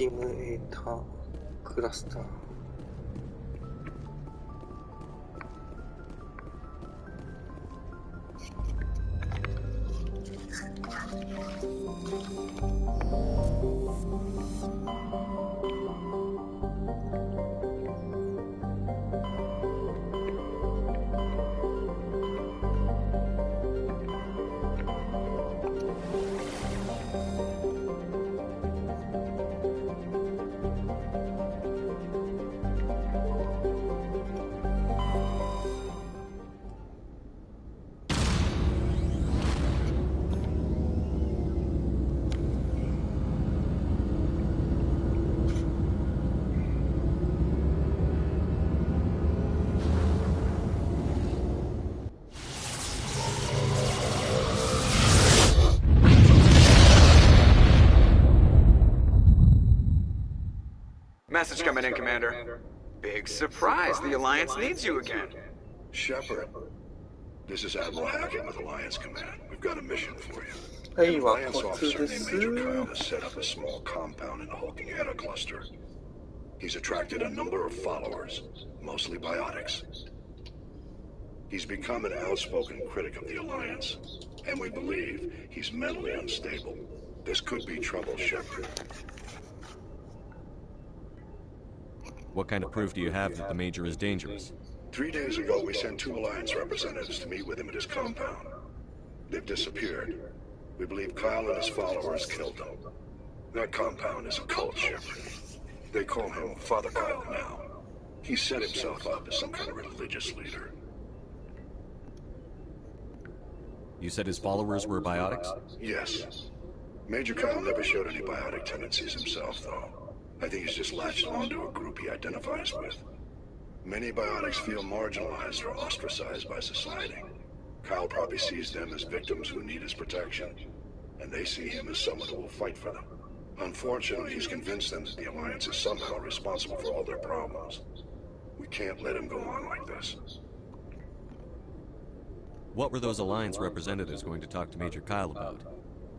キムエータークラスター。Message coming in, Commander. Big surprise, the Alliance needs you again. Shepard, this is Admiral Hackett with Alliance Command. We've got a mission for you. Hey, An Alliance officer named Major Kyle Wakotu has set up a small compound in the hulking Eta cluster. He's attracted a number of followers, mostly biotics. He's become an outspoken critic of the Alliance, and we believe he's mentally unstable. This could be trouble, Shepard. What kind of proof do you have that the Major is dangerous? 3 days ago, we sent 2 Alliance representatives to meet with him at his compound. They've disappeared. We believe Kyle and his followers killed them. That compound is a cult, Shepard. They call him Father Kyle now. He set himself up as some kind of religious leader. You said his followers were biotics? Yes. Major Kyle never showed any biotic tendencies himself, though. I think he's just latched onto a group he identifies with. Many biotics feel marginalized or ostracized by society. Kyle probably sees them as victims who need his protection, and they see him as someone who will fight for them. Unfortunately, he's convinced them that the Alliance is somehow responsible for all their problems. We can't let him go on like this. What were those Alliance representatives going to talk to Major Kyle about?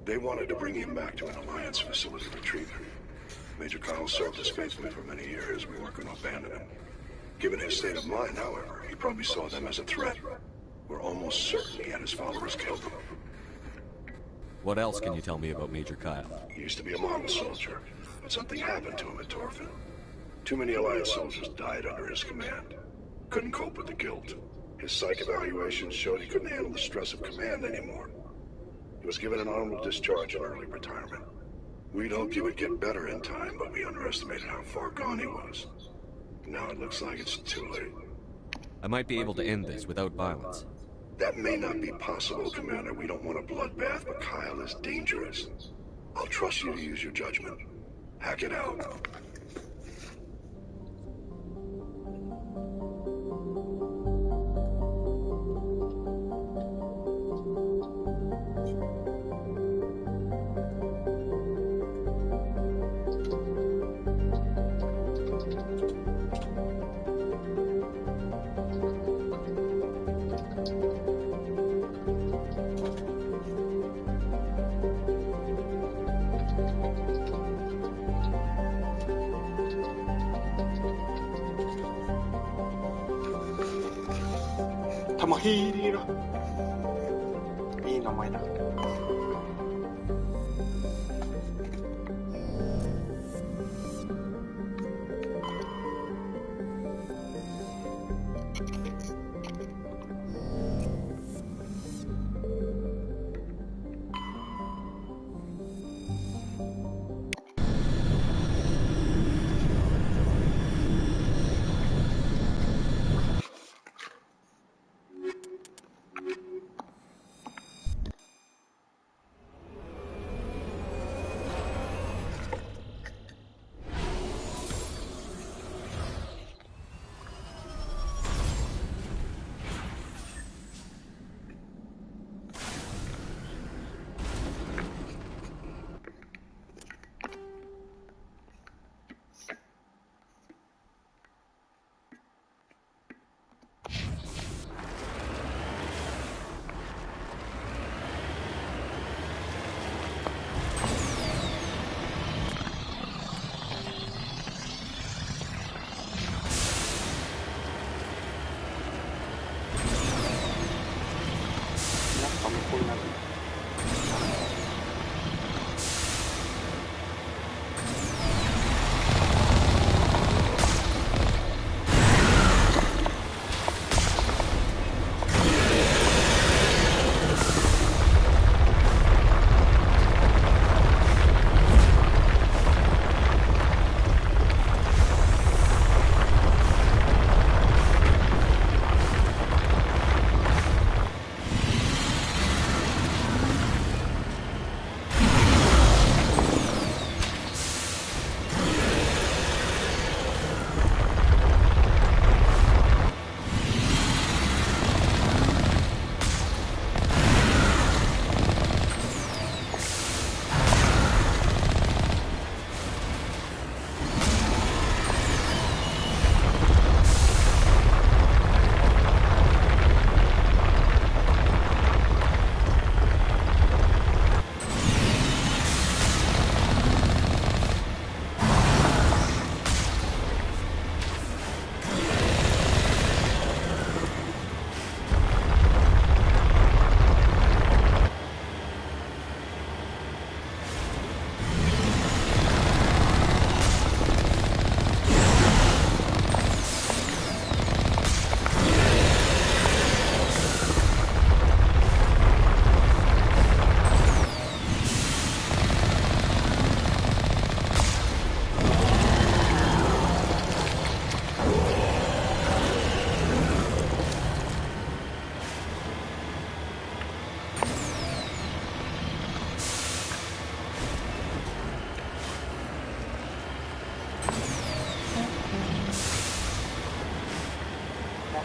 They wanted to bring him back to an Alliance facility for treatment. Major Kyle served us faithfully for many years. We weren't going to abandon him. Given his state of mind, however, he probably saw them as a threat. We're almost certain he had his followers killed them. What else can you tell me about Major Kyle? He used to be a model soldier, but something happened to him at Torfin. Too many Alliance soldiers died under his command. Couldn't cope with the guilt. His psych evaluations showed he couldn't handle the stress of command anymore. He was given an honorable discharge and early retirement. We'd hoped he would get better in time, but we underestimated how far gone he was. Now it looks like it's too late. I might be able to end this without violence. That may not be possible, Commander. We don't want a bloodbath, but Kyle is dangerous. I'll trust you to use your judgment. Hack it out. Tamahiri. いい名前だ。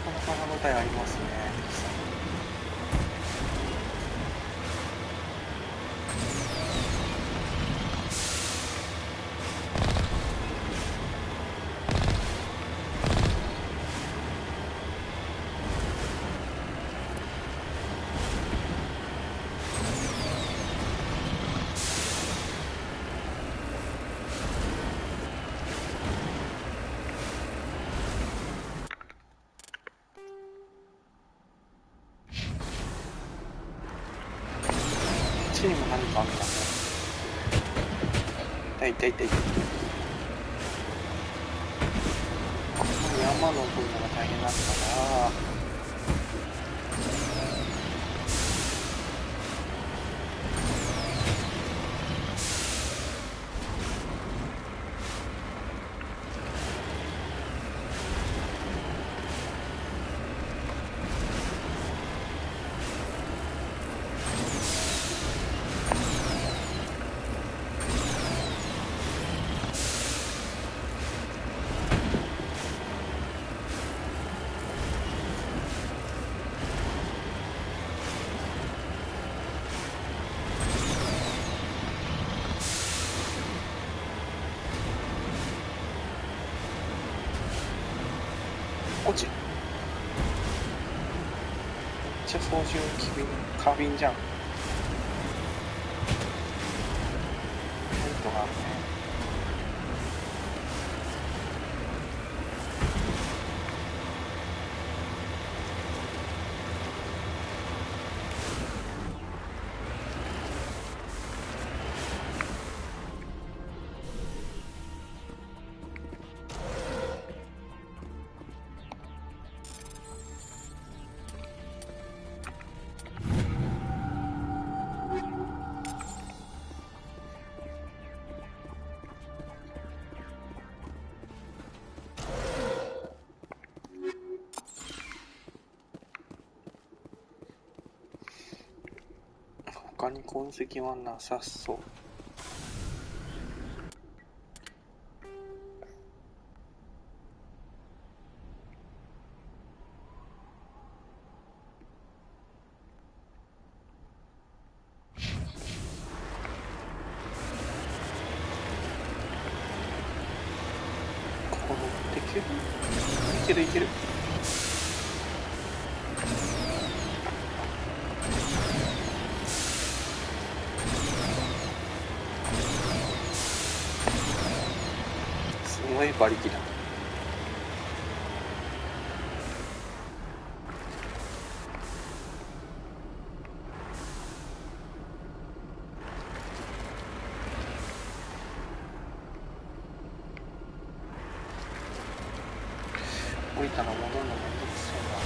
なか歯応えありますね。こっちにも何かあるんだね。痛い痛い痛い痛い。この山登るのが大変なんだな。落ち。めっちゃ操縦過敏じゃん。ポイントがあるね。他に痕跡はなさそう。ここ乗ってける？いけるいける。すごい馬力だ。降りたら戻るのめんどくさいな。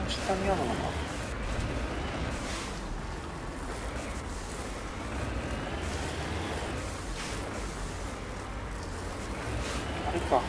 下にあるのか。あれか。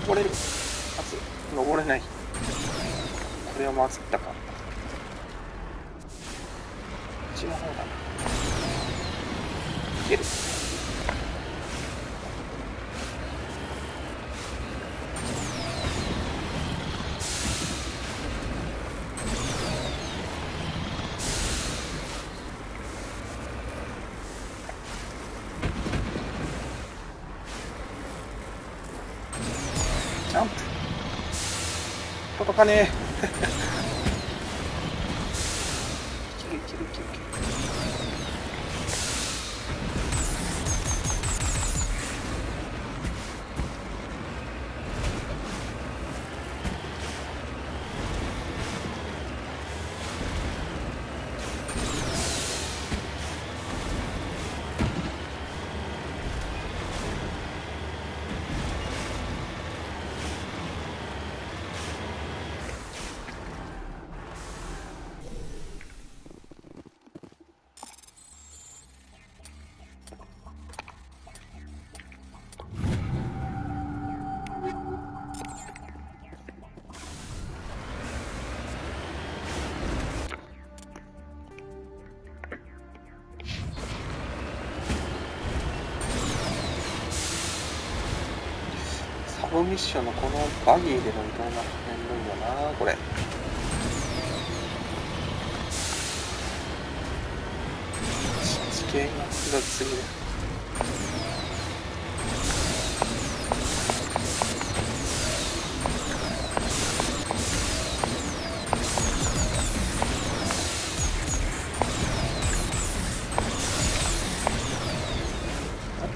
登れる。まず登れない。これはまずったか。こっちの方だな。いける。かねえ。いけるいけるいけるいける。サブミッションのこのバギーでの移動がめんどいよなこれ。地形が複雑すぎる。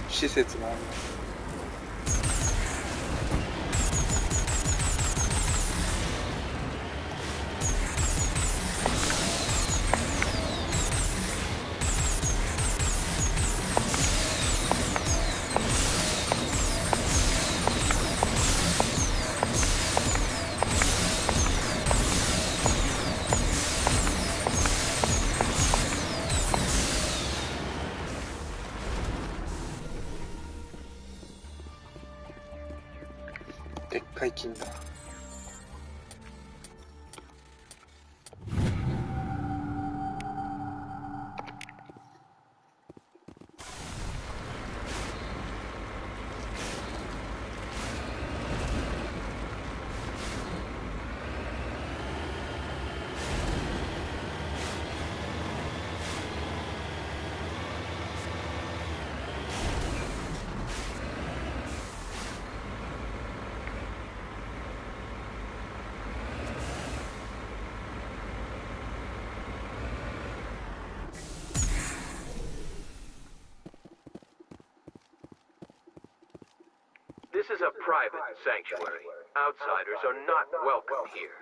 施設がある。でっかい金だ。This is a private sanctuary. Outsiders are not welcome here.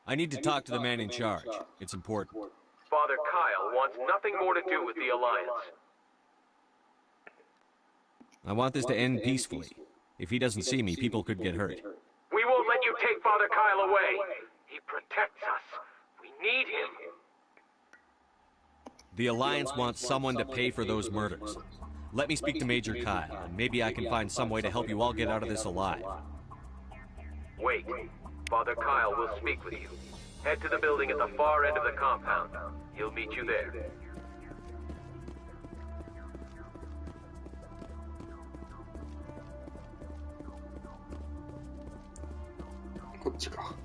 I need to talk to the man in charge. It's important. Father Kyle wants nothing more to do with the Alliance. I want this to end peacefully. If he doesn't see me, people could get hurt. We won't let you take Father Kyle away. He protects us. We need him. The Alliance wants someone to pay for those murders. Let me speak to Major Kyle, and maybe I can find some way to help you all get out of this alive. Wait. Father Kyle will speak with you. Head to the building at the far end of the compound. He'll meet you there. こっちか。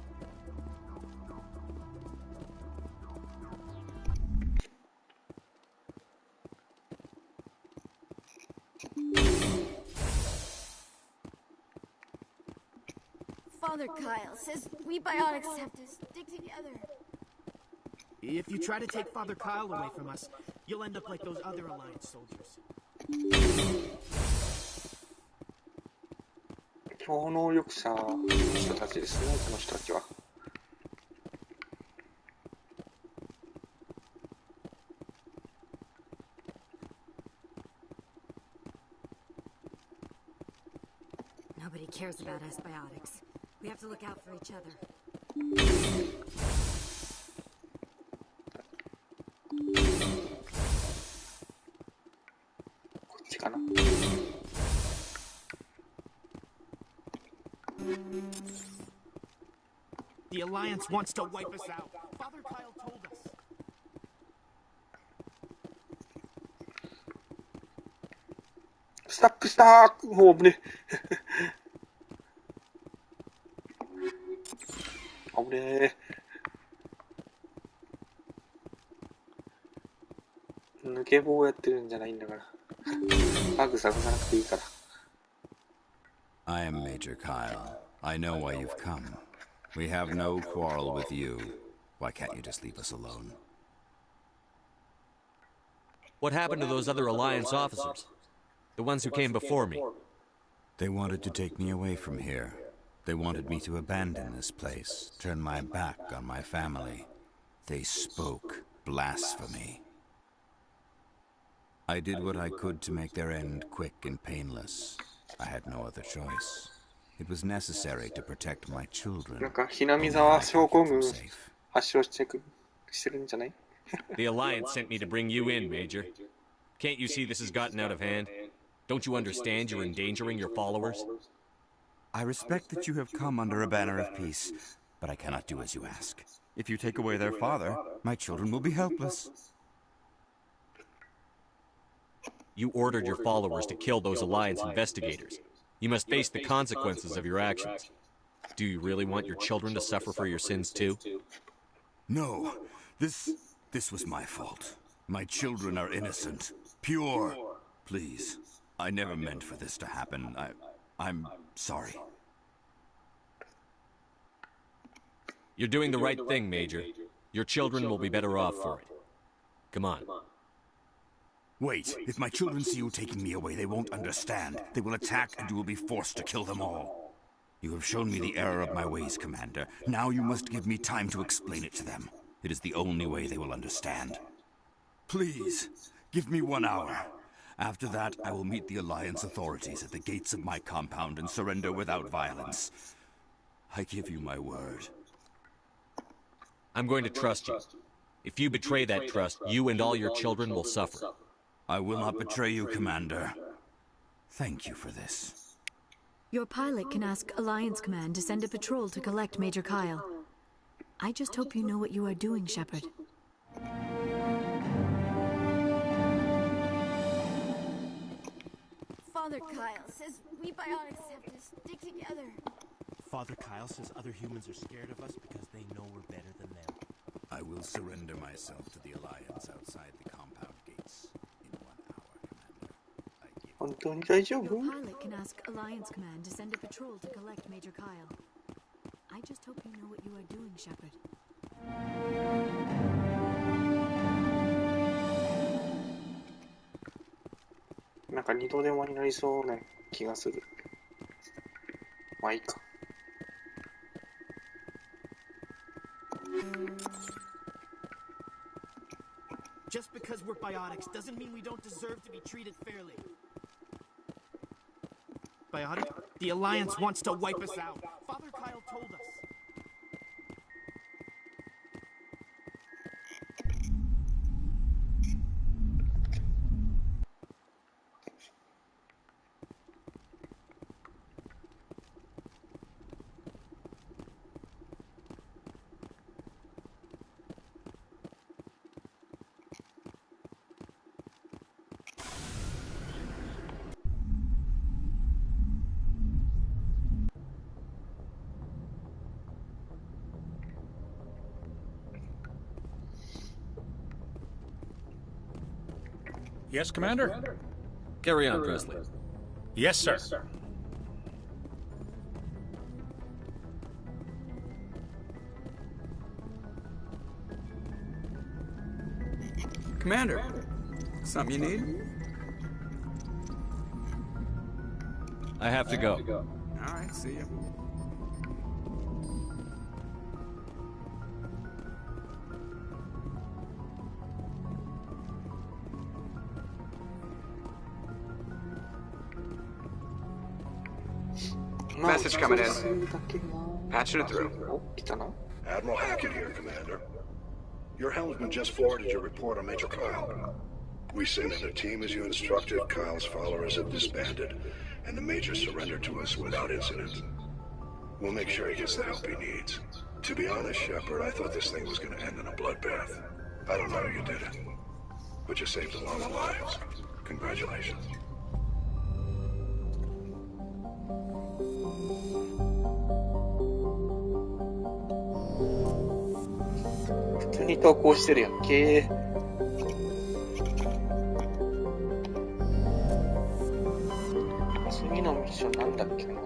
Father Kyle says we biotics have to stick together. If you try to take Father Kyle away from us, you'll end up like those other Alliance soldiers. 超能力者の人たちですね、この人たちは。Nobody cares about us biotics. We have to look out for each other. The Alliance wants to wipe us out. Father Kyle told us. スタックしたー。もう危ね危ねえ。抜け棒やってるんじゃないんだから。バグ探さなくていいから。I am Major Kyle. I know why you've come. We have no quarrel with you. Why can't you just leave us alone? What happened to those other Alliance officers? The ones who came before me? They wanted to take me away from here. They wanted me to abandon this place, turn my back on my family. They spoke blasphemy. I did what I could to make their end quick and painless. I had no other choice. It was necessary to protect my children. なんか、ひなみ沢症候群発症してるんじゃない The Alliance sent me to bring you in, Major. Can't you see this has gotten out of hand? Don't you understand you're endangering your followers? I respect that you have come under a banner of peace, but I cannot do as you ask. If you take away their father, my children will be helpless. You ordered your followers to kill those Alliance investigators. You must face the consequences of your actions. Do you really want your children to suffer for your sins too? No, this was my fault. My children are innocent, pure. Please, I never meant for this to happen. I'm sorry. You're doing the right thing, Major. Your children will be better off for it. Come on. Wait, if my children see you taking me away, they won't understand. They will attack and you will be forced to kill them all. You have shown me the error of my ways, Commander. Now you must give me time to explain it to them. It is the only way they will understand. Please, give me 1 hour. After that, I will meet the Alliance authorities at the gates of my compound and surrender without violence. I give you my word. I'm going to trust you. If you betray that trust, you and all your children will suffer. I will not betray you, Commander. Thank you for this. Your pilot can ask Alliance Command to send a patrol to collect Major Kyle. I just hope you know what you are doing, Shepard. Father Kyle says we biotics have to stick together. Father Kyle says other humans are scared of us because they know we're better than them. I will surrender myself to the Alliance outside the compound gates in 1 hour, Commander. I give 本当に大丈 Your 夫 pilot can ask Alliance Command to send a patrol to collect Major Kyle. I just hope you know what you are doing, Shepard. なんか二度手間になりそうな気がする。まあいいか。Just because we're biotics doesn't mean we don't deserve to be treated fairly. Biotic, the Alliance wants to wipe us out. Father Kyle told us. Yes, Commander? Carry on, Presley. Yes, sir. Commander, something you need? I have to go. All right, see you. Message coming in. Patching it through. お、来たな。 Admiral Hackett here, Commander. Your helmsman just forwarded your report on Major Kyle. We sent in a team as you instructed. Kyle's followers have disbanded, and the Major surrendered to us without incident. We'll make sure he gets the help he needs. To be honest, Shepard, I thought this thing was going to end in a bloodbath. I don't know how you did it, but you saved a lot of lives. Congratulations.「普通に投稿してるやんけ」次のミッションなんだっけな。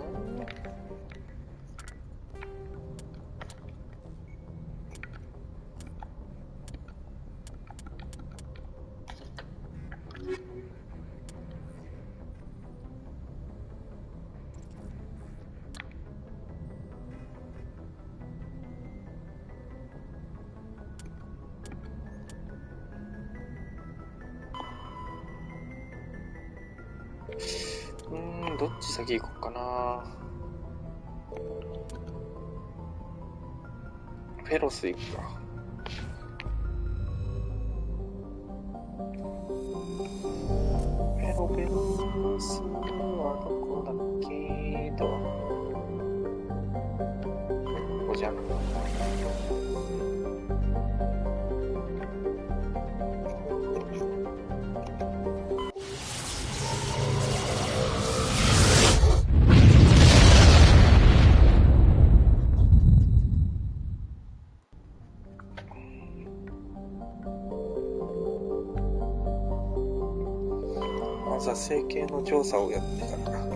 どっち先行こうかな。フェロス行くか。フェロスはどこだっけと。ここじゃん。まずは整形の調査をやってからか。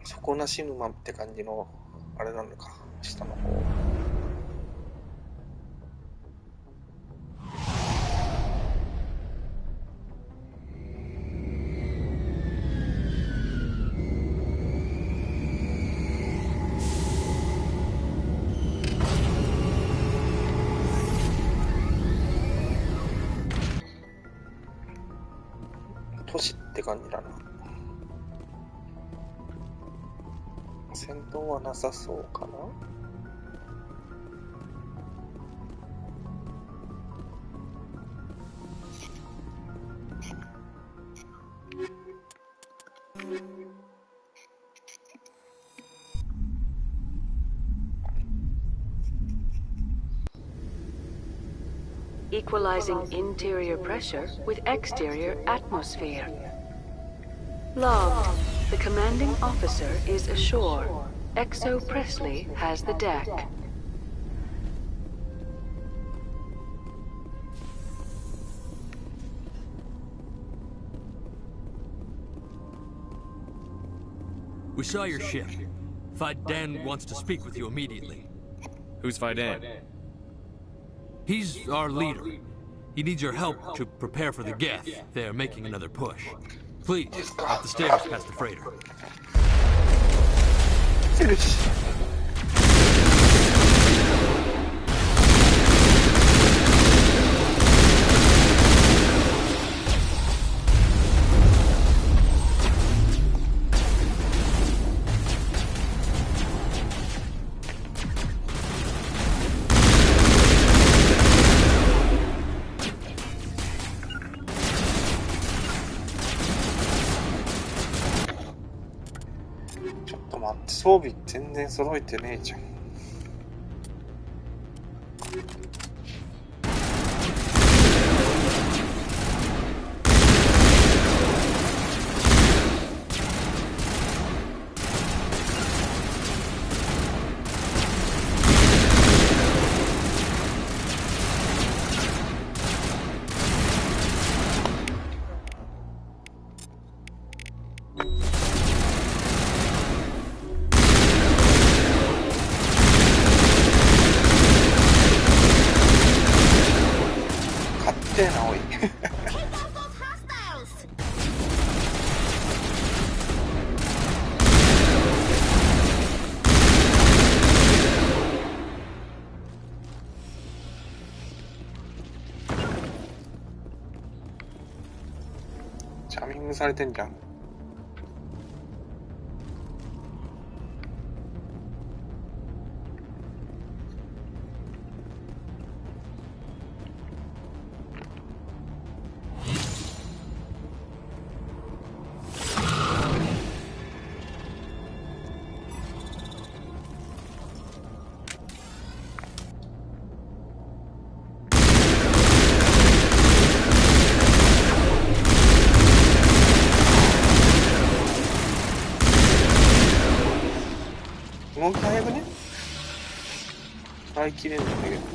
底なし沼って感じのあれなのか、下の方。都市って感じだな。戦闘はなさそうかな。Equalizing interior pressure with exterior atmosphere. Logged. The commanding officer is ashore. Exo Presley has the deck. We saw your ship. Fidan wants to speak with you immediately. Who's Fidan? He's our leader. He needs your help to prepare for the Geth. They're making another push. Please, up the stairs past the freighter. Finish.ちょっと待って、装備全然揃えてねえじゃん。グされてんじゃん。動き早くね？使い切れるんだけど。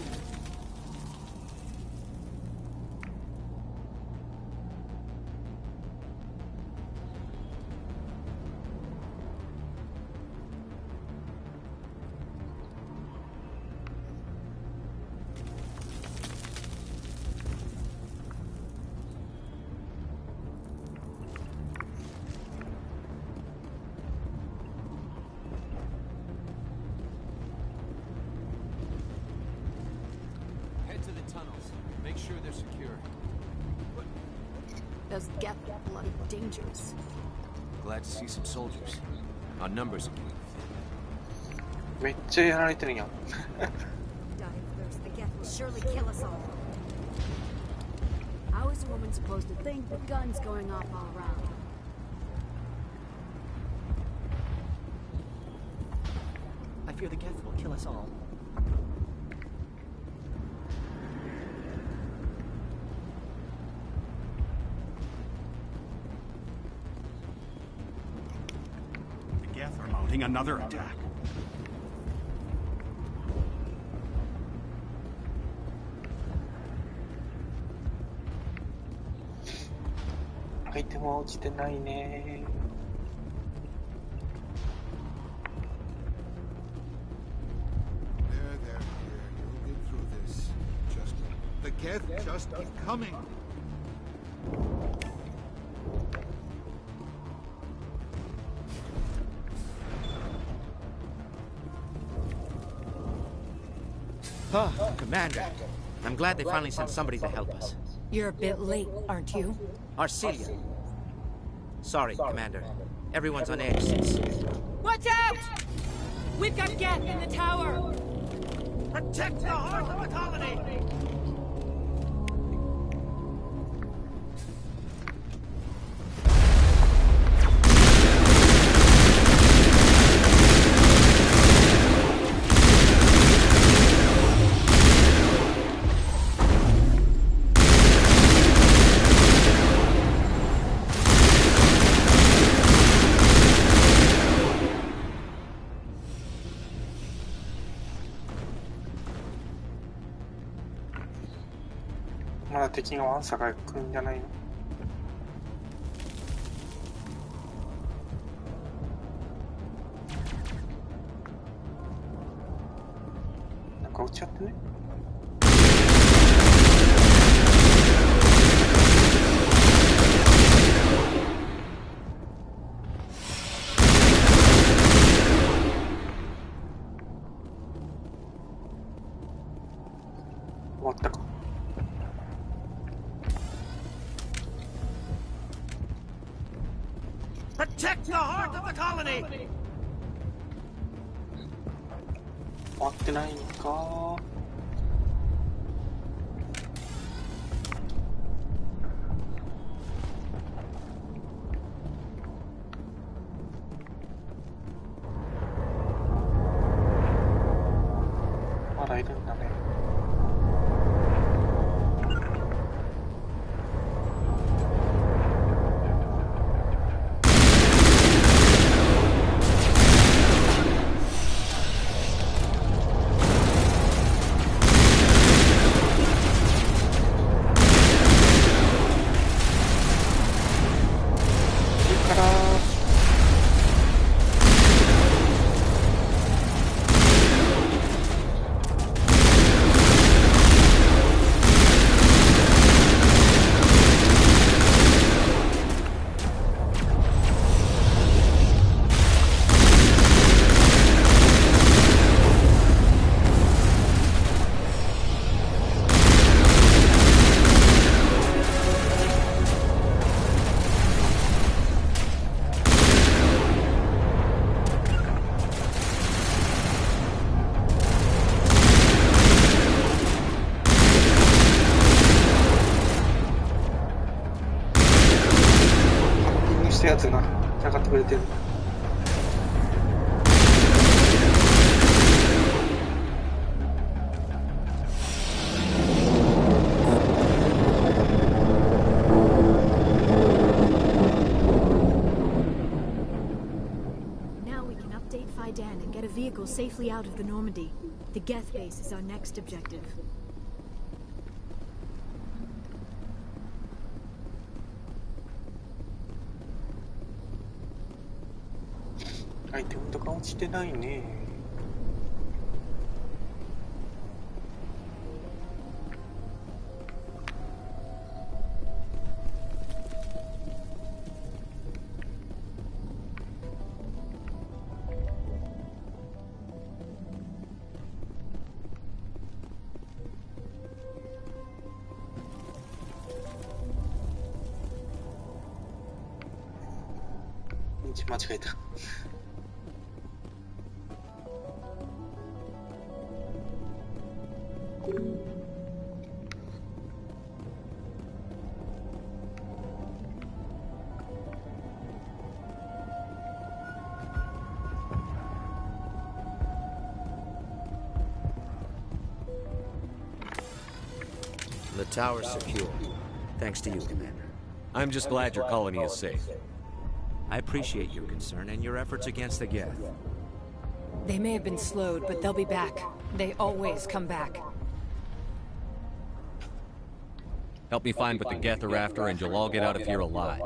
Those Geth are bloody dangerous. Glad to see some soldiers. Our numbers are getting thin. めっちゃやられてるやん。Die first, the Geth will surely kill us all. How is a woman supposed to think with guns going off all around? I fear the Geth will kill us all. Another attack. Item は落ちてないね。There, you'll get through this. The Geth just keep coming. Oh, Commander. I'm glad they finally sent somebody to help us. You're a bit late, aren't you? Arcelia. Sorry, Commander. Everyone's on edge since... Watch out! We've got Geth in the tower! Protect the heart of the colony!まだ敵がワンサが来るんじゃないの？なんか落ちちゃってね。終わったか。Protect the heart of the colony! 終わってないんか。まだいるんだね。くれてる。Now we can update Fidan and get a vehicle safely out of the Normandy. The Geth base is our next objective. アイテムとか落ちてないね。道間違えた。The tower's secure. Thanks to you, Commander. I'm just glad your colony is safe. I appreciate your concern and your efforts against the Geth. They may have been slowed, but they'll be back. They always come back. Help me find what the Geth are after, and you'll all get out of here alive.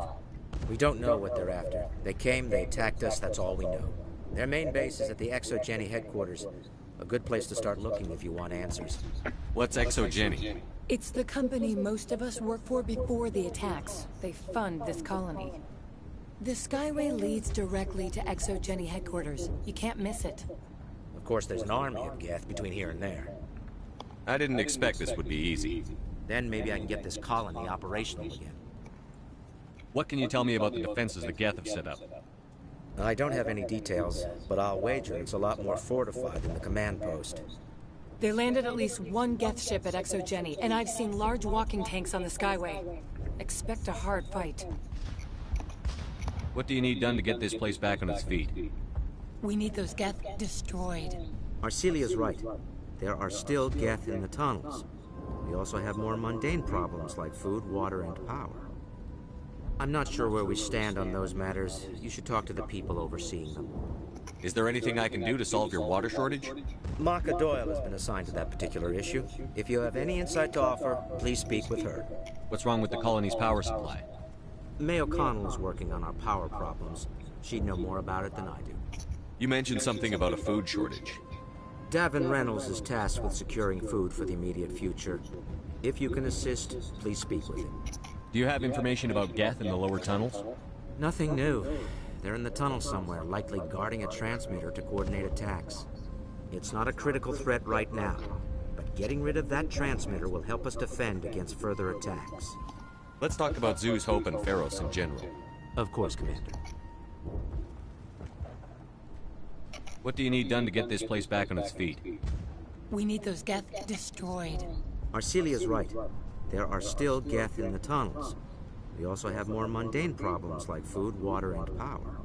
We don't know what they're after. They came, they attacked us, that's all we know. Their main base is at the ExoGeni headquarters. A good place to start looking if you want answers. What's ExoGeni? It's the company most of us worked for before the attacks. They fund this colony. The Skyway leads directly to ExoGeni headquarters. You can't miss it. Of course, there's an army of Geth between here and there. I didn't expect this would be easy. Then maybe I can get this colony operational again. What can you tell me about the defenses the Geth have set up? I don't have any details, but I'll wager it's a lot more fortified than the command post. They landed at least one Geth ship at ExoGeni, and I've seen large walking tanks on the Skyway. Expect a hard fight. What do you need done to get this place back on its feet? We need those Geth destroyed. Arcelia's right. There are still Geth in the tunnels. We also have more mundane problems like food, water, and power. I'm not sure where we stand on those matters. You should talk to the people overseeing them. Is there anything I can do to solve your water shortage? Maka Doyle has been assigned to that particular issue. If you have any insight to offer, please speak with her. What's wrong with the colony's power supply? May O'Connell is working on our power problems. She'd know more about it than I do. You mentioned something about a food shortage. Davin Reynolds is tasked with securing food for the immediate future. If you can assist, please speak with him. Do you have information about Geth in the lower tunnels? Nothing new. They're in the tunnel somewhere, likely guarding a transmitter to coordinate attacks. It's not a critical threat right now, but getting rid of that transmitter will help us defend against further attacks. Let's talk about Zoo's Hope and Pharos in general. Of course, Commander. What do you need done to get this place back on its feet? We need those Geth destroyed. Arcelia's right. There are still Geth in the tunnels. We also have more mundane problems like food, water, and power.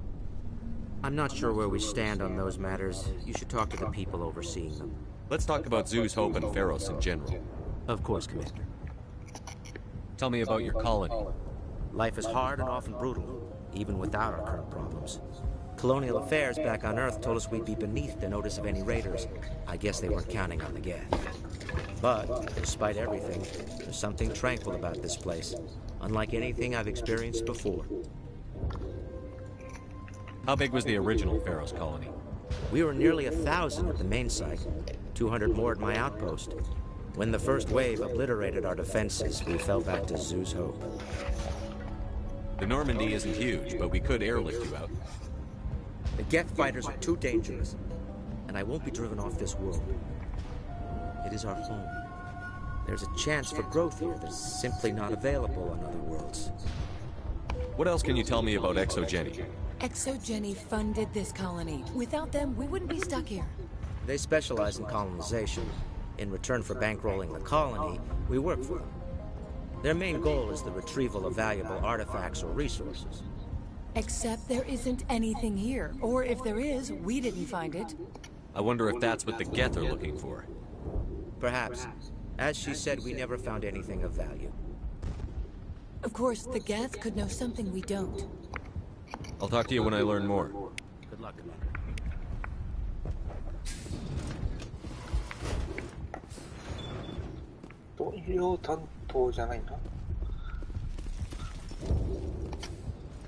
I'm not sure where we stand on those matters. You should talk to the people overseeing them. Let's talk about Zoo's Hope and Pharos in general. Of course, Commander. Tell me about your colony. Life is hard and often brutal, even without our current problems. Colonial affairs back on Earth told us we'd be beneath the notice of any raiders. I guess they weren't counting on the Geth. But, despite everything, there's something tranquil about this place, unlike anything I've experienced before. How big was the original Pharos colony? We were nearly 1,000 at the main site, 200 more at my outpost. When the first wave obliterated our defenses, we fell back to Zoo's Hope. The Normandy isn't huge, but we could airlift you out. The Geth fighters are too dangerous, and I won't be driven off this world. It is our home. There's a chance for growth here that's simply not available on other worlds. What else can you tell me about ExoGeni? ExoGeni funded this colony. Without them, we wouldn't be stuck here. They specialize in colonization. In return for bankrolling the colony, we work for them. Their main goal is the retrieval of valuable artifacts or resources. Except there isn't anything here. Or if there is, we didn't find it. I wonder if that's what the Geth are looking for. Perhaps. As she said, we never found anything of value. Of course, the Geth could know something we don't. I'll talk to you when I learn more. Good luck, Commander.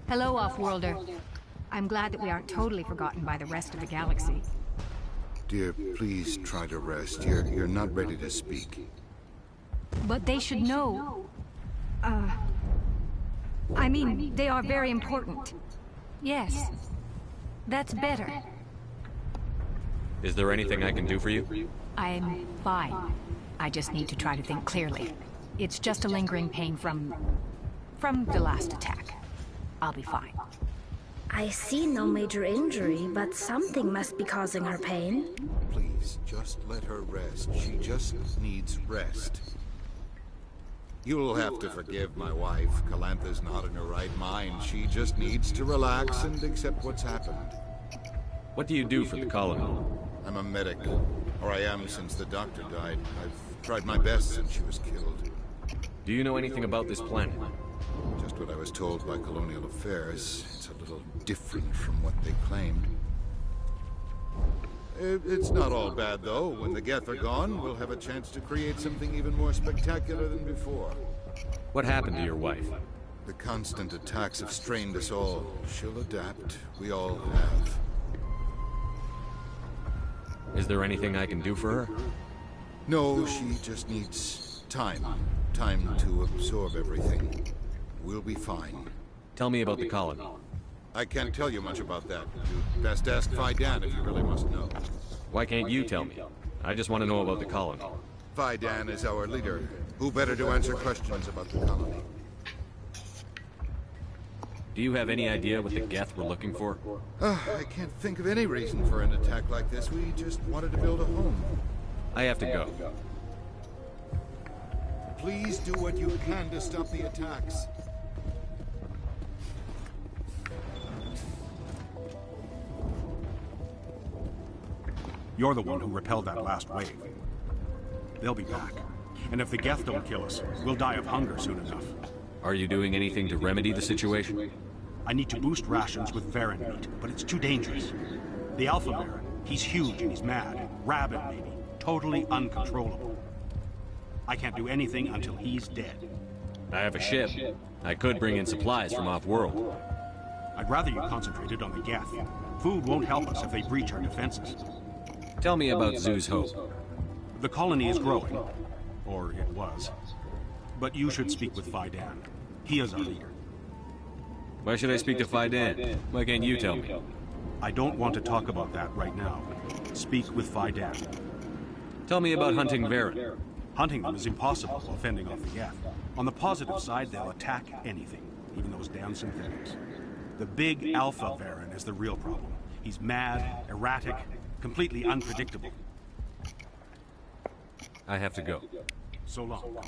Hello, Off-Worlder. I'm glad that we aren't totally forgotten by the rest of the galaxy. Dear, please try to rest. You're not ready to speak. But they should know... I mean, they are very important. Yes. That's better. Is there anything I can do for you? I'm fine. I just need to try to think clearly. It's just a lingering pain from the last attack. I'll be fine. I see no major injury, but something must be causing her pain. Please, just let her rest. She just needs rest. You'll have to forgive my wife. Calantha's not in her right mind. She just needs to relax and accept what's happened. What do you do for the colony? I'm a medic. Or I am since the doctor died. I've tried my best since she was killed. Do you know anything about this planet? Just what I was told by Colonial Affairs. It's a little different from what they claimed. It's not all bad, though. When the Geth are gone, we'll have a chance to create something even more spectacular than before. What happened to your wife? The constant attacks have strained us all. She'll adapt. We all have. Is there anything I can do for her? No, she just needs time. Time to absorb everything. We'll be fine. Tell me about the colony. I can't tell you much about that. You'd best ask Fidan if you really must know. Why can't you tell me? I just want to know about the colony. Fidan is our leader. Who better to answer questions about the colony? Do you have any idea what the Geth were looking for? I can't think of any reason for an attack like this. We just wanted to build a home. I have to go. Please do what you can to stop the attacks. You're the one who repelled that last wave. They'll be back. And if the Geth don't kill us, we'll die of hunger soon enough. Are you doing anything to remedy the situation? I need to boost rations with Varen meat, but it's too dangerous. The Alpha Varen, he's huge and he's mad. Rabid, maybe. Totally uncontrollable. I can't do anything until he's dead. I have a ship. I could bring in supplies from off-world. I'd rather you concentrated on the Geth. Food won't help us if they breach our defenses. Tell me about Zoo's Hope. The colony is growing. Or it was. But you should speak with Fidan. He is our leader. Why should I speak to Fidan? Why can't you tell me? I don't want to talk about that right now. Speak with Fidan. Tell me about hunting Varen. Hunting them is impossible while fending off the Geth. On the positive side, they'll attack anything, even those damn synthetics. The big Alpha Varen is the real problem. He's mad, erratic, completely unpredictable. I have to go. So long,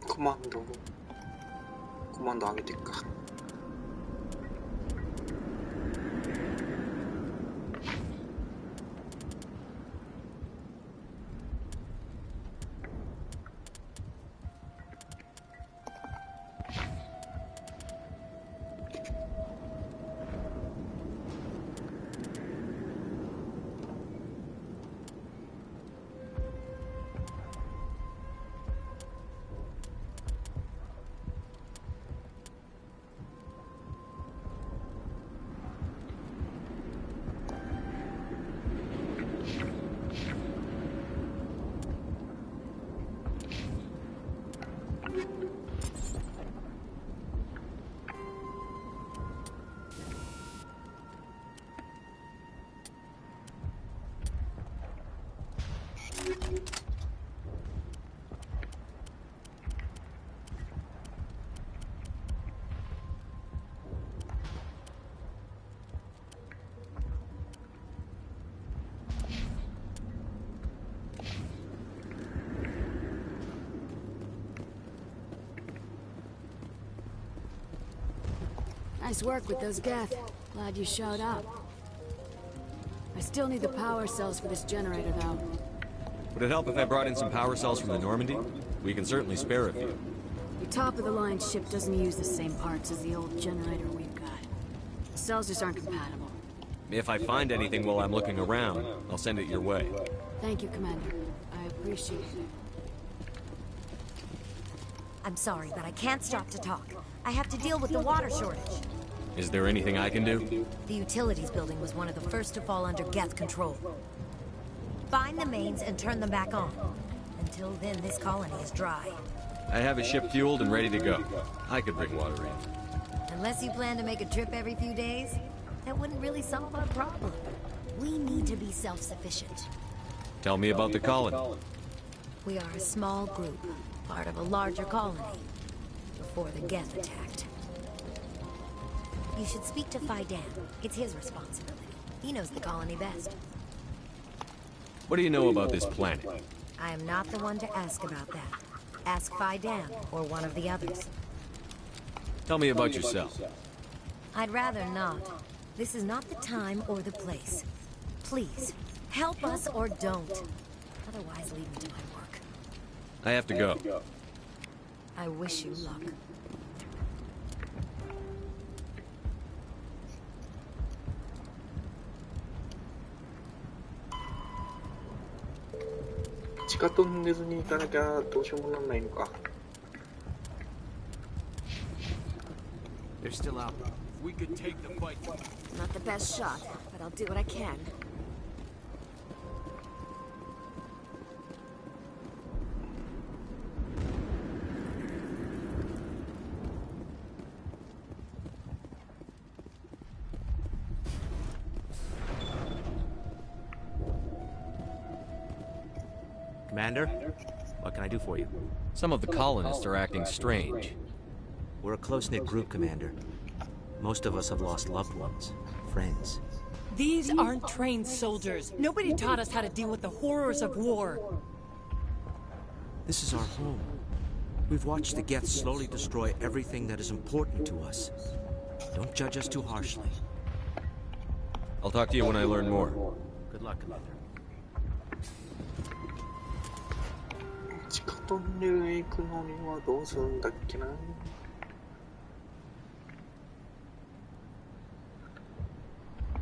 Commander. 코만도 하게 될까? Nice work with those Geth. Glad you showed up. I still need the power cells for this generator, though. Would it help if I brought in some power cells from the Normandy? We can certainly spare a few. The top-of-the-line ship doesn't use the same parts as the old generator we've got. The cells just aren't compatible. If I find anything while I'm looking around, I'll send it your way. Thank you, Commander. I appreciate it. I'm sorry, but I can't stop to talk. I have to deal with the water shortage. Is there anything I can do? The utilities building was one of the first to fall under Geth control. Find the mains and turn them back on. Until then, this colony is dry. I have a ship fueled and ready to go. I could bring water in. Unless you plan to make a trip every few days, that wouldn't really solve our problem. We need to be self-sufficient. Tell me about the colony. We are a small group, part of a larger colony, before the Geth attacked. You should speak to Faidan. It's his responsibility. He knows the colony best. What do you know about this planet? I am not the one to ask about that. Ask Faidan or one of the others. Tell me about yourself. I'd rather not. This is not the time or the place. Please, help us or don't. Otherwise, leave me to my work. I have to go. I wish you luck.地下トンネルに行かなきゃどうしようもなんないのか。They're still out. We could take the fight. Not the best shot, but I'll do what I can. Commander, what can I do for you? Some of the colonists are acting strange. We're a close-knit group, Commander. Most of us have lost loved ones, friends. These aren't trained soldiers. Nobody taught us how to deal with the horrors of war. This is our home. We've watched the Geth slowly destroy everything that is important to us. Don't judge us too harshly. I'll talk to you when I learn more. Good luck, Commander. 地下トンネルへ行くのにはどうするんだっけな。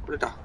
これだ。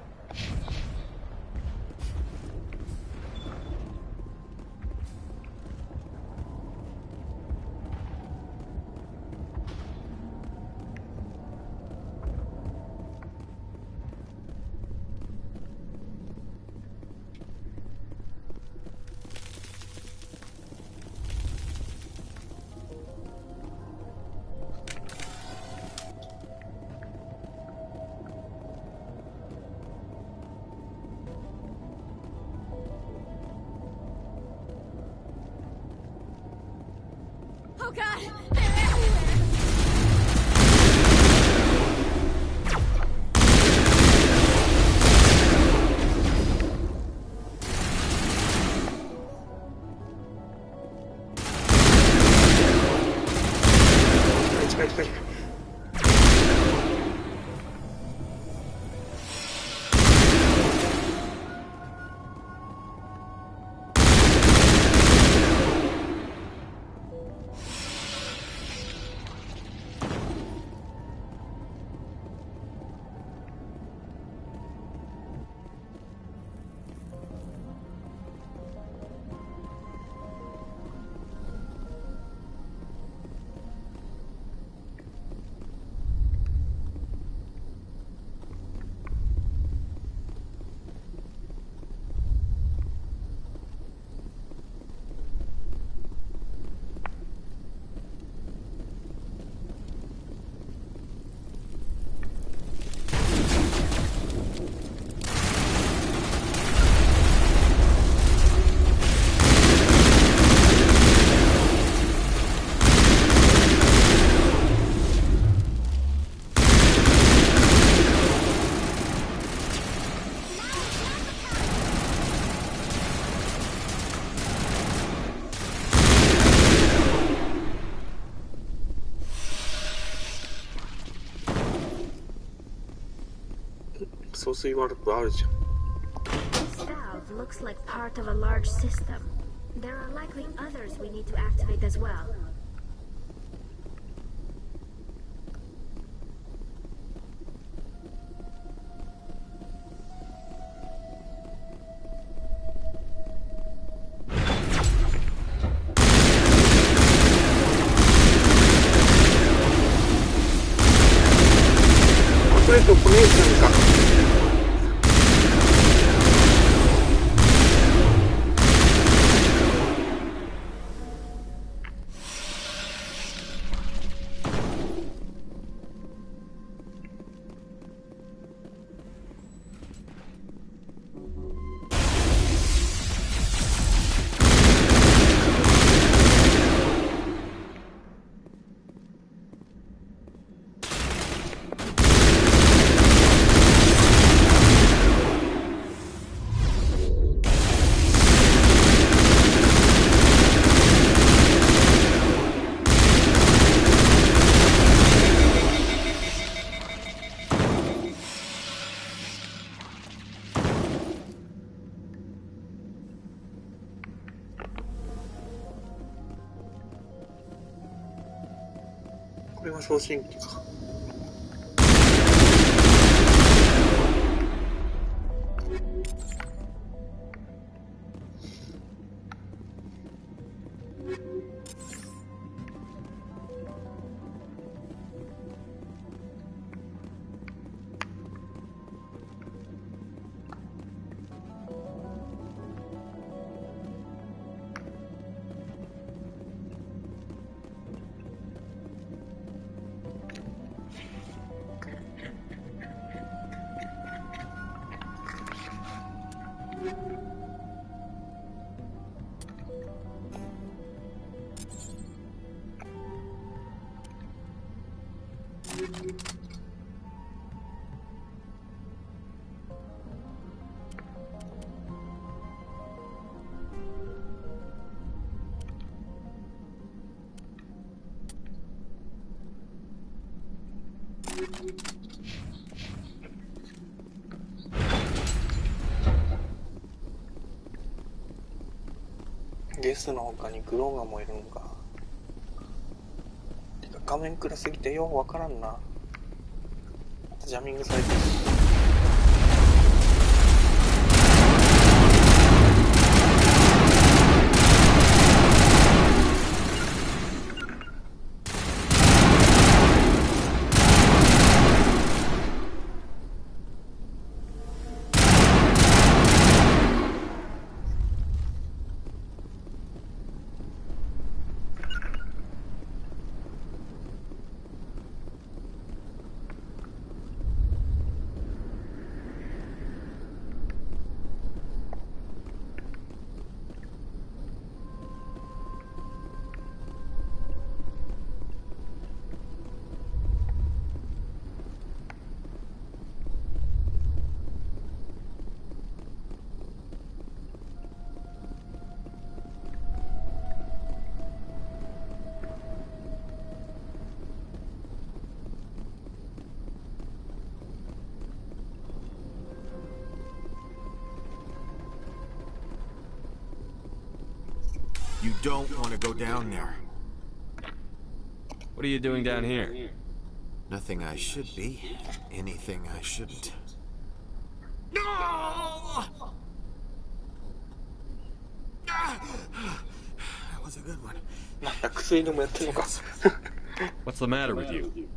送水ワルプあるじゃん。 This valve looks like part of a large system. There are likely others we need to activate as well.これが送信機か。ゲスの他にグローガもいるのか。てか画面暗すぎてようわからんな。ジャミングされてる。You don't want to go down there. What are you doing down here? Nothing I should be. Anything I shouldn't. No! That was a good one. What's the matter with you?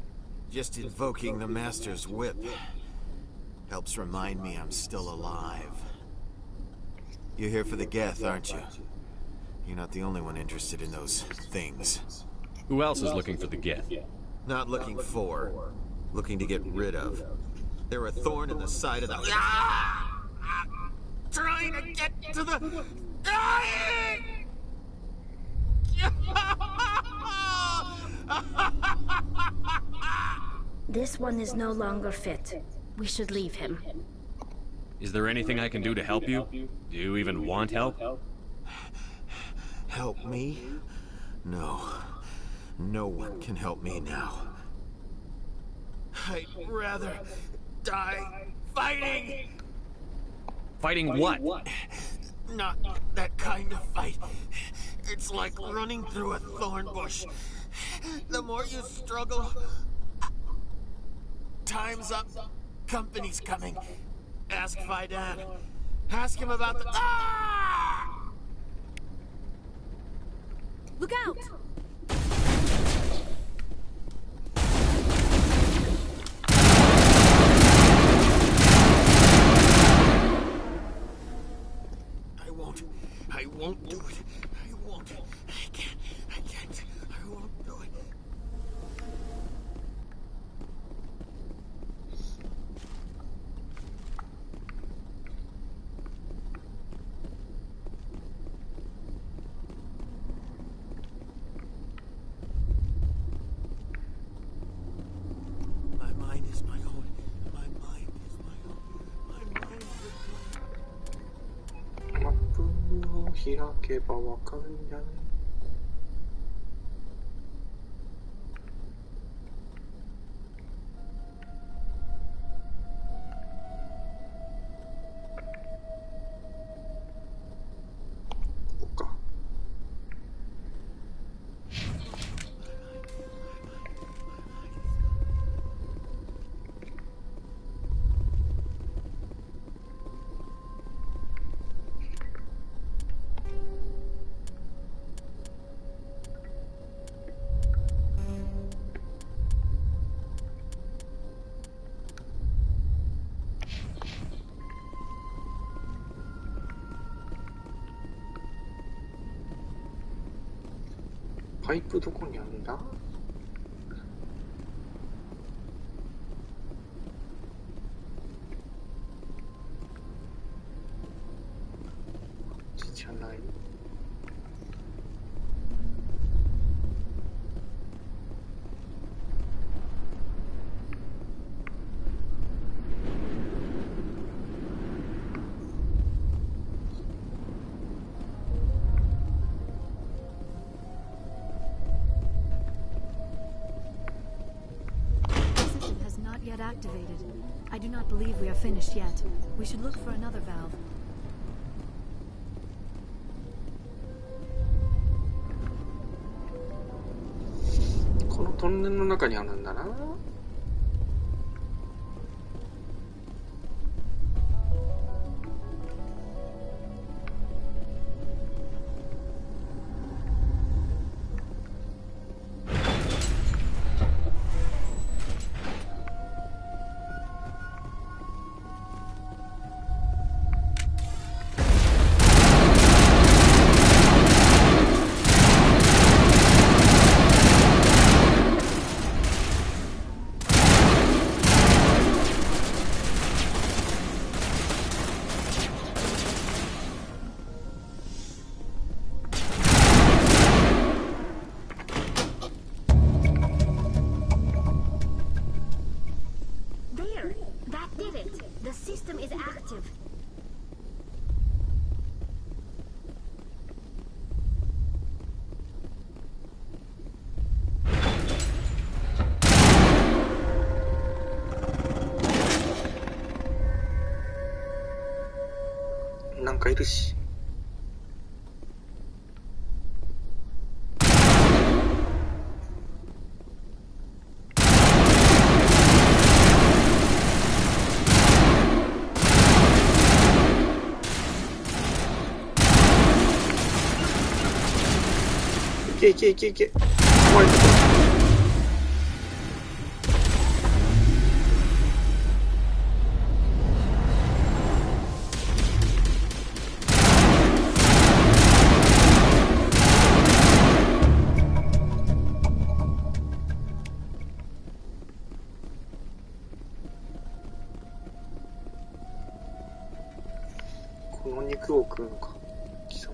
Just invoking the Master's whip helps remind me I'm still alive. You're here for the Geth, aren't you? You're not the only one interested in those things. Who else is looking for the Geth? Not looking for. Looking to get rid of. They're a thorn in the side of the... Trying to get to the... This one is no longer fit. We should leave him. Is there anything I can do to help you? Do you even want help? Help me? No. No one can help me now. I'd rather die fighting! Fighting what? Not that kind of fight. It's like running through a thorn bush. The more you struggle... Time's up. Company's coming. Ask Faidan. Ask him about the... Ah! Look out! I won't do it. I won't. I can't. I won't do it. My mind is my own. My mind is my own. My mind is my own. マップを開けばわかるんじゃね。ここか。パイプどこにあるんだ？こっちじゃない。Yet activated. I do not believe we are finished yet. We should look for another valve. このトンネルの中にあるんだな。なんかいるし。いけいけいけいけ。怖いところ。この肉を食うのか、貴様。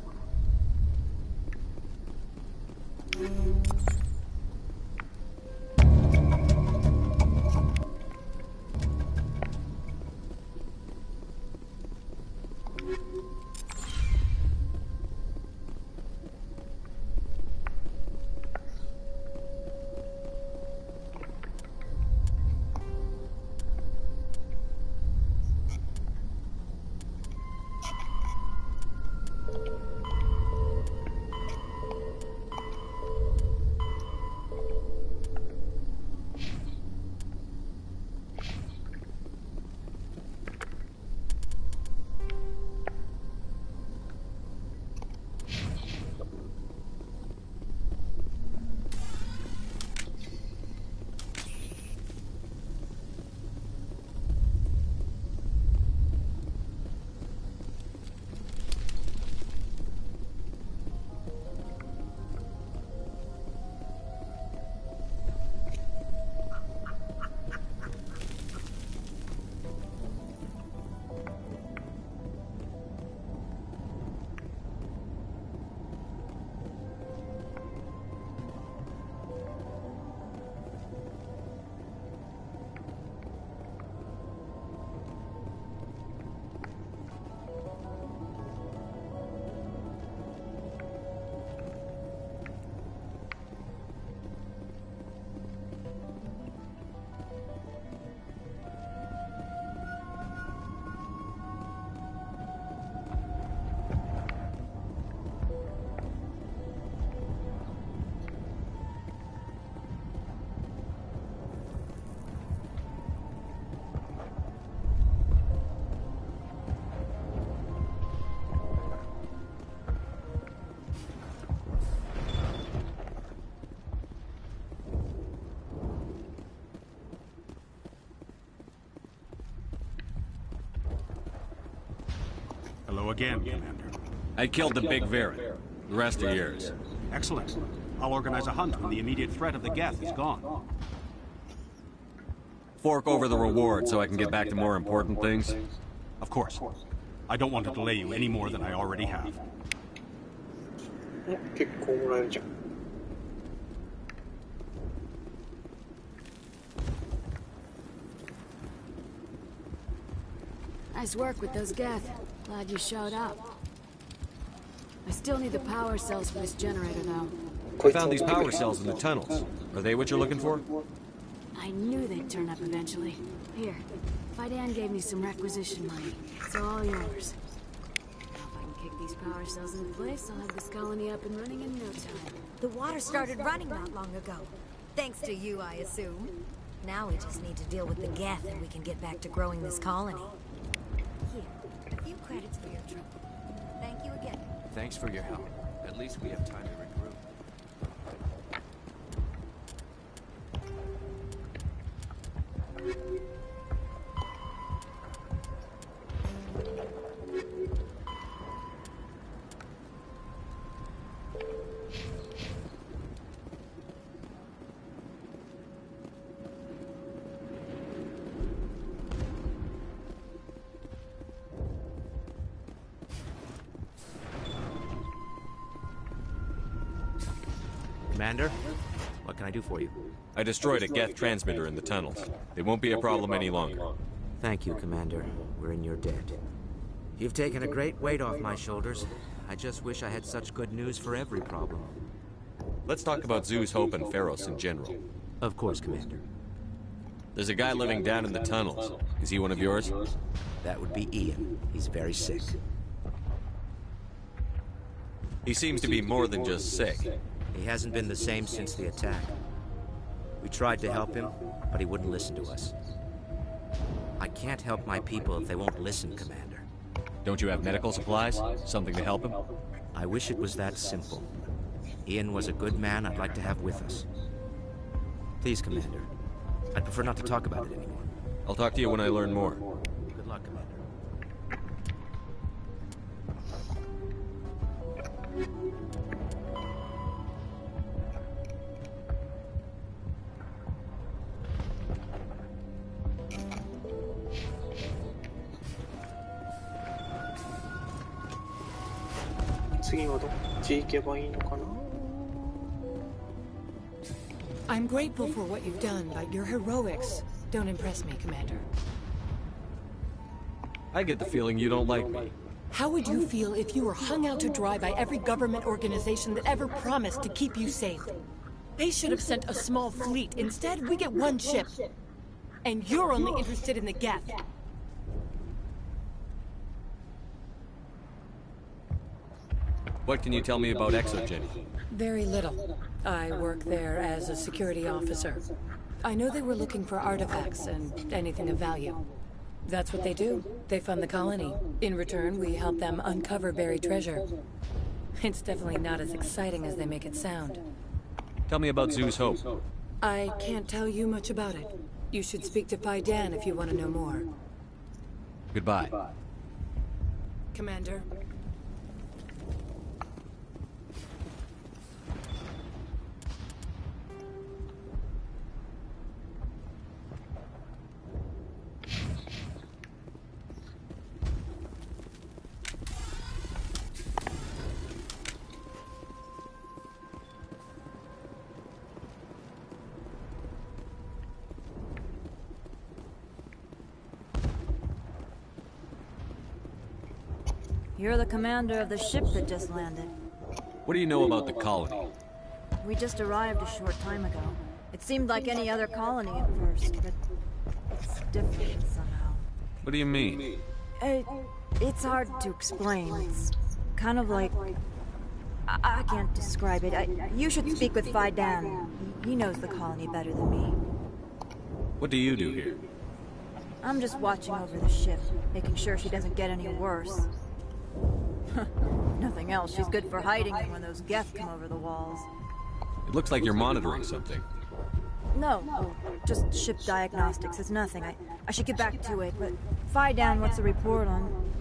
again, Commander. I killed the big Varen. The rest are yours. Excellent. I'll organize a hunt when the immediate threat of the Geth is gone. Fork over the reward so I can get back to more important things? Of course. I don't want to delay you any more than I already have. 結構もらえるじゃん。Nice work with those Geth. Glad you showed up. I still need the power cells for this generator, though. I found these power cells in the tunnels. Are they what you're looking for? I knew they'd turn up eventually. Here, Fidan gave me some requisition money. It's all yours. Now if I can kick these power cells into place, I'll have this colony up and running in no time. The water started running not long ago. Thanks to you, I assume. Now we just need to deal with the Geth and we can get back to growing this colony. Here, a few credits for your trouble. Thank you again. Thanks for your help. At least we have time to regroup. Commander, what can I do for you? I destroyed a Geth transmitter in the tunnels. They won't be a problem any longer. Thank you, Commander. We're in your debt. You've taken a great weight off my shoulders. I just wish I had such good news for every problem. Let's talk about Zoo's Hope and Pharos in general. Of course, Commander. There's a guy living down in the tunnels. Is he one of yours? That would be Ian. He's very sick. He seems to be more than just sick. He hasn't been the same since the attack. We tried to help him, but he wouldn't listen to us. I can't help my people if they won't listen, Commander. Don't you have medical supplies? Something to help him? I wish it was that simple. Ian was a good man I'd like to have with us. Please, Commander. I'd prefer not to talk about it anymore. I'll talk to you when I learn more. Good luck, Commander. 次はどっち行けばいいのかな。 I'm grateful for what you've done, but your heroics don't impress me, Commander. I get the feeling you don't like me. How would you feel if you were hung out to dry by every government organization that ever promised to keep you safe? They should have sent a small fleet. Instead, we get one ship. And you're only interested in the Geth. What can you tell me about ExoGen? Very little. I work there as a security officer. I know they were looking for artifacts and anything of value. That's what they do. They fund the colony. In return, we help them uncover buried treasure. It's definitely not as exciting as they make it sound. Tell me about Zoo's Hope. I can't tell you much about it. You should speak to Fidan if you want to know more. Goodbye. Commander. You're the commander of the ship that just landed. What do you know about the colony? We just arrived a short time ago. It seemed like any other colony at first, but it's different somehow. What do you mean? It's hard to explain. It's kind of like... I can't describe it. You should speak with Fidan. He knows the colony better than me. What do you do here? I'm just watching over the ship, making sure she doesn't get any worse. Nothing else. She's good for hiding when those Geth come over the walls. It looks like you're monitoring something. No, just ship diagnostics. It's nothing. I should get back to it, but Fidan wants a report on...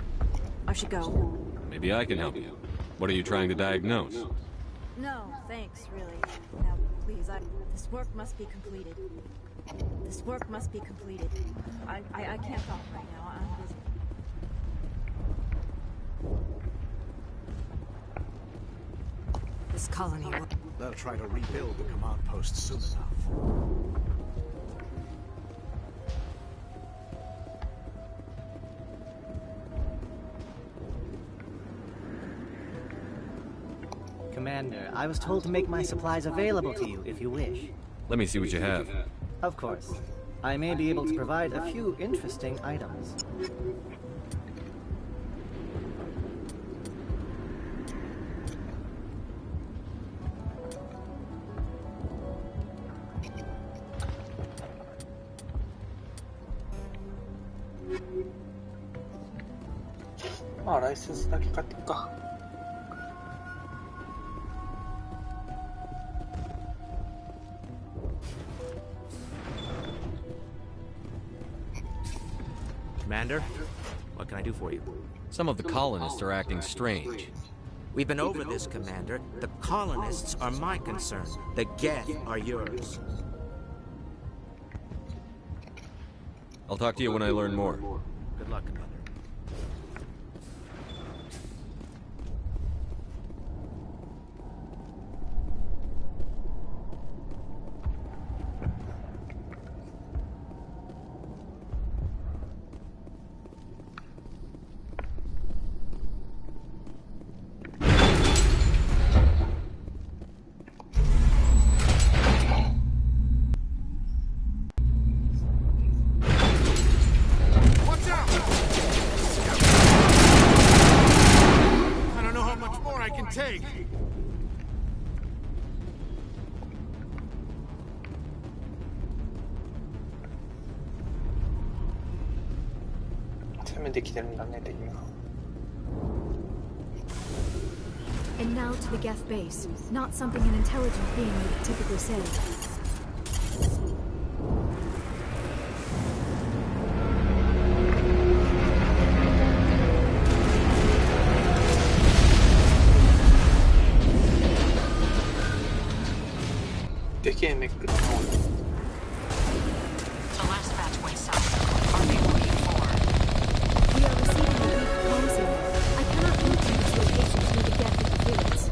I should go. Maybe I can help you. What are you trying to diagnose? No, thanks, really. Now, please, this work must be completed. This work must be completed. I can't talk right now. I'm busy. This colony will... They'll try to rebuild the command post soon enough. Commander, I was told to make my supplies available to you if you wish. Let me see what you have. Of course. I may be able to provide a few interesting items.まあライセンスだけ買っていくか。Commander, what can I do for you? Some of the colonists are acting strange. We've been over this, Commander. The colonists are my concern. The Geth are yours. I'll talk to you when I learn more. Good luck, Commander. Take. 攻めてきてるんだね、敵が。And now to the Geth base. Not something an intelligent being would typically say. The last batch went south. Are they looking for? We are receiving a weak comm signal. I cannot reach you this location through the Geth interference.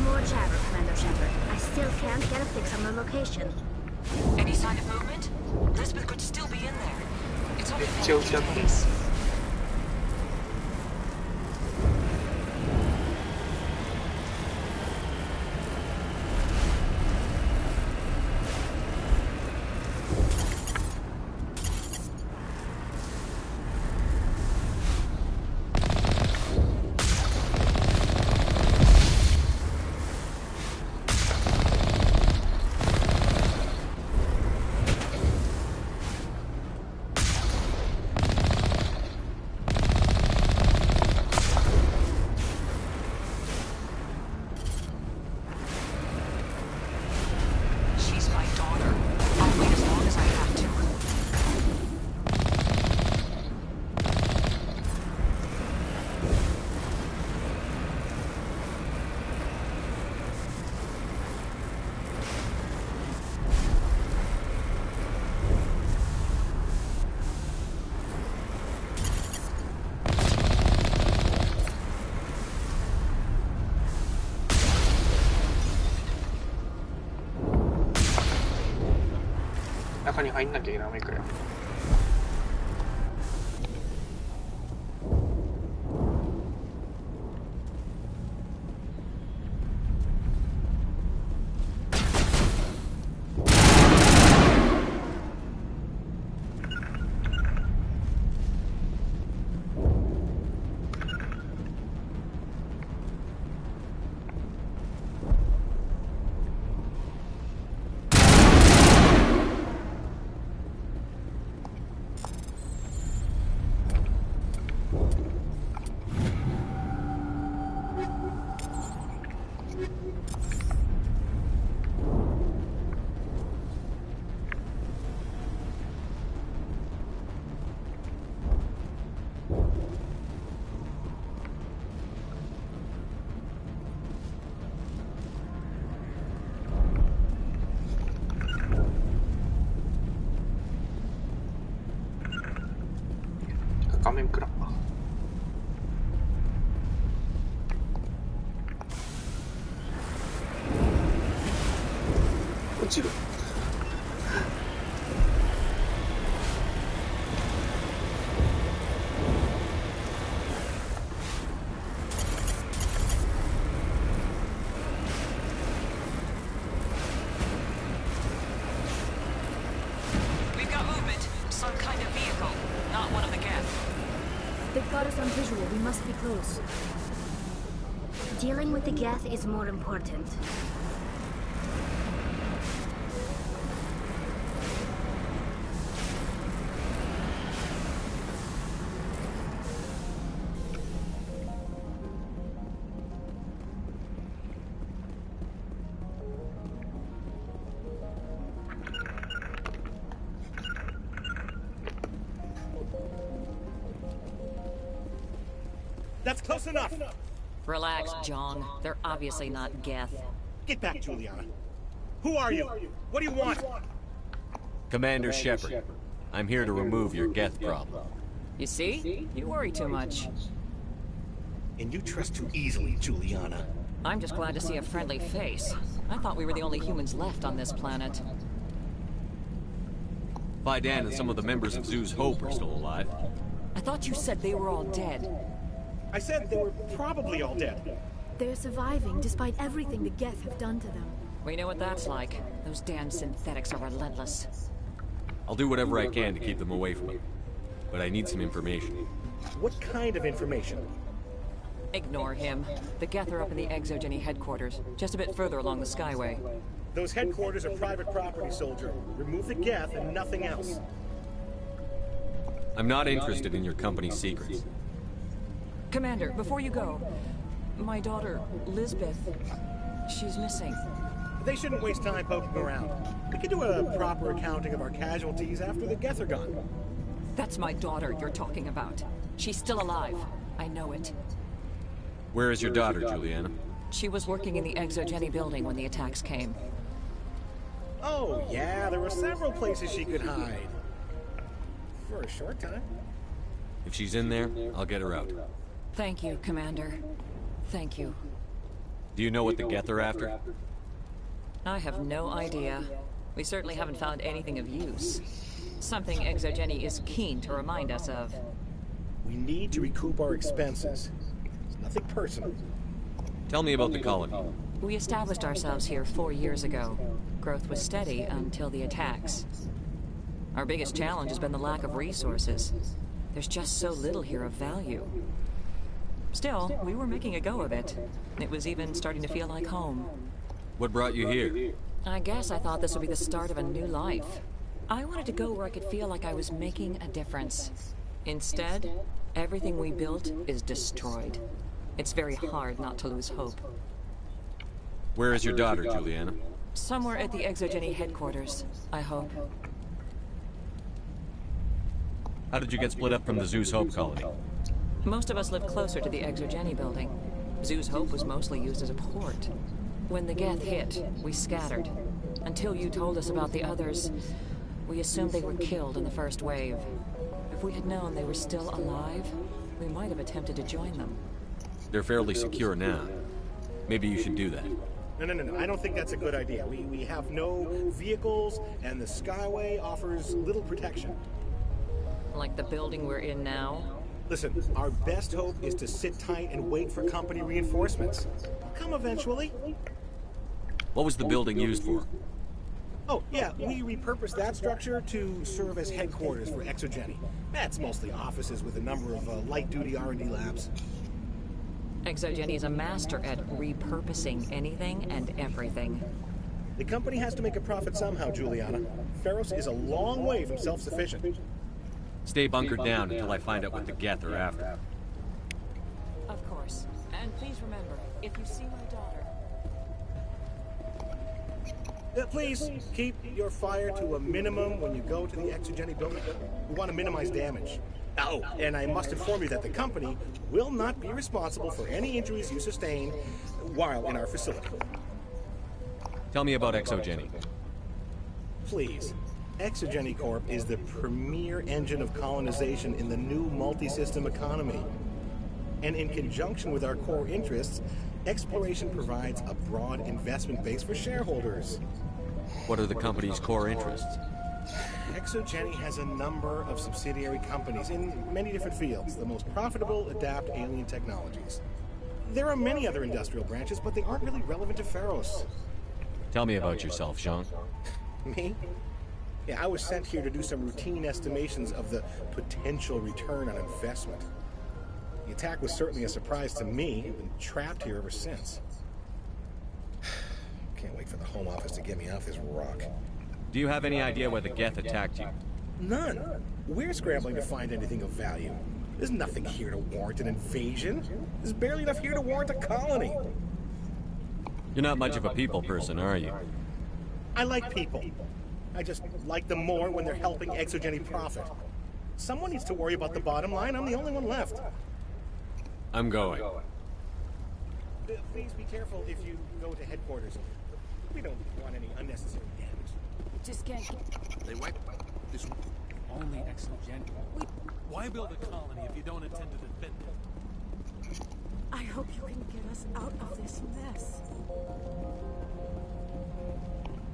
More chatter, Commander Shepard. I still can't get a fix on the location. Any sign of movement? Lisbeth could still be in there. It's only中に入んなきゃダメかよ。画面暗落ちる。We've got movement. Some kind of vehicle. Not one of the Geth. They've got us on visual. We must be close. Dealing with the Geth is more important. That's close enough! Relax, John. They're obviously not Geth. Get back, Juliana. Who are you? What do you want? Commander Shepard. I'm here to remove your Geth problem. You see? You worry too much. And you trust too easily, Juliana. I'm just glad to see a friendly face. I thought we were the only humans left on this planet. Fidan and some of the members of Zoo's Hope are still alive. I thought you said they were all dead. I said they were probably all dead. They're surviving despite everything the Geth have done to them. We know what that's like. Those damn synthetics are relentless. I'll do whatever I can to keep them away from it. But I need some information. What kind of information? Ignore him. The Geth are up in the Exogeny headquarters, just a bit further along the Skyway. Those headquarters are private property, soldier. Remove the Geth and nothing else. I'm not interested in your company's secrets. Commander, before you go, my daughter, Lisbeth, she's missing. They shouldn't waste time poking around. We could do a proper accounting of our casualties after the Geth are gone. That's my daughter you're talking about. She's still alive. I know it. Where is your daughter, Juliana? She was working in the Exogeny building when the attacks came. Oh, yeah, there were several places she could hide. For a short time. If she's in there, I'll get her out. Thank you, Commander. Thank you. Do you know what the Geth are after? I have no idea. We certainly haven't found anything of use. Something Exogeny is keen to remind us of. We need to recoup our expenses. It's nothing personal. Tell me about the colony. We established ourselves here 4 years ago. Growth was steady until the attacks. Our biggest challenge has been the lack of resources. There's just so little here of value. Still, we were making a go of it. It was even starting to feel like home. What brought you here? I guess I thought this would be the start of a new life. I wanted to go where I could feel like I was making a difference. Instead, everything we built is destroyed. It's very hard not to lose hope. Where is your daughter, Juliana? Somewhere at the Exogeny headquarters, I hope. How did you get split up from the Zeus Hope colony? Most of us lived closer to the Exogeny building. Zeus Hope was mostly used as a port. When the Geth hit, we scattered. Until you told us about the others, we assumed they were killed in the first wave. If we had known they were still alive, we might have attempted to join them. They're fairly secure now. Maybe you should do that. No. I don't think that's a good idea. We have no vehicles, and the Skyway offers little protection. Like the building we're in now? Listen, our best hope is to sit tight and wait for company reinforcements. They'll come eventually. What was the building used for? Oh, yeah, we repurposed that structure to serve as headquarters for Exogeny. That's mostly offices with a number of light-duty R&D labs. Exogeny is a master at repurposing anything and everything. The company has to make a profit somehow, Juliana. Feros is a long way from self-sufficient. Stay bunkered down until I find out what the Geth are after. Of course. And please remember, if you see my daughter... Please keep your fire to a minimum when you go to the Exogeny building. We want to minimize damage. Oh, and I must inform you that the company will not be responsible for any injuries you sustain while in our facility. Tell me about Exogeny. Please. Exogeny Corp is the premier engine of colonization in the new multi-system economy. And in conjunction with our core interests, exploration provides a broad investment base for shareholders. What are the company's core interests? Exogeny has a number of subsidiary companies in many different fields. The most profitable adapt alien technologies. There are many other industrial branches, but they aren't really relevant to Pharos. Tell me about yourself, Jean. Me? Yeah, I was sent here to do some routine estimations of the potential return on investment. The attack was certainly a surprise to me. I've been trapped here ever since. Can't wait for the Home Office to get me off this rock. Do you have any idea where the Geth attacked you? None. We're scrambling to find anything of value. There's nothing here to warrant an invasion. There's barely enough here to warrant a colony. You're not much of a people person, are you? I like people. I just like them more when they're helping Exogeny profit. Someone needs to worry about the bottom line. I'm the only one left. I'm going. Please be careful if you go to headquarters. We don't want any unnecessary damage. Just can't. They wiped this only Exogeny. Why build a colony if you don't intend to defend it? I hope you can get us out of this mess.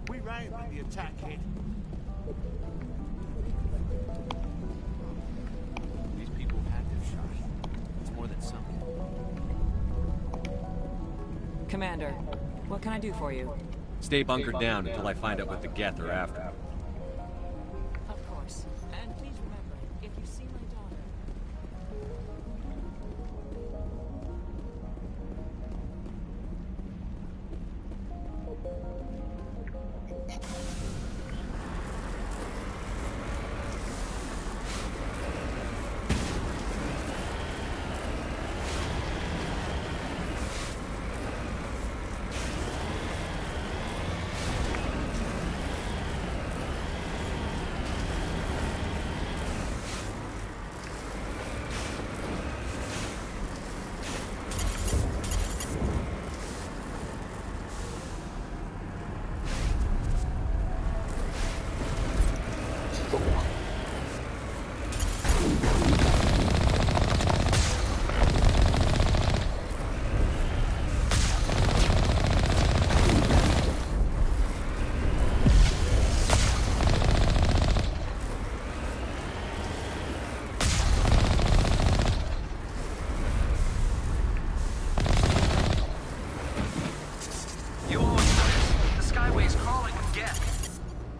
We ran when the attack hit. These people had their shot. It's more than some. Commander, what can I do for you? Stay bunkered down until I find out what the Geth are after. Of course. And please remember, if you see my daughter...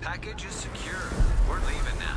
Package is secure. We're leaving now.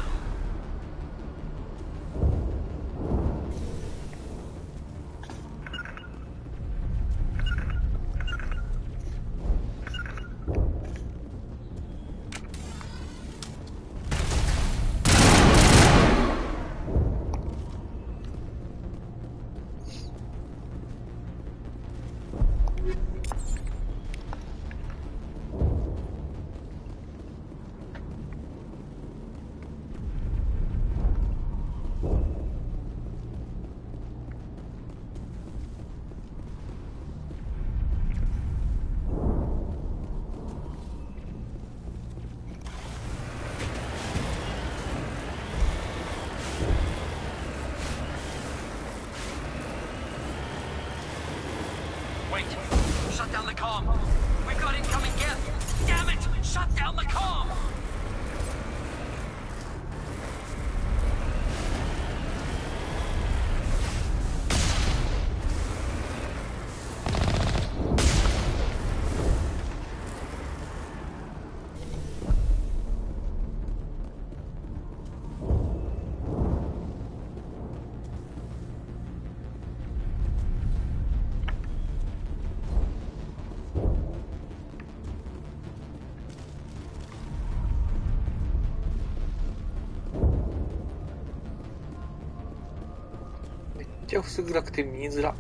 Wait! Shut down the comm! We've got incoming Geth! Damn it! Shut down the comm!めっちゃ薄暗くて見づら。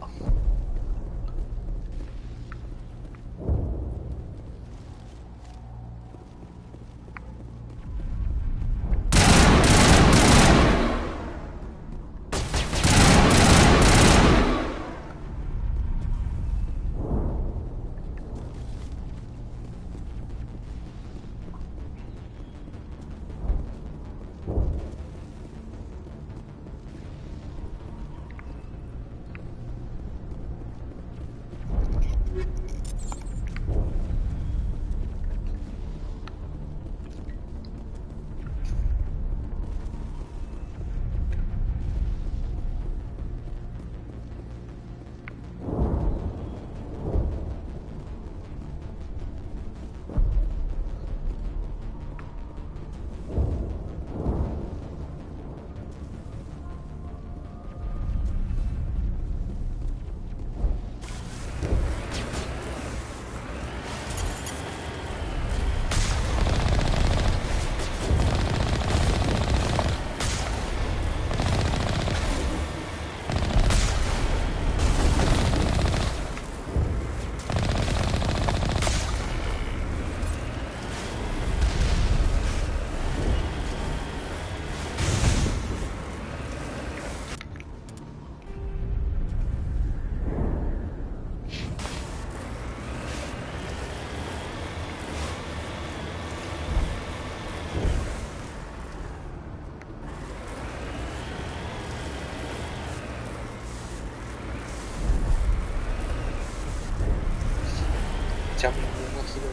はひどい。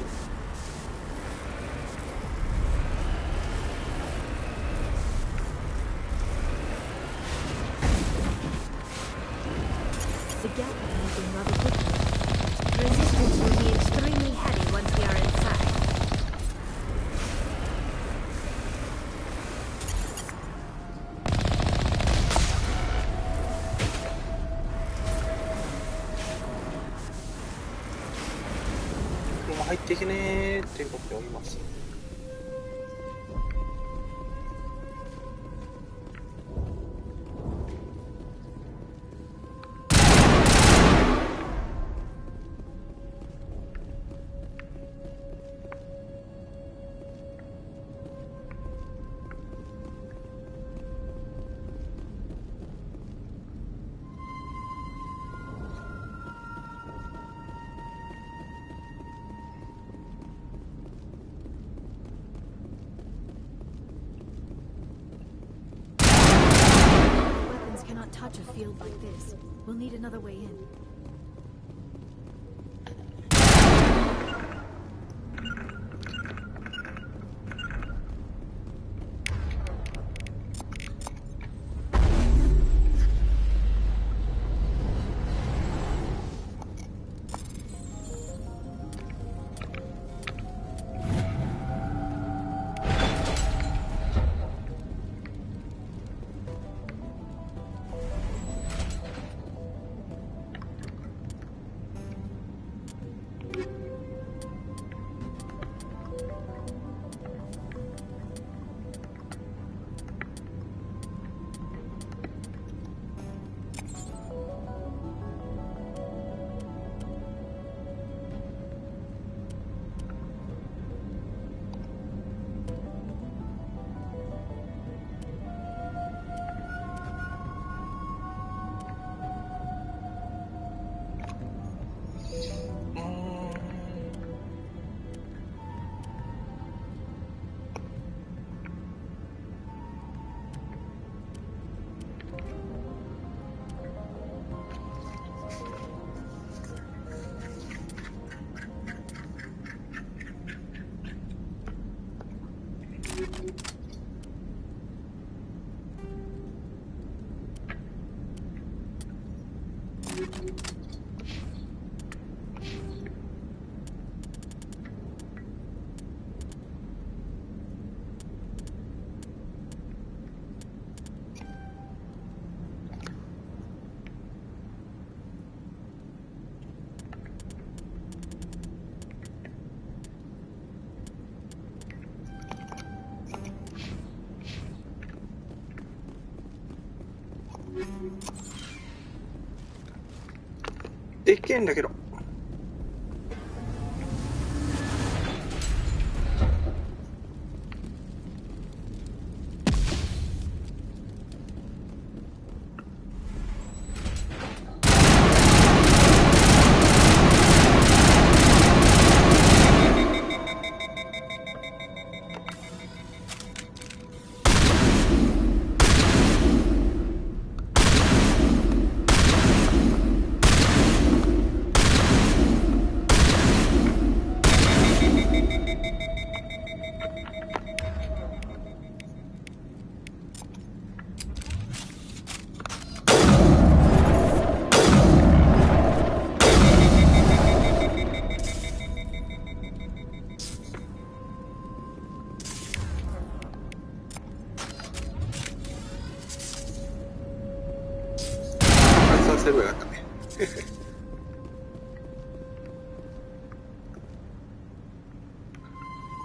The gap is moving rather quickly. Resistance will be extremely heavy once we are inside.車入っていけねーっていうことでおります。Cannot touch a field like this. We'll need another way in.でっけえんだけど。せればよかったね。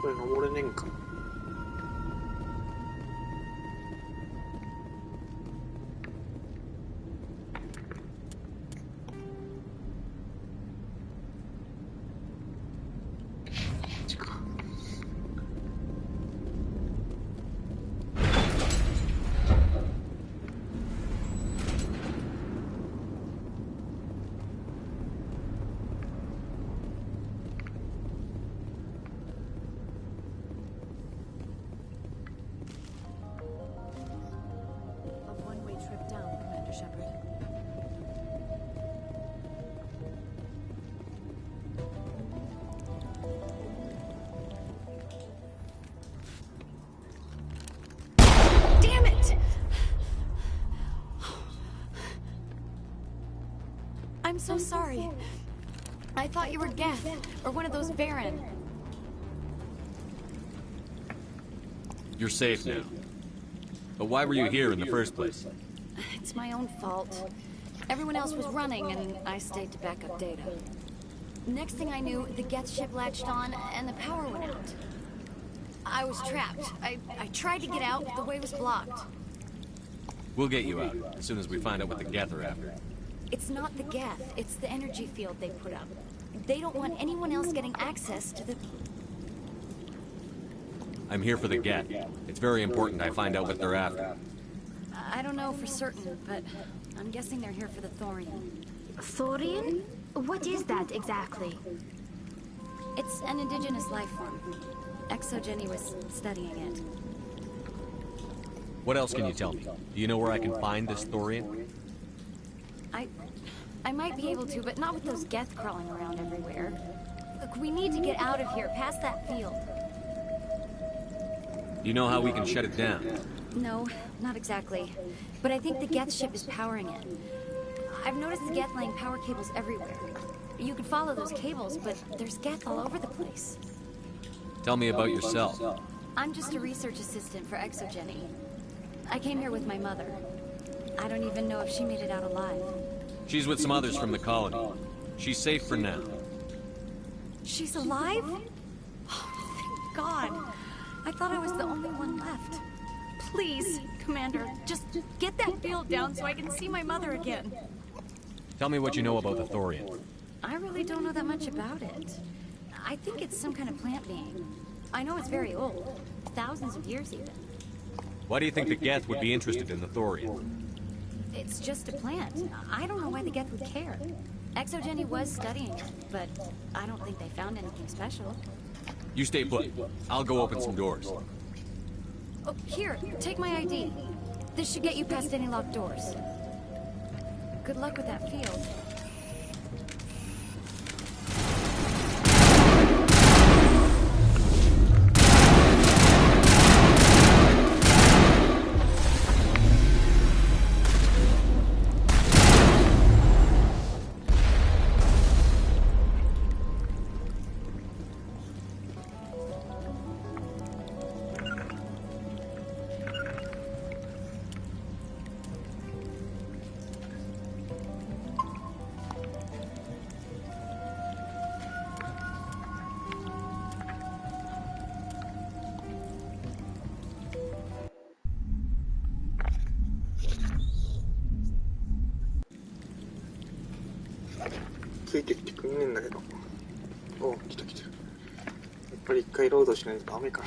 これ登れねえんか。so sorry. I thought you were Geth, or one of those Baron. You're safe now. But why were you here in the first place? It's my own fault. Everyone else was running, and I stayed to back up data. Next thing I knew, the Geth ship latched on, and the power went out. I was trapped. I tried to get out, but the way was blocked. We'll get you out, as soon as we find out what the Geth are after. It's not the Geth, it's the energy field they put up. They don't want anyone else getting access to the... I'm here for the Geth. It's very important I find out what they're after. I don't know for certain, but I'm guessing they're here for the Thorian. Thorian? What is that exactly? It's an indigenous life form. Exogeny was studying it. What else can you tell me? Do you know where I can find this Thorian? I might be able to, but not with those Geth crawling around everywhere. Look, we need to get out of here, past that field. Do you know how we can shut it down? No, not exactly. But I think the Geth ship is powering it. I've noticed the Geth laying power cables everywhere. You could follow those cables, but there's Geth all over the place. Tell me about yourself. I'm just a research assistant for Exogeny. I came here with my mother. I don't even know if she made it out alive. She's with some others from the colony. She's safe for now. She's alive? Oh, thank God. I thought I was the only one left. Please, Commander, just get that field down so I can see my mother again. Tell me what you know about the Thorian. I really don't know that much about it. I think it's some kind of plant being. I know it's very old. Thousands of years even. Why do you think the Geth would be interested in the Thorian? It's just a plant. I don't know why the Geth would care. Exogeny was studying it, but I don't think they found anything special. You stay put. I'll go open some doors. Oh, here, take my ID. This should get you past any locked doors. Good luck with that field.ついてきてくんねえんだけど。おう、来た来た。やっぱり一回ロードしないとダメか。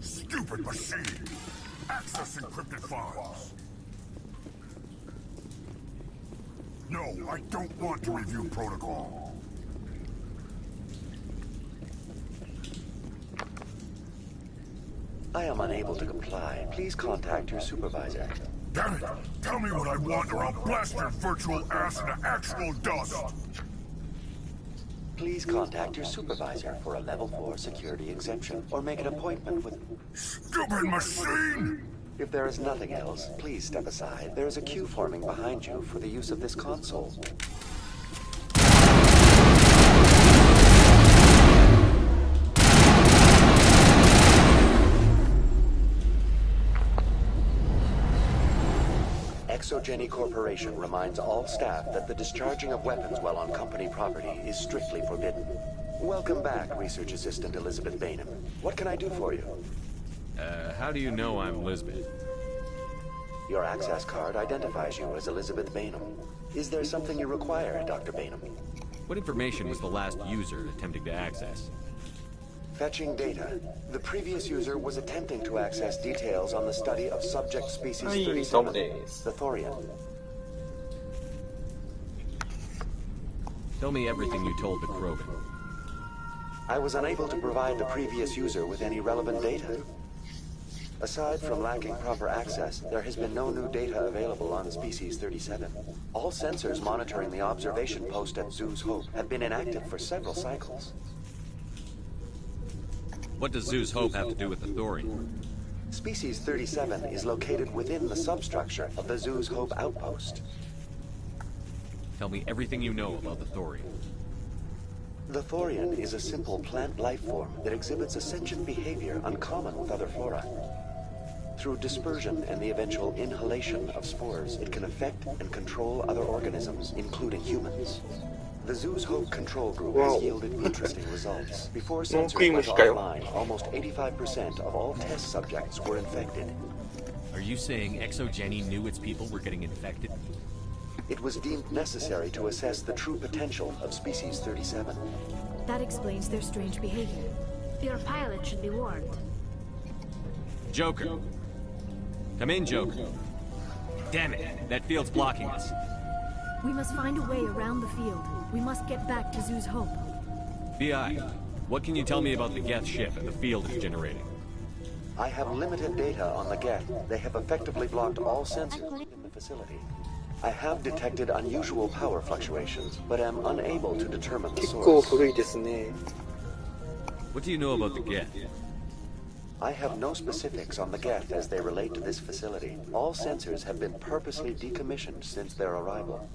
Stupid machine! Access encrypted files! No, I don't want to review protocol. I am unable to comply. Please contact your supervisor. Damn it! Tell me what I want or I'll blast your virtual ass into actual dust! Please contact your supervisor for a level 4 security exemption, or make an appointment with... Stupid machine! If there is nothing else, please step aside. There is a queue forming behind you for the use of this console. Exogeny Corporation reminds all staff that the discharging of weapons while on company property is strictly forbidden. Welcome back, Research Assistant Elizabeth Bainham. What can I do for you? How do you know I'm Lisbeth? Your access card identifies you as Elizabeth Bainham. Is there something you require, Dr. Bainham? What information was the last user attempting to access? Fetching data. The previous user was attempting to access details on the study of subject species 37, the Thorian. Tell me everything you told the Krogan. I was unable to provide the previous user with any relevant data. Aside from lacking proper access, there has been no new data available on Species 37. All sensors monitoring the observation post at Zeus Hope have been inactive for several cycles. What does Zeus Hope have to do with the Thorian? Species 37 is located within the substructure of the Zeus Hope outpost. Tell me everything you know about the Thorian. The Thorian is a simple plant life form that exhibits a sentient behavior uncommon with other flora. Through dispersion and the eventual inhalation of spores, it can affect and control other organisms, including humans. The Zeus Hope control group has yielded interesting results. Before sensors went offline, almost 85% of all test subjects were infected. Are you saying Exogeny knew its people were getting infected? It was deemed necessary to assess the true potential of Species 37. That explains their strange behavior. Your pilot should be warned. Joker. Come in, Joker. Damn it, that field's blocking us. We must find a way around the field. We must get back to Zeus Hope. BI, what can you tell me about the Geth ship and the field it's generating? I have limited data on the Geth. They have effectively blocked all sensors in the facility. I have detected unusual power fluctuations, but am unable to determine the source. What do you know about the Geth? I have no specifics on the Geth as they relate to this facility. All sensors have been purposely decommissioned since their arrival.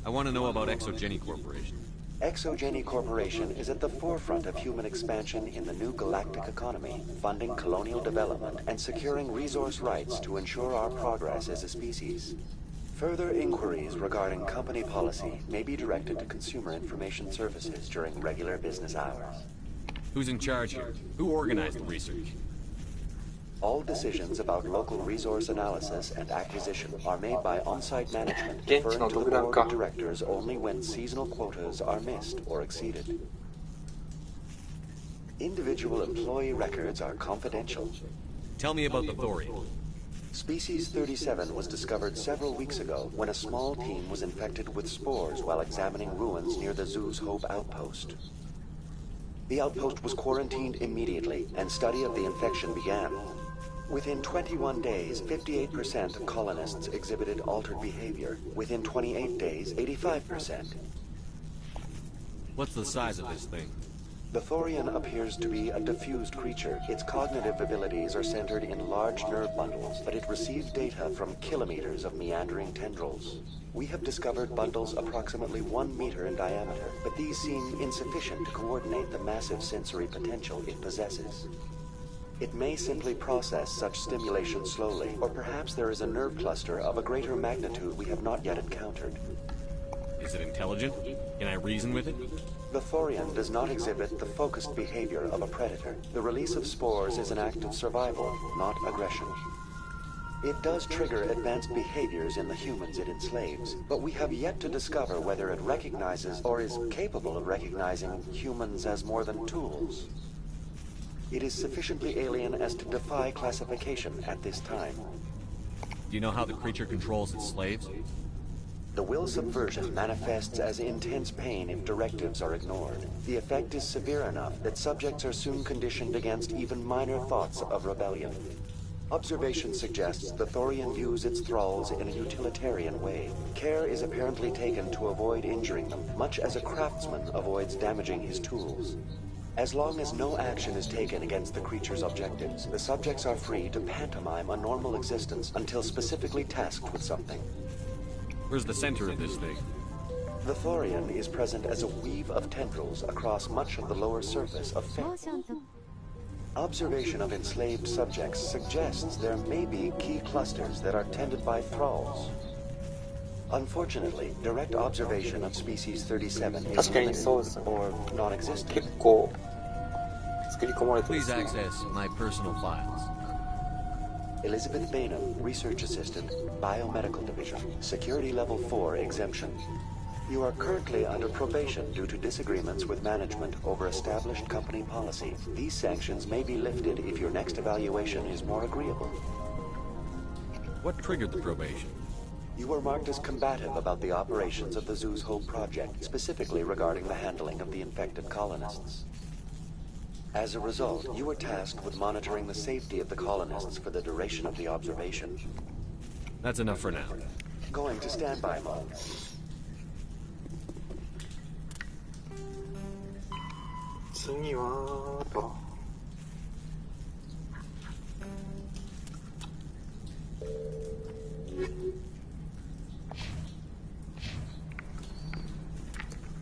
I want to know about Exogeny Corporation. Exogeny Corporation is at the forefront of human expansion in the new galactic economy, funding colonial development and securing resource rights to ensure our progress as a species. Further inquiries regarding company policy may be directed to Consumer Information Services during regular business hours. Who's in charge here? Who organized the research? All decisions about local resource analysis and acquisition are made by on-site management, deferring to the board of directors only when seasonal quotas are missed or exceeded. Individual employee records are confidential. Tell me about the thorium. Species 37 was discovered several weeks ago when a small team was infected with spores while examining ruins near the Zoo's Hope outpost. The outpost was quarantined immediately, and study of the infection began. Within 21 days, 58% of colonists exhibited altered behavior. Within 28 days, 85%. What's the size of this thing? The Thorian appears to be a diffused creature. Its cognitive abilities are centered in large nerve bundles, but it receives data from kilometers of meandering tendrils. We have discovered bundles approximately 1 meter in diameter, but these seem insufficient to coordinate the massive sensory potential it possesses. It may simply process such stimulation slowly, or perhaps there is a nerve cluster of a greater magnitude we have not yet encountered. Is it intelligent? Can I reason with it? The Thorian does not exhibit the focused behavior of a predator. The release of spores is an act of survival, not aggression. It does trigger advanced behaviors in the humans it enslaves, but we have yet to discover whether it recognizes or is capable of recognizing humans as more than tools. It is sufficiently alien as to defy classification at this time. Do you know how the creature controls its slaves? The will subversion manifests as intense pain if directives are ignored. The effect is severe enough that subjects are soon conditioned against even minor thoughts of rebellion. Observation suggests the Thorian views its thralls in a utilitarian way. Care is apparently taken to avoid injuring them, much as a craftsman avoids damaging his tools. As long as no action is taken against the creature's objectives, the subjects are free to pantomime a normal existence until specifically tasked with something. Where's the center of this thing? The Thorian is present as a weave of tendrils across much of the lower surface of Observation of enslaved subjects suggests there may be key clusters that are tended by thralls. Unfortunately, direct observation of species 37 is limited or non-existent. Please access my personal files. Elizabeth Bainham, Research Assistant, Biomedical Division, Security Level 4 exemption. You are currently under probation due to disagreements with management over established company policy. These sanctions may be lifted if your next evaluation is more agreeable. What triggered the probation? You were marked as combative about the operations of the Zoo's Hope project, specifically regarding the handling of the infected colonists. As a result, you were tasked with monitoring the safety of the colonists for the duration of the observation. That's enough for now. Going to standby mode.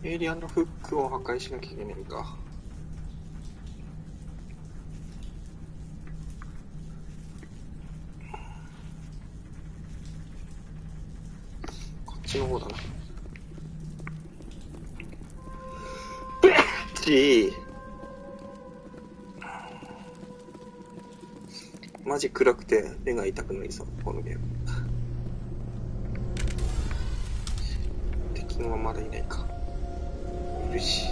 エイリアンのフックを破壊しなきゃいけないんか。こっちの方だな。マジ暗くて目が痛くなりそう、このゲーム。敵はまだいないか。いるし。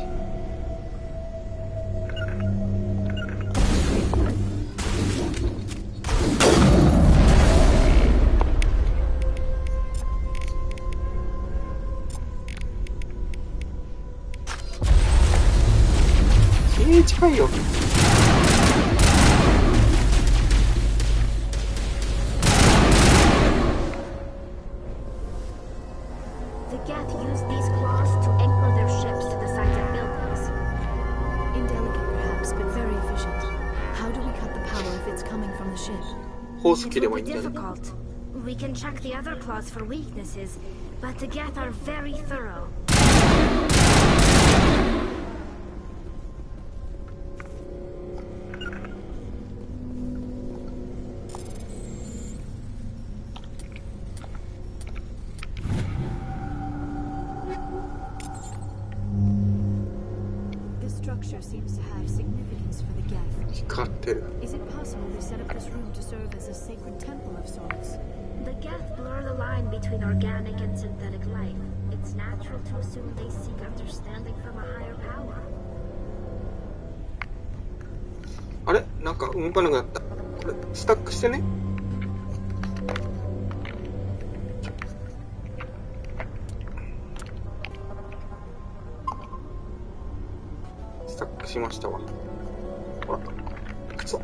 近いよ。The Geth use these claws to anchor their ships to the sides of buildings. Indelicate perhaps, but very efficient. How do we cut the power if it's coming from the ship? It will be difficult. We can check the other claws for weaknesses, but the Geth are very thorough. Seems to have significance for the Geth. Is it possible they set up this room to serve as a sacred temple of sorts? The Geth blur the line between organic and synthetic life. It's natural to assume they seek understanding from a higher power. あれなんか動かなくなった。これスタックしてね。スタックしましたわ。ほらくそ。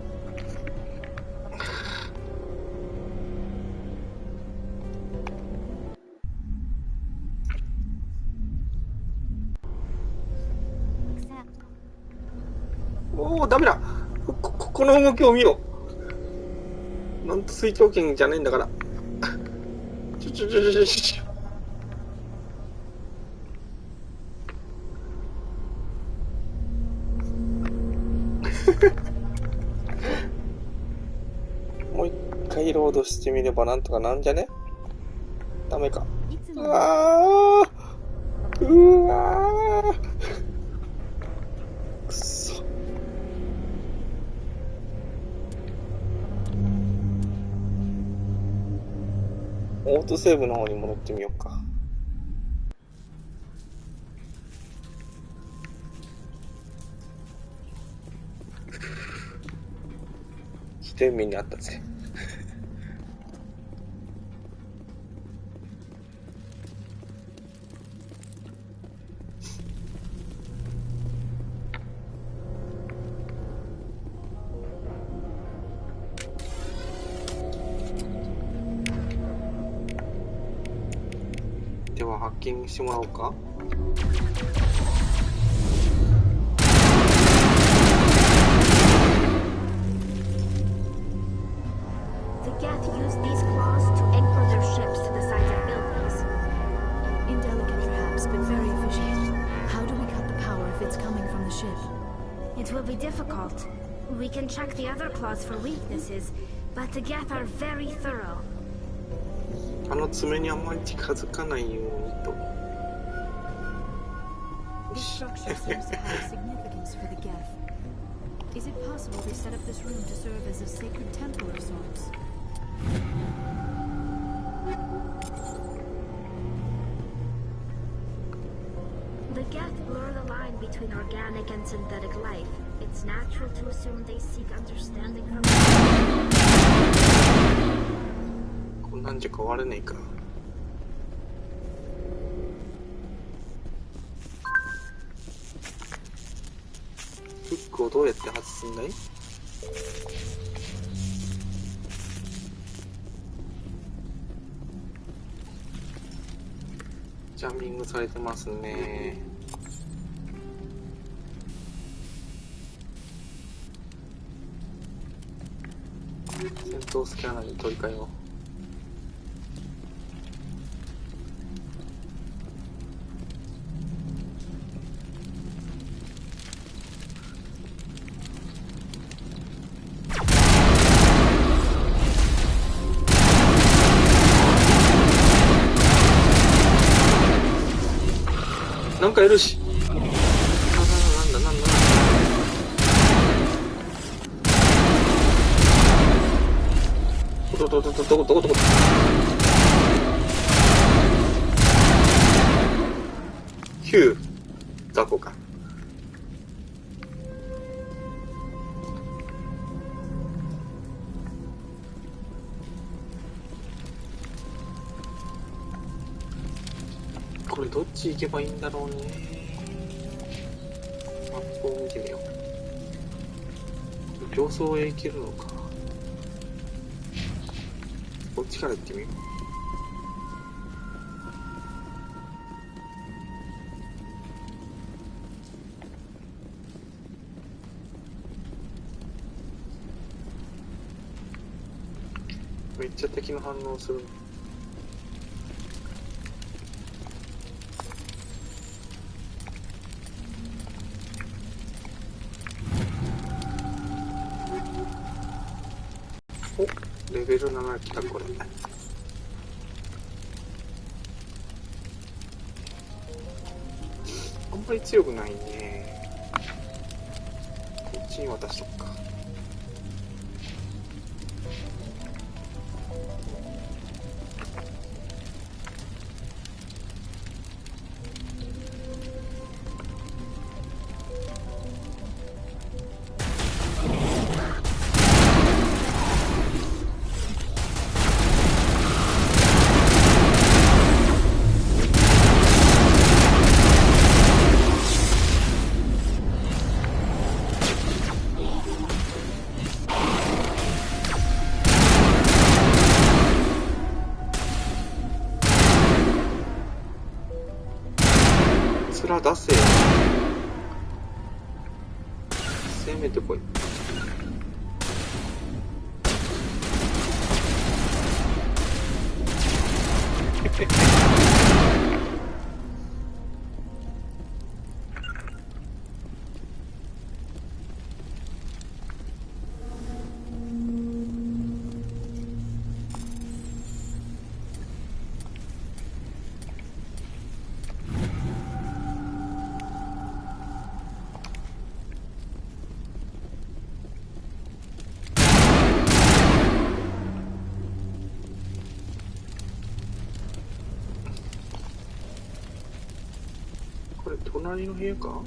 おお、ダメだ。この動きを見ろ。なんと水長剣じゃねえんだから。もう一回ロードしてみればなんとかなんじゃね。ダメか。うわー、うわー、くそ。オートセーブの方に戻ってみようか。ひとみにあったぜ。ではハッキングしてもらおうか。The Geth use these claws to anchor their ships to the sides of buildings. Indelicate perhaps, but very efficient. How do we cut the power if it's coming from the ship? It will be difficult. We can check the other claws for weaknesses, but the Geth are very thorough. あの爪にあんまり近づかないようにと。This structure seems to have significance for the Geth. Is it possible they set up this room to serve as a sacred temple of sorts? The Geth blur the line between organic and synthetic life. It's natural to assume they seek understanding from こんなんじゃ変われねえか。フックをどうやって外すんだい？ジャミングされてますね。戦闘スキャナーに取り替えよう。なんかいるし。なんだ。どこ9雑魚か。これどっち行けばいいんだろうね。マップを見てみよう。競争へ行けるのか。こっちから行ってみよう。めっちゃ敵の反応する。お、レベル7来た。これあんまり強くないね。こっちに渡しとくか。出せ。攻めてこい。これ隣の部屋か？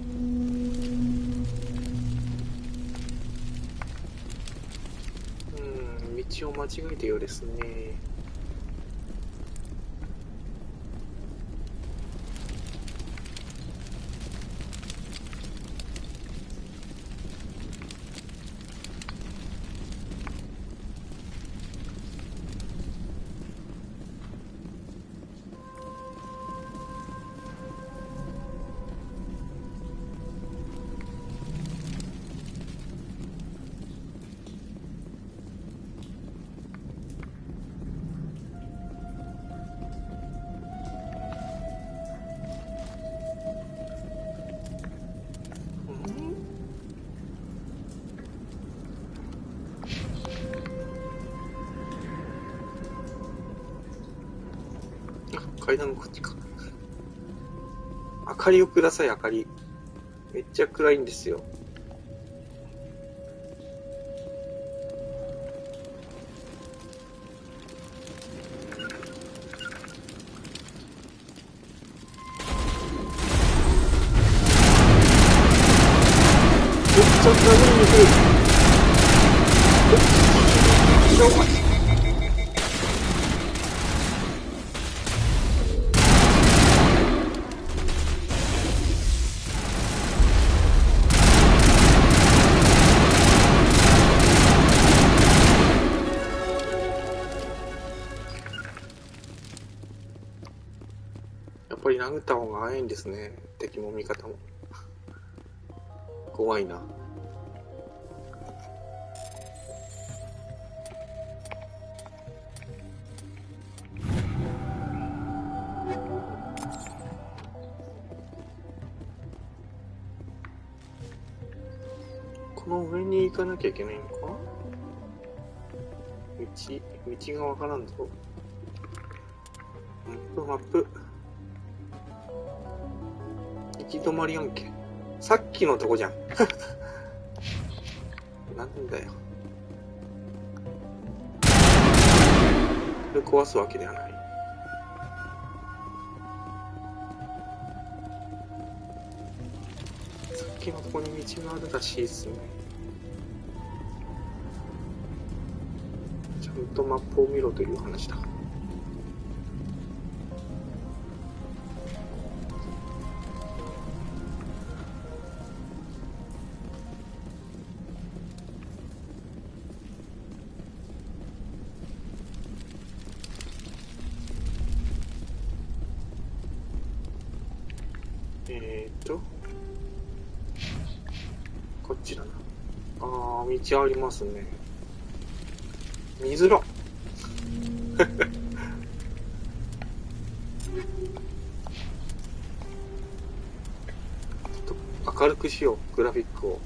道を間違えたようですね。階段のこっちか。明かりをください、明かり。めっちゃ暗いんですよ。めっちゃ暗いんですよ。やっぱり殴った方が早いんですね。敵も味方も。怖いな。この上に行かなきゃいけないのか？道がわからんぞ。マップ。行き止まりやんけ。さっきのとこじゃん。なんだよ。これ壊すわけではない。さっきのとこに道があるらしいっすね。ちゃんとマップを見ろという話だ。こっちだな。あー、道ありますね。見づら。ちょっと明るくしよう、グラフィックを。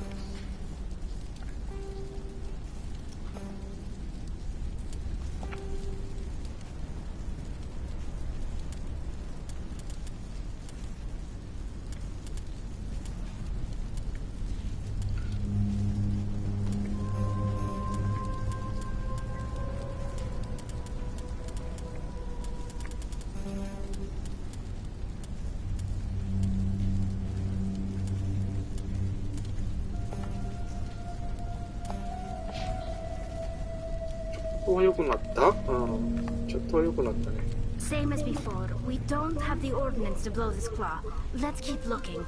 良くなった？うん。ちょっと良くなったね。Same as before. We don't have the ordnance to blow this claw. Let's keep looking.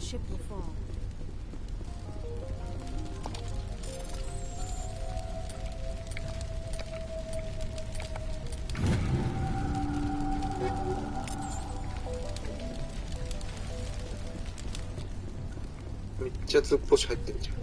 ship will fall.めっちゃずっぽし入ってるじゃん。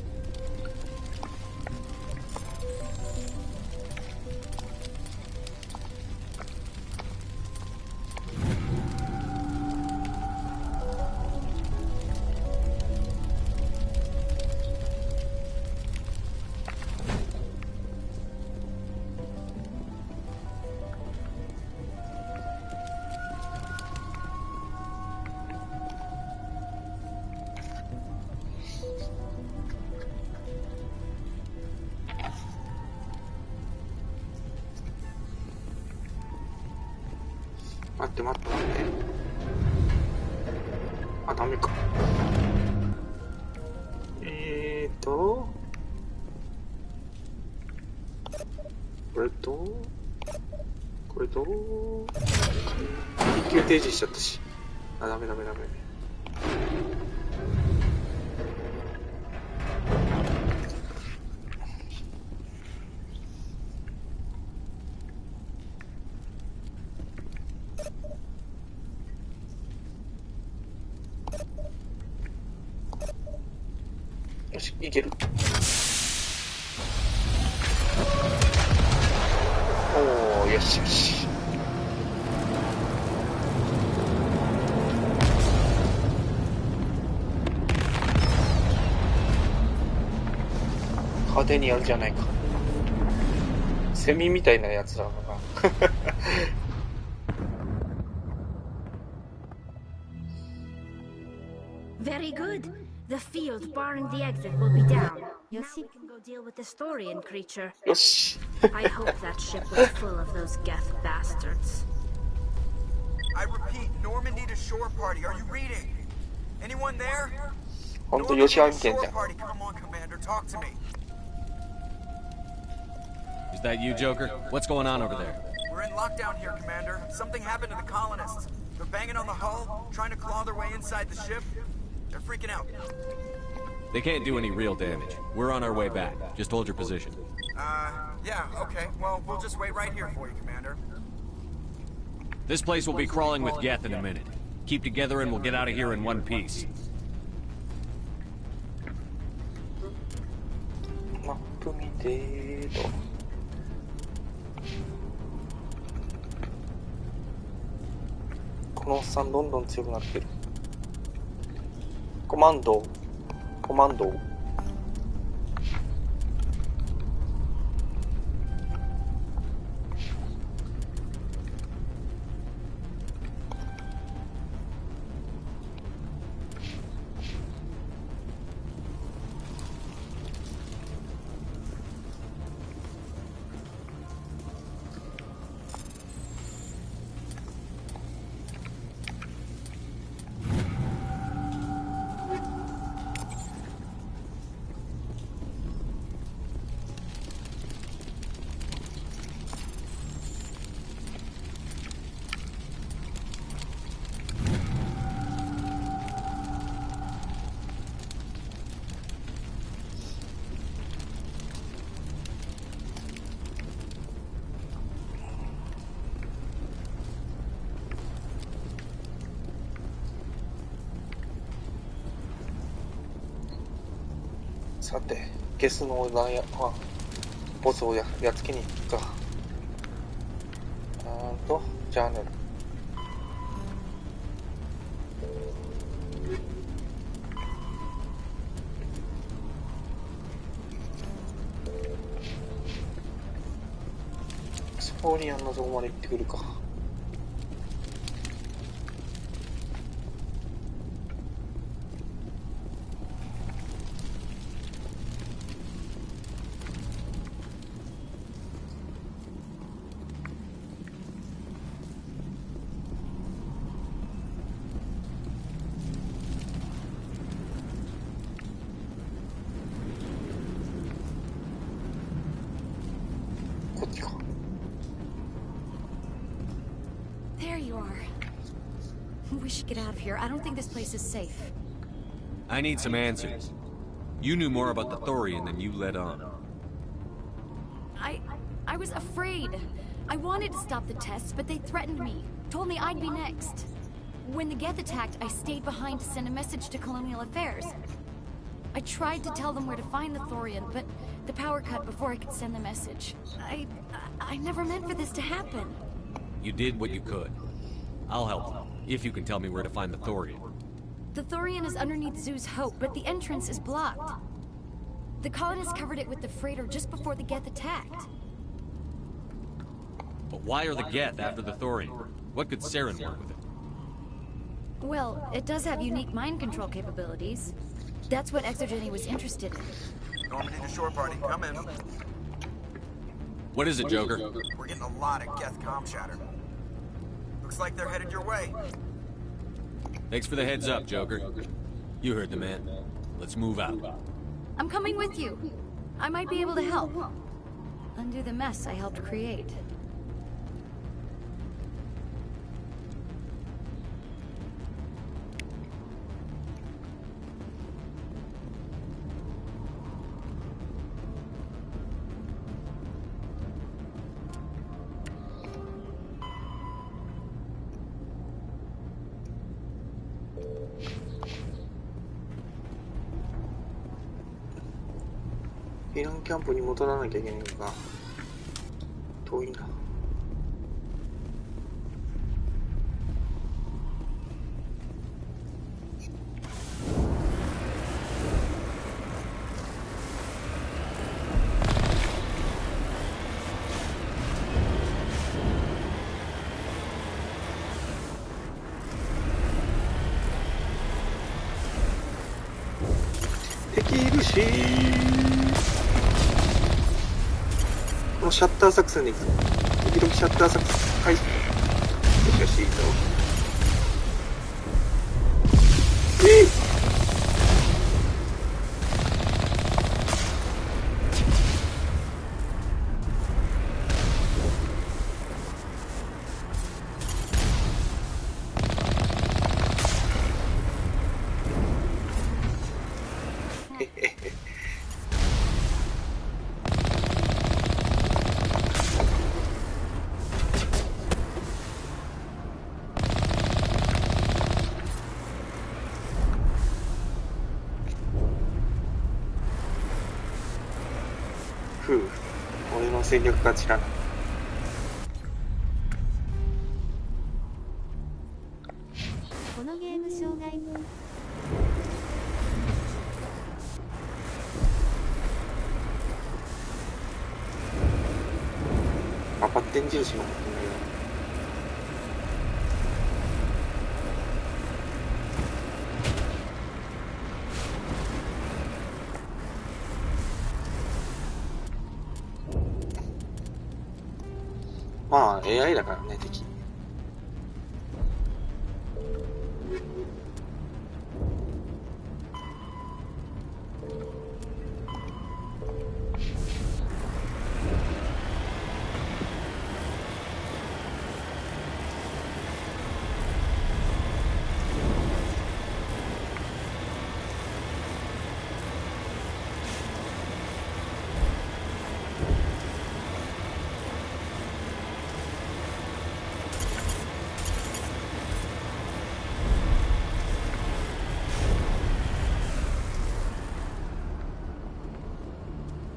待って待って待って。あ、ダメか。これと、これと、緊急停止しちゃったし。あ、ダメダメダメ。よし、いける。おー、よしよし。派手にやるじゃないか。セミみたいなやつだな。Very good. The field barring the exit will be down. Now we can go deal with the Storian creature. I hope that ship was full of those Geth bastards. I repeat, Normandy to shore party. Are you reading? Anyone there? ほんと吉原みたいじゃん。 Come on, Commander, talk to me. Is that you, Joker? What's going on over there? We're in lockdown here, Commander. Something happened to the colonists. They're banging on the hull, trying to claw their way inside the ship. They're freaking out. They can't do any real damage. We're on our way back. Just hold your position. Yeah, okay. Well, we'll just wait right here for you, Commander. This place will be crawling with Geth in a minute. Keep together and we'll get out of here in one piece. マップ見てーと。このおっさんどんどん強くなってる。コマンド。コマンド。さて、ゲスのボスをやっつけに行くか。ジャーナル。スポーリアンの像まで行ってくるか。There you are. We should get out of here. I don't think this place is safe. I need some answers. You knew more about the Thorian than you let on. I was afraid. I wanted to stop the tests, but they threatened me. Told me I'd be next. When the Geth attacked, I stayed behind to send a message to Colonial Affairs. I tried to tell them where to find the Thorian, but the power cut before I could send the message. I never meant for this to happen. You did what you could. I'll help you, if you can tell me where to find the Thorian. The Thorian is underneath Zoo's Hope, but the entrance is blocked. The colonists covered it with the freighter just before the Geth attacked. But why are the Geth after the Thorian? What could Saren work with it? Well, it does have unique mind control capabilities. That's what Exogeny was interested in. Normandy to shore party, come in. What is it, Joker? We're getting a lot of Geth comm chatter. Looks like they're headed your way. Thanks for the heads up, Joker. You heard the man. Let's move out. I'm coming with you. I might be able to help. Undo the mess I helped create.避難キャンプに戻らなきゃいけないのか。遠いな。敵いるしこのシャッター作戦でいくぞ。時々シャッター作戦開始。よしよし、いいぞ。俺の戦略が知らない。このゲーム障害バッテン印も持ってないよ。まあ AI だからね、敵。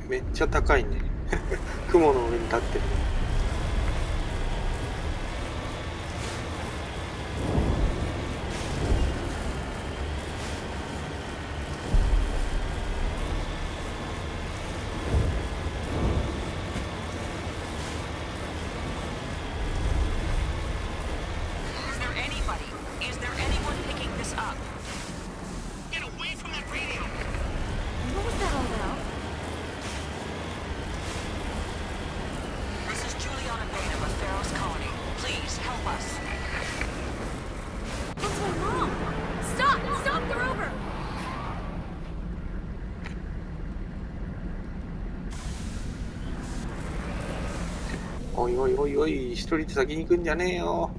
めっちゃ高いね。雲の上に立ってる。おいおいおいおい、一人で先に行くんじゃねえよ。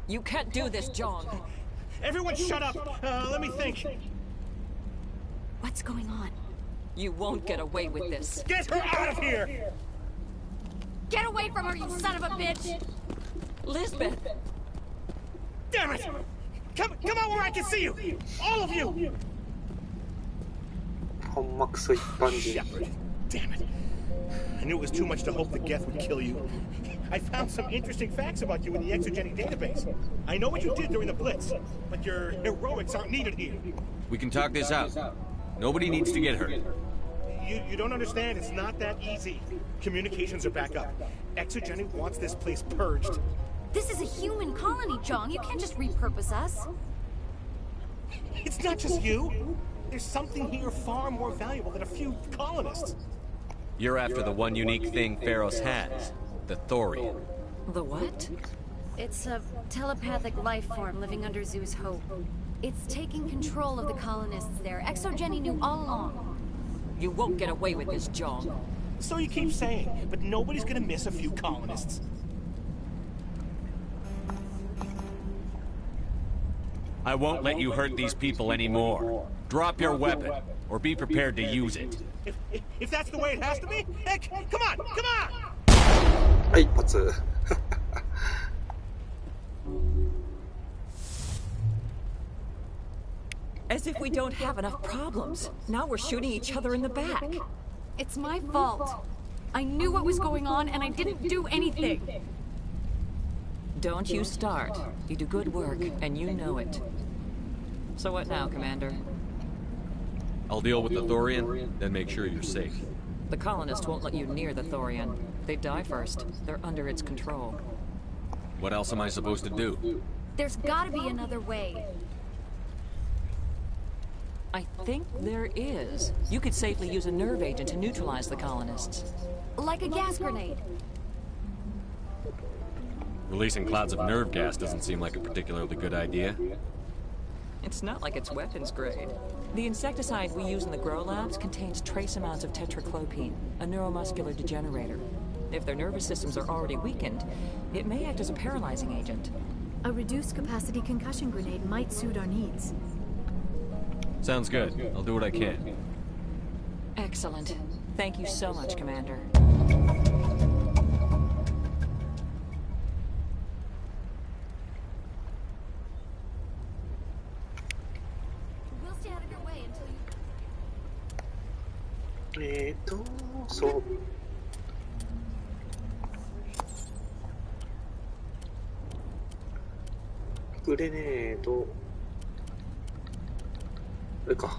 You can't do this, John. Everyone shut up! Let me think. What's going on? You won't get away with this. Get her out of here! Get away from her, you son of a bitch! Lisbeth! Damn it! Come out where I can see you! All of you! ほんまクソ一般人。 Shepard, damn it. I knew it was too much to hope the Geth would kill you. I found some interesting facts about you in the Exogeny database. I know what you did during the Blitz, but your heroics aren't needed here. We can talk this out. Nobody needs to get hurt. You don't understand. It's not that easy. Communications are back up. Exogeny wants this place purged. This is a human colony, Jong. You can't just repurpose us. It's not just you. There's something here far more valuable than a few colonists. You're after the one unique thing Pharos has, the thorium. The what? It's a telepathic life form living under Zeus Hope. It's taking control of the colonists there. Exogeny knew all along. You won't get away with this, John. So you keep saying, but nobody's gonna miss a few colonists. I won't let you hurt these people anymore. Drop your weapon, or be prepared to use it. If that's the way it has to be, heck, come on! はい、一発。As if we don't have enough problems. Now we're shooting each other in the back. It's my fault. I knew what was going on and I didn't do anything. Don't you start. You do good work, and you know it. So what now, Commander? I'll deal with the thorium, then make sure you're safe. The colonists won't let you near the thorium. They die first. They're under its control. What else am I supposed to do? There's gotta be another way. I think there is. You could safely use a nerve agent to neutralize the colonists. Like a gas grenade. Releasing clouds of nerve gas doesn't seem like a particularly good idea. It's not like it's weapons grade. The insecticide we use in the grow labs contains trace amounts of tetraclopine, a neuromuscular degenerator. If their nervous systems are already weakened, it may act as a paralyzing agent. A reduced capacity concussion grenade might suit our needs. Sounds good. I'll do what I can. Excellent. Thank you so much, Commander. We'll stay out of your way until you... そう。グレネード。あれか。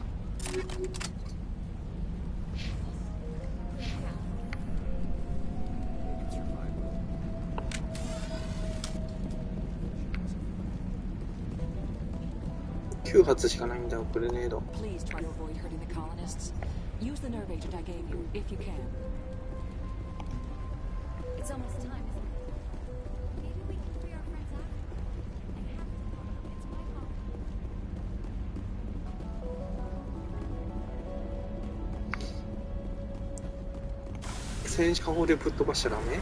9発しかないんだよ、グレネード。 Please try to avoid hurting the colonists. Use the nerve agent I gave you, if you can. It's almost time, isn't it? Maybe we can free our friends out. I have to. It's my fault. 戦車砲でぶっ飛ばしちゃダメ？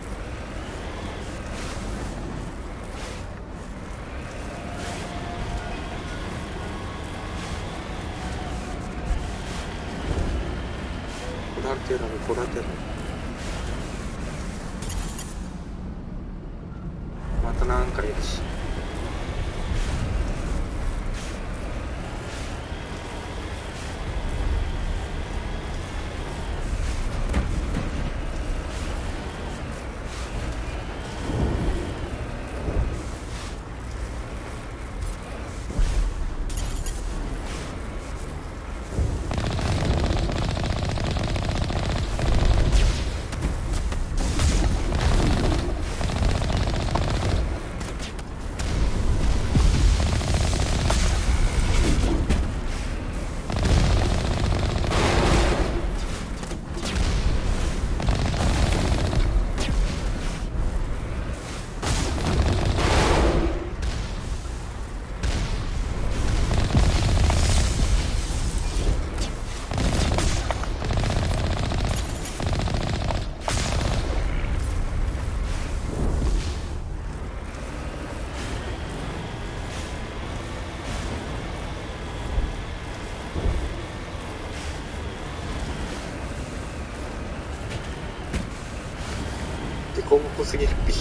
コラテラル。またなんかいるし。コモコすぎるっぴ。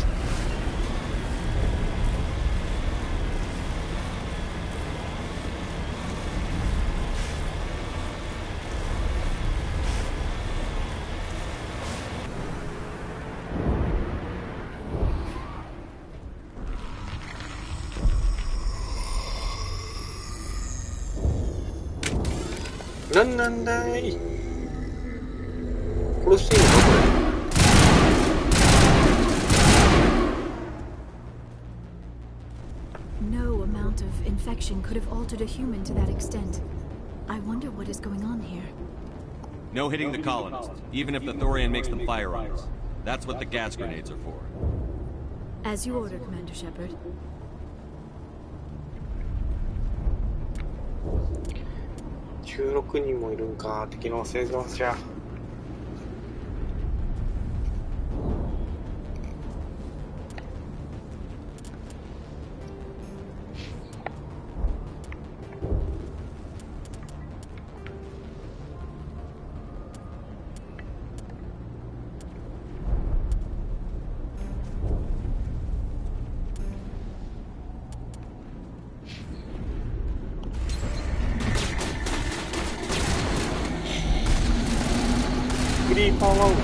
なんだい。殺していいのかこれ。No amount of infection could have altered a human to that extent. I wonder what is going on here. No hitting the colonists, even if the Thorian makes them firearms. That's what the gas grenades are for. As you order, Commander Shepard. 16人もいるんか。敵の生存者。クリーパーワウンって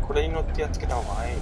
これに乗ってやっつけた方が早い。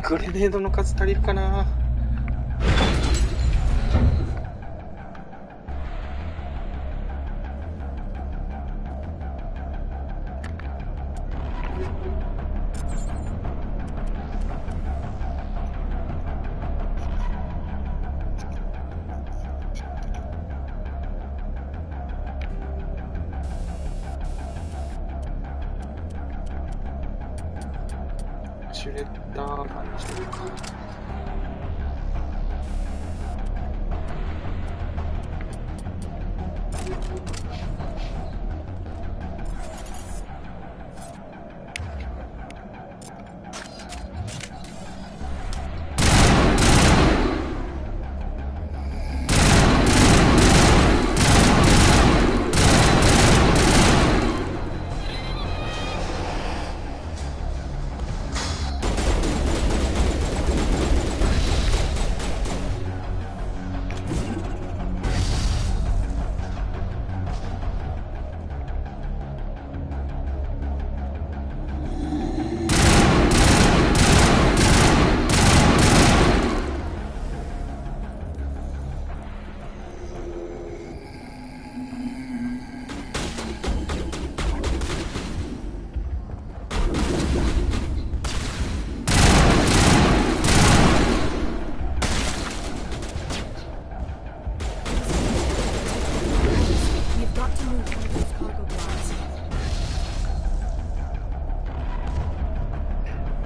グレネードの数足りるかな。シュレッダーガンにしてるか。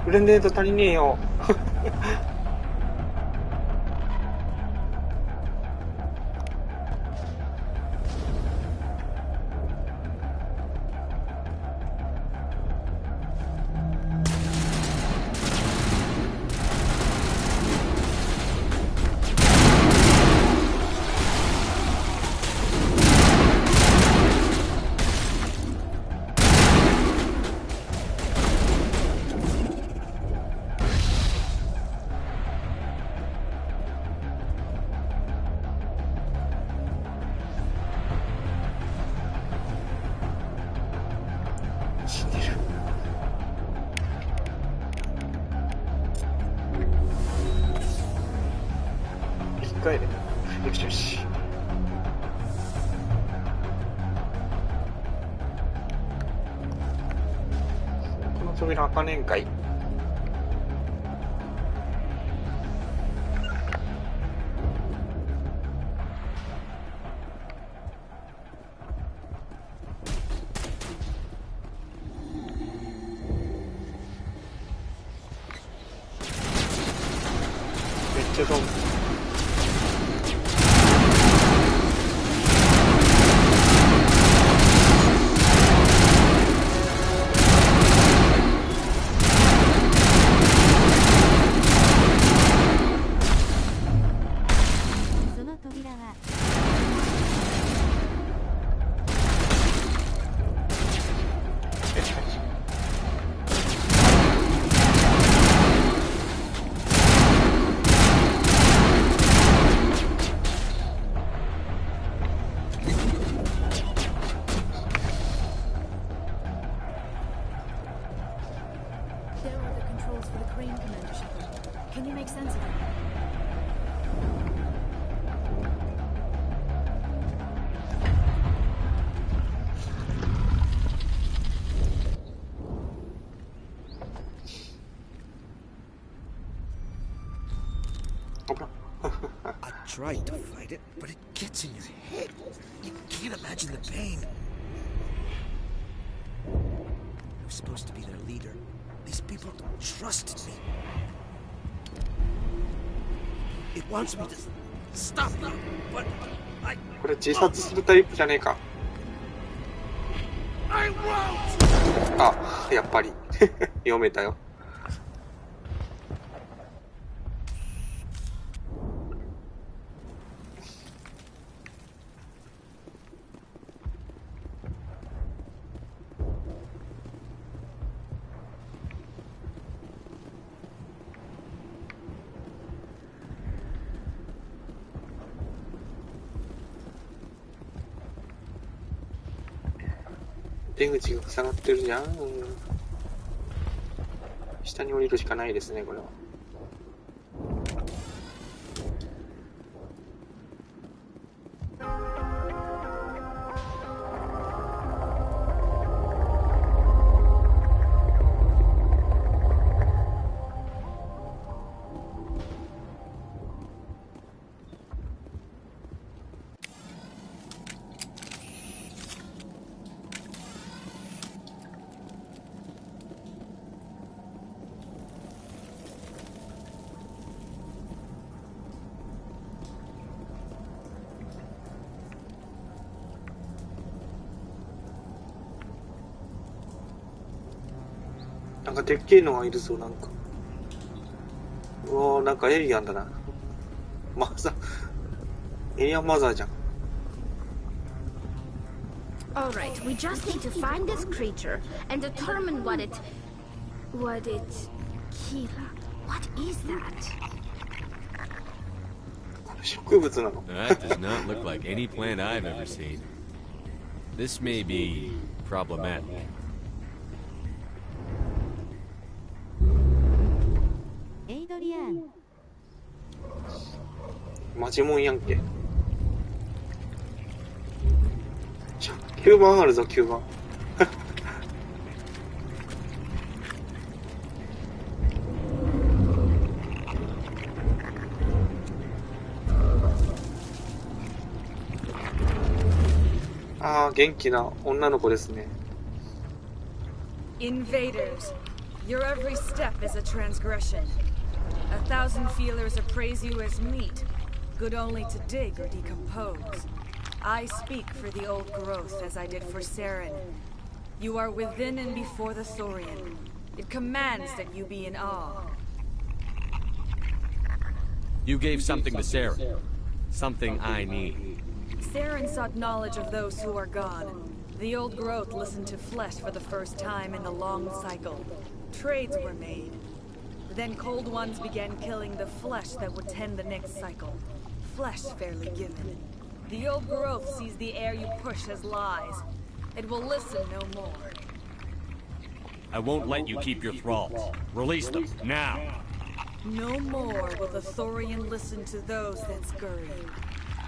グレネード足りねえよ。帰れ。よしよし。この扉開かねえんかい。めっちゃゾンビ。その扉はThere are the controls for the crane, Commander Shepard. Can you make sense of them? I tried to fight it, but it gets in your head. You can't imagine the pain. I was supposed to be their leader. These people trusted me. It wants me to stop them, but I... これ自殺するタイプじゃねえか。I won't! あ、やっぱり。読めたよ。出口が塞がってるじゃん。下に降りるしかないですね、これは。なんかでっけえのがいるぞ、なんか。うわー、なんかエイリアンだな。マザー、エイリアンマザーじゃん。Alright, we just need to find this creature and determine what it... Kira. What is that? 植物なの。 That does not look like any plant I've ever seen. This may be problematic. エイドリアン。マジモンやんけ。9番あるぞ、9番。ああ、元気な女の子ですね。Invaders, your every step is a transgression. 1,000 feelers appraise you as meat, good only to dig or decompose. I speak for the old growth as I did for Saren. You are within and before the Thorian. It commands that you be in awe. You gave something to Saren. Something I need. Saren sought knowledge of those who are gone. The old growth listened to flesh for the first time in the long cycle. Trades were made. Then cold ones began killing the flesh that would tend the next cycle. Flesh fairly given. The old growth sees the air you push as lies. It will listen no more. I won't let you keep your thralls. Release them, now! No more will the Thorian listen to those that scurry.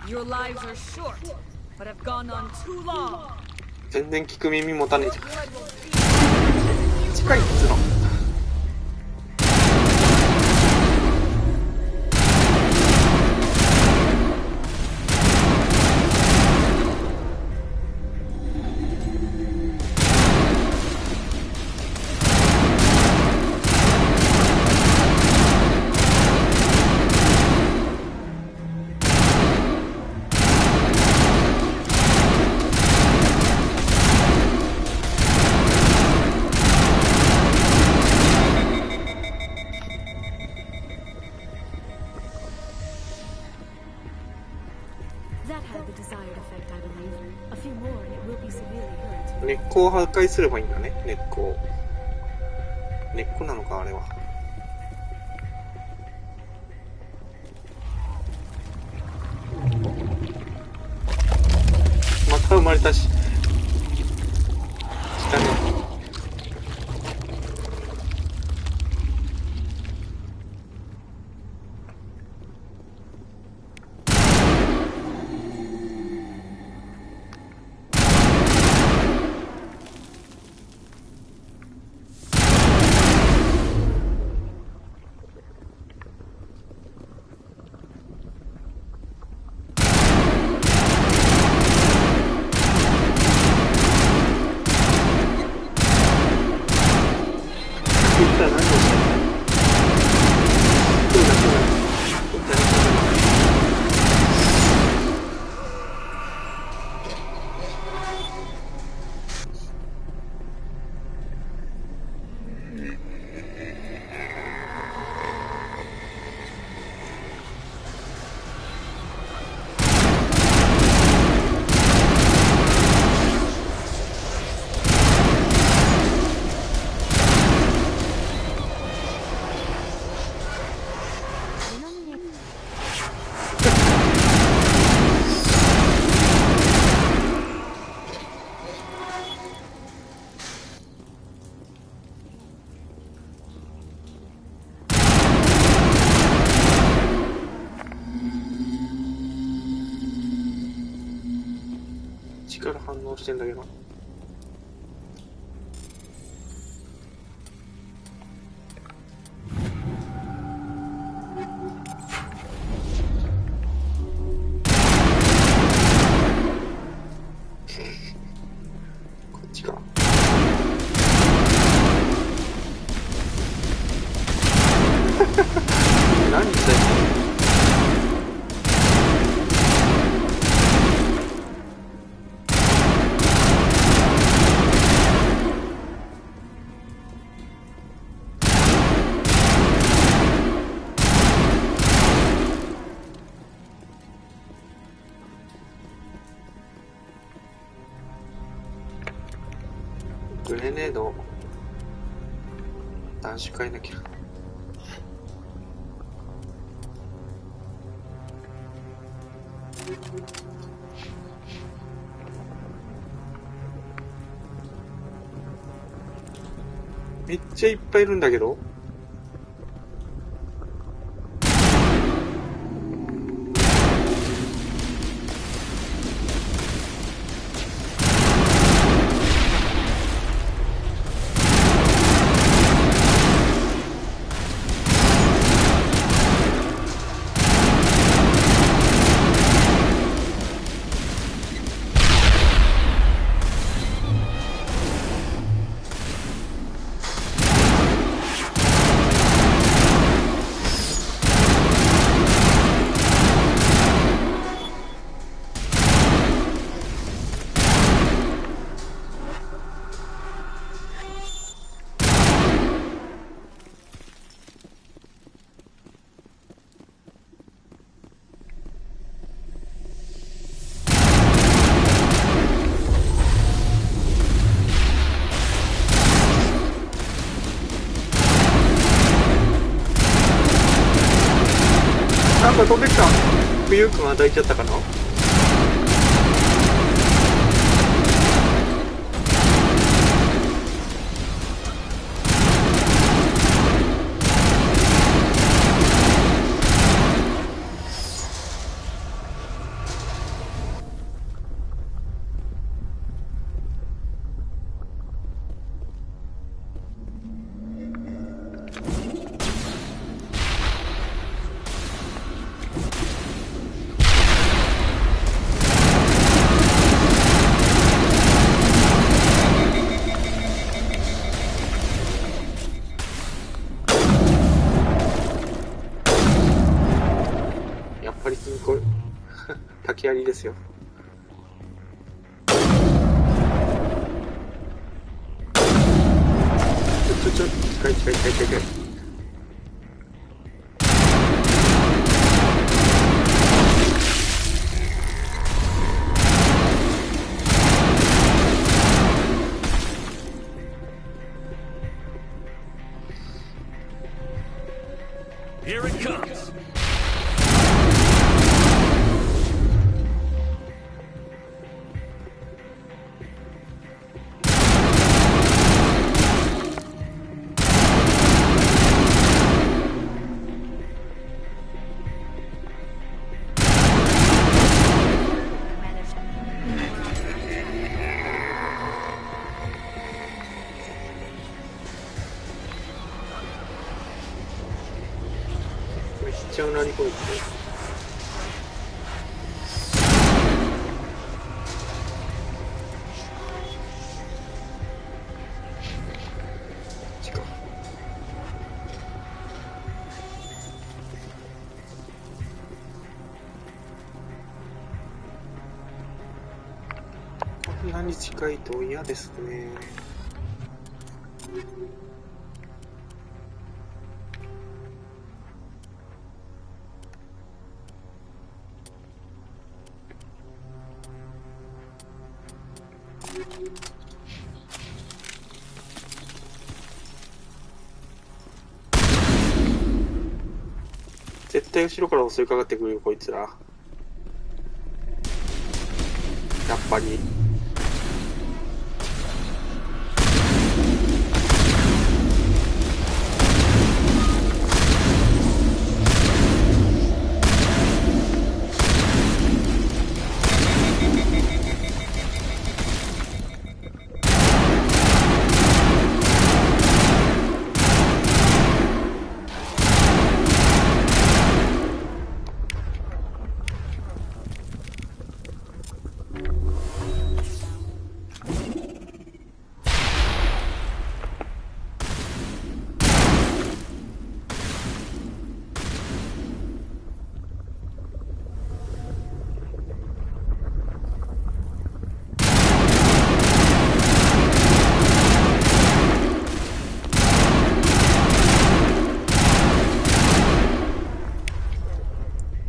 Your lives are short, but have gone on too long. 全然聞く耳持たねえじゃん。近いっつうの。根っこを破壊すればいいんだね。根っこなのかあれは。また生まれたし。来たね。力反応してんだけど。こっちか。何してんの？グレネード男子変えなきゃ。めっちゃいっぱいいるんだけど。なんか飛んできた。浮遊君は抱いちゃったかな。やりですよ。近い。Here it comes.こんなに近いと嫌ですね。絶対後ろから襲いかかってくるよ、こいつら。やっぱり。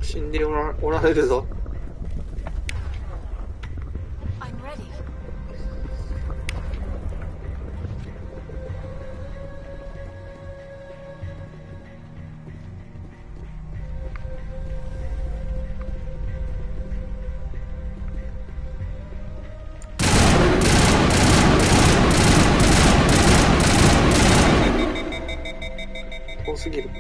死んでおられるぞ。多すぎる。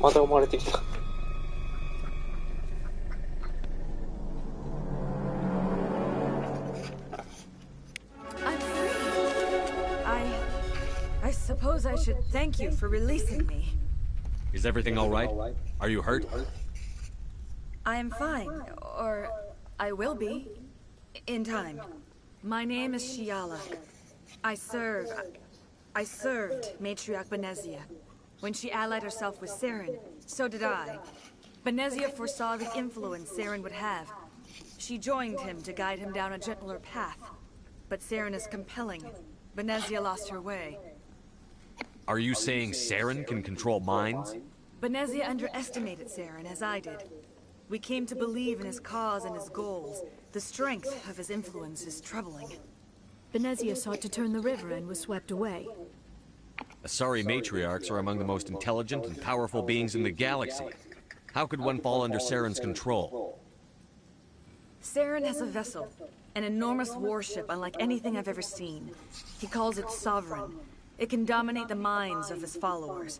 また生まれてきた。I suppose I should thank you for releasing me. Is everything all right? Are you hurt? I am fine, or I will be, in time. My name is Shiala. I served Matriarch Benezia. When she allied herself with Saren, so did I. Benezia foresaw the influence Saren would have. She joined him to guide him down a gentler path. But Saren is compelling. Benezia lost her way. Are you saying Saren can control minds? Benezia underestimated Saren, as I did. We came to believe in his cause and his goals. The strength of his influence is troubling. Benezia sought to turn the river and was swept away. Asari matriarchs are among the most intelligent and powerful beings in the galaxy. How could one fall under Saren's control? Saren has a vessel, an enormous warship unlike anything I've ever seen. He calls it Sovereign. It can dominate the minds of his followers.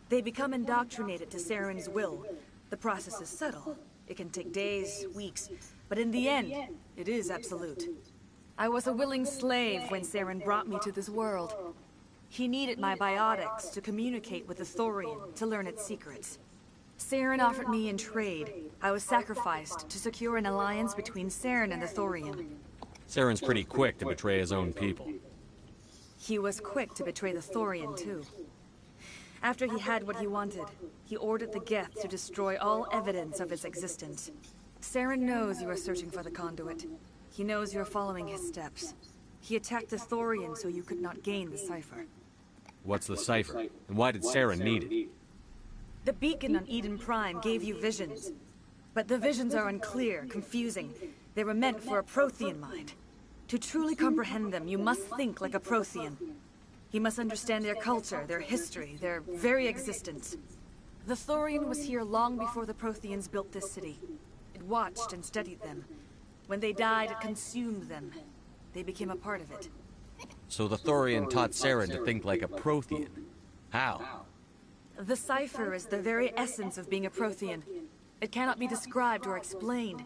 They become indoctrinated to Saren's will. The process is subtle. It can take days, weeks, but in the end, it is absolute. I was a willing slave when Saren brought me to this world. He needed my biotics to communicate with the Thorian, to learn its secrets. Saren offered me in trade. I was sacrificed to secure an alliance between Saren and the Thorian. Saren's pretty quick to betray his own people. He was quick to betray the Thorian, too. After he had what he wanted, he ordered the Geth to destroy all evidence of its existence. Saren knows you are searching for the conduit. He knows you're following his steps. He attacked the Thorian so you could not gain the cipher. What's the cipher? And why did Saren need it? The beacon on Eden Prime gave you visions. But the visions are unclear, confusing. They were meant for a Prothean mind. To truly comprehend them, you must think like a Prothean. You must understand their culture, their history, their very existence. The Thorian was here long before the Protheans built this city. It watched and studied them. When they died, it consumed them. They became a part of it. So the Thorian taught Saren to think like a Prothean. How? The cipher is the very essence of being a Prothean. It cannot be described or explained.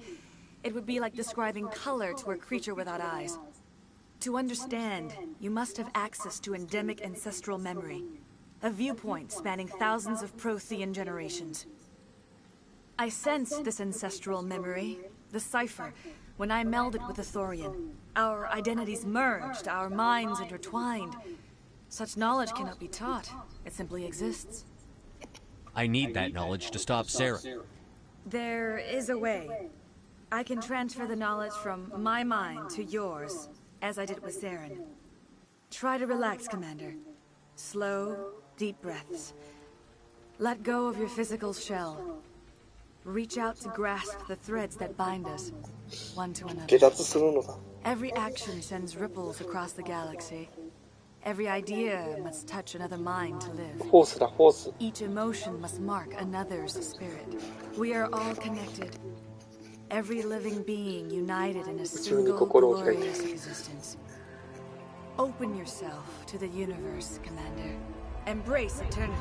It would be like describing color to a creature without eyes. To understand, you must have access to endemic ancestral memory. A viewpoint spanning thousands of Prothean generations. I sensed this ancestral memory, the cipher, when I melded with the Thorian. Our identities merged, our minds intertwined. Such knowledge cannot be taught. It simply exists. I need that knowledge to stop Saren. There is a way. I can transfer the knowledge from my mind to yours, as I did with Saren. Try to relax, Commander. Slow, deep breaths. Let go of your physical shell. Reach out to grasp the threads that bind us, one to another. Every action sends ripples across the galaxy. Every idea must touch another mind to live. Each emotion must mark another's spirit. We are all connected. Every living being united in a single glorious existence. Open yourself to the universe, Commander. Embrace eternity.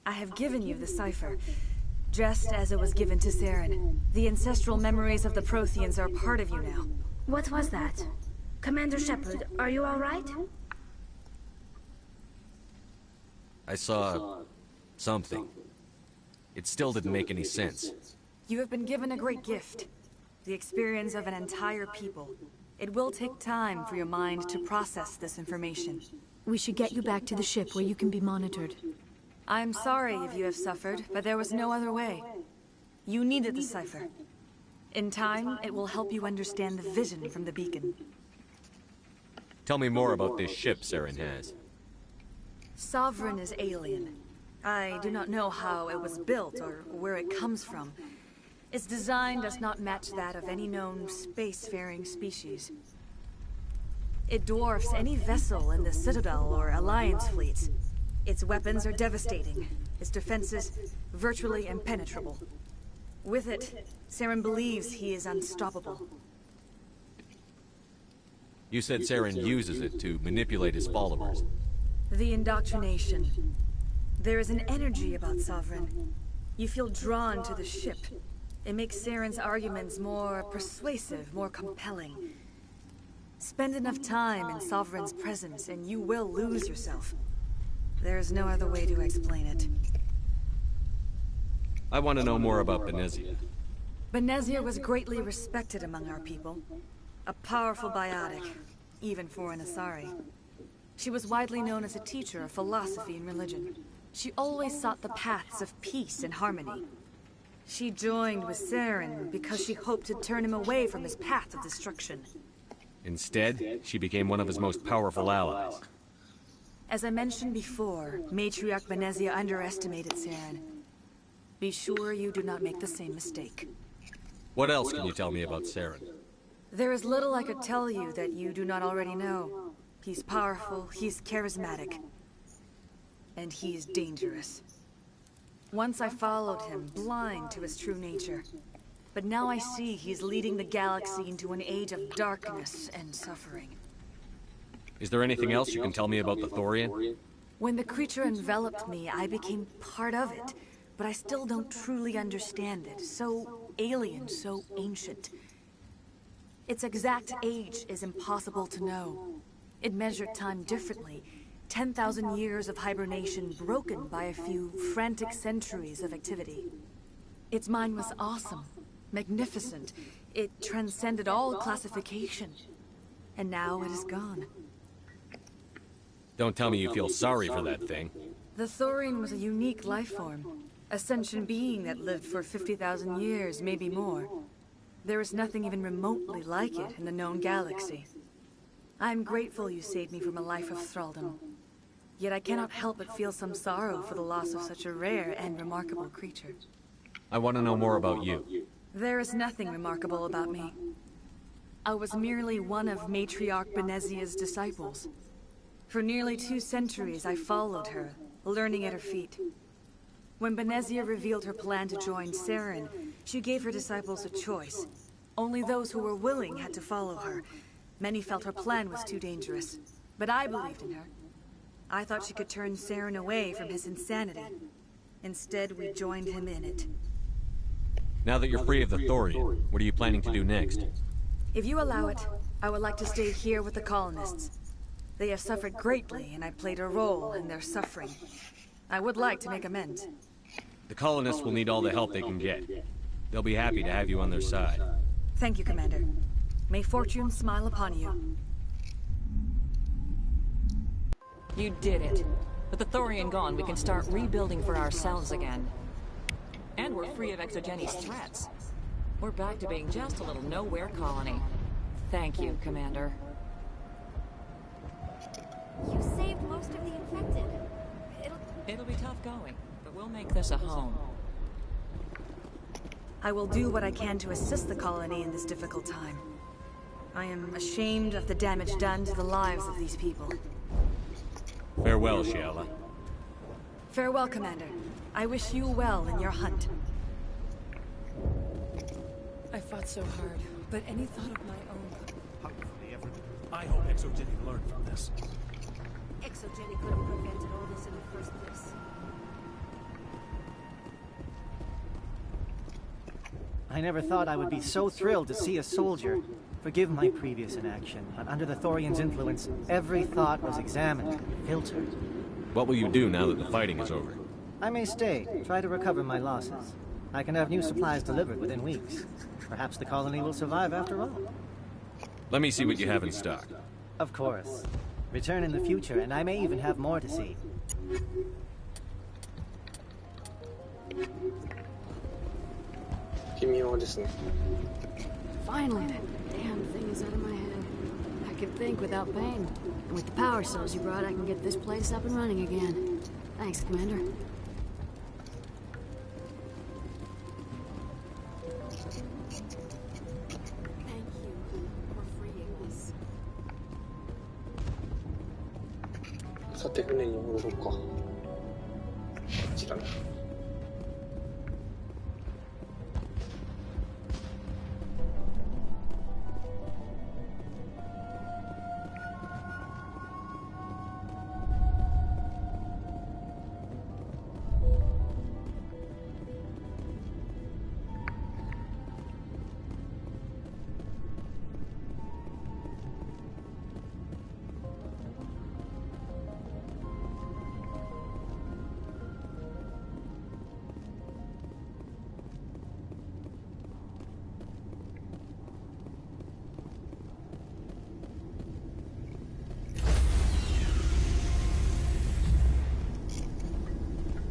I have given you the cipher, just as it was given to Saren. The ancestral memories of the Protheans are part of you now. What was that? Commander Shepard, are you all right? I saw something. It still didn't make any sense. You have been given a great gift. The experience of an entire people. It will take time for your mind to process this information. We should get you back to the ship where you can be monitored. I'm sorry if you have suffered, but there was no other way. You needed the cipher. In time, it will help you understand the vision from the beacon. Tell me more about this ship Saren has. Sovereign is alien. I do not know how it was built or where it comes from. Its design does not match that of any known spacefaring species. It dwarfs any vessel in the Citadel or Alliance fleets. Its weapons are devastating, its defenses virtually impenetrable. With it, Saren believes he is unstoppable. You said Saren uses it to manipulate his followers. The indoctrination. There is an energy about Sovereign. You feel drawn to the ship. It makes Saren's arguments more persuasive, more compelling. Spend enough time in Sovereign's presence and you will lose yourself. There's no other way to explain it. I want to know more about Benezia. Benezia was greatly respected among our people. A powerful biotic, even for an Asari. She was widely known as a teacher of philosophy and religion. She always sought the paths of peace and harmony. She joined with Saren because she hoped to turn him away from his path of destruction. Instead, she became one of his most powerful allies. As I mentioned before, Matriarch Benezia underestimated Saren. Be sure you do not make the same mistake. What else can you tell me about Saren? There is little I could tell you that you do not already know. He's powerful, he's charismatic, and he is dangerous. Once I followed him, blind to his true nature. But now I see he's leading the galaxy into an age of darkness and suffering. Is there anything else you can tell me about the Thorian? When the creature enveloped me, I became part of it. But I still don't truly understand it. So alien, so ancient. Its exact age is impossible to know. It measured time differently. 10,000 years of hibernation broken by a few frantic centuries of activity. Its mind was awesome, magnificent. It transcended all classification. And now it is gone. Don't tell me you feel sorry for that thing. The Thorian was a unique life form. A sentient being that lived for 50,000 years, maybe more. There is nothing even remotely like it in the known galaxy. I'm grateful you saved me from a life of thraldom. Yet I cannot help but feel some sorrow for the loss of such a rare and remarkable creature. I want to know more about you. There is nothing remarkable about me. I was merely one of Matriarch Benezia's disciples. For nearly 2 centuries I followed her, learning at her feet. When Benezia revealed her plan to join Saren, she gave her disciples a choice. Only those who were willing had to follow her. Many felt her plan was too dangerous, but I believed in her. I thought she could turn Saren away from his insanity. Instead, we joined him in it. Now that you're free of the Thorian, what are you planning to do next? If you allow it, I would like to stay here with the colonists. They have suffered greatly, and I played a role in their suffering. I would like to make amends. The colonists will need all the help they can get. They'll be happy to have you on their side. Thank you, Commander. May fortune smile upon you. You did it. With the Thorian gone, we can start rebuilding for ourselves again. And we're free of Exogeni's threats. We're back to being just a little nowhere colony. Thank you, Commander. You saved most of the infected. It'll be tough going, but we'll make this a home. I will do what I can to assist the colony in this difficult time. I am ashamed of the damage done to the lives of these people. Farewell, Shiala. Farewell, Commander. I wish you well in your hunt. I fought so hard, but any thought of my own... I hope Exogeny learned from this. Exogeny could have prevented all this in the first place. I never thought I would be so thrilled to see a soldier. Forgive my previous inaction, but under the Thorian's influence, every thought was examined, filtered. What will you do now that the fighting is over? I may stay, try to recover my losses. I can have new supplies delivered within weeks. Perhaps the colony will survive after all. Let me see what you have in stock. Of course. Return in the future, and I may even have more to see. Finally, that damn thing is out of my head. I can think without pain. And with the power cells you brought, I can get this place up and running again. Thanks, Commander. Thank you for freeing us. さて船に戻ろうか。ちだな。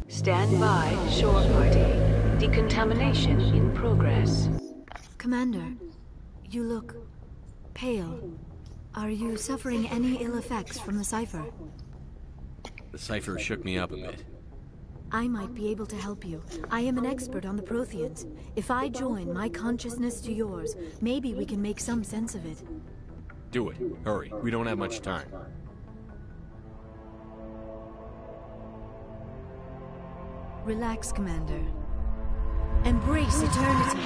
Stand by, shore party. Decontamination in progress. Commander, you look pale. Are you suffering any ill effects from the cipher? The cipher shook me up a bit. I might be able to help you. I am an expert on the Protheans. If I join my consciousness to yours, maybe we can make some sense of it. Do it. Hurry. We don't have much time. Relax, Commander. Embrace eternity.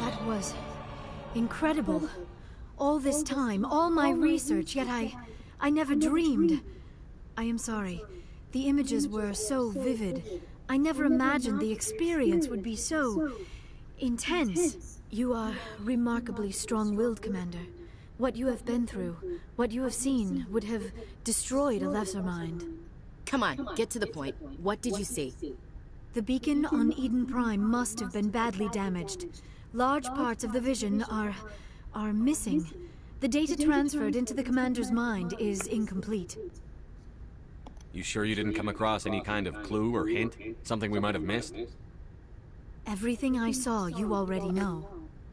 That was incredible. All this time, all my research, yet I never dreamed. I am sorry. The images were so vivid. I never imagined the experience would be so intense. You are remarkably strong-willed, Commander. What you have been through, what you have seen, would have destroyed a lesser mind. Come on, get to the point. What did you see? The beacon on Eden Prime must have been badly damaged. Large parts of the vision are missing. The data transferred into the Commander's mind is incomplete. You sure you didn't come across any kind of clue or hint? Something we might have missed? Everything I saw, you already know.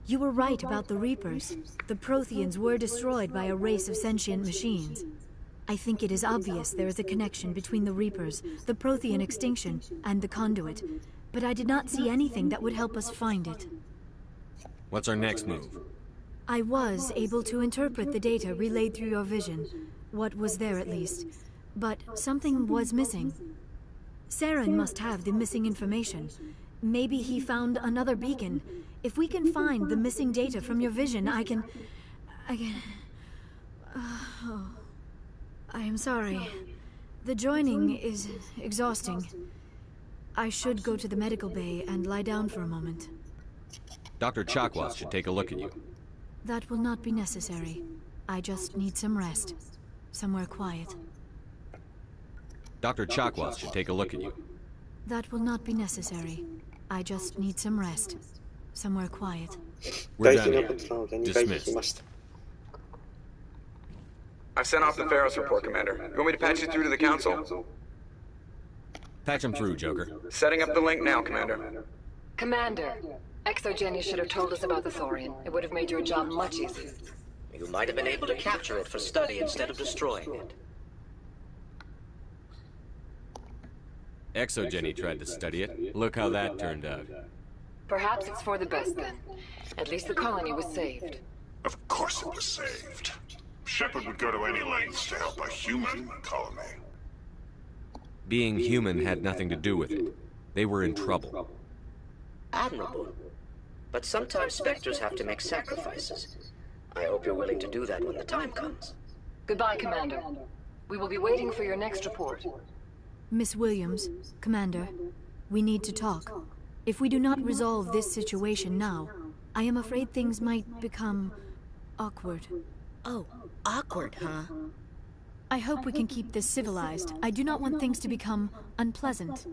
You were right about the Reapers. The Protheans were destroyed by a race of sentient machines. I think it is obvious there is a connection between the Reapers, the Prothean extinction, and the Conduit. But I did not see anything that would help us find it. What's our next move? I was able to interpret the data relayed through your vision. What was there, at least. But something was missing. Saren must have the missing information. Maybe he found another beacon. If we can find the missing data from your vision, I can... Oh. I am sorry. The joining is exhausting. I should go to the medical bay and lie down for a moment. Dr. Chakwas should take a look at you. That will not be necessary. I just need some rest. Somewhere quiet. Dr. Chakwas should take a look at you. That will not be necessary. I just need some rest. Somewhere quiet. We're done here. Dismissed. I've sent off the Pharaoh's report, Commander. You want me to patch you through to the Council? Patch him through, Joker. Setting up the link now, Commander. Commander, Exogeny should have told us about the Thorian. It would have made your job much easier. You might have been able to capture it for study instead of destroying it. Exogeny tried to study it. Look how that turned out. Perhaps it's for the best then. At least the colony was saved. Of course it was saved. Shepard would go to any lengths to help a human colony. Being human had nothing to do with it. They were in trouble. Admirable. But sometimes Spectres have to make sacrifices. I hope you're willing to do that when the time comes. Goodbye, Commander. We will be waiting for your next report. Miss Williams, Commander, we need to talk. If we do not resolve this situation now, I am afraid things might become awkward. Oh, awkward, huh? I hope we can keep this civilized. I do not want things to become unpleasant.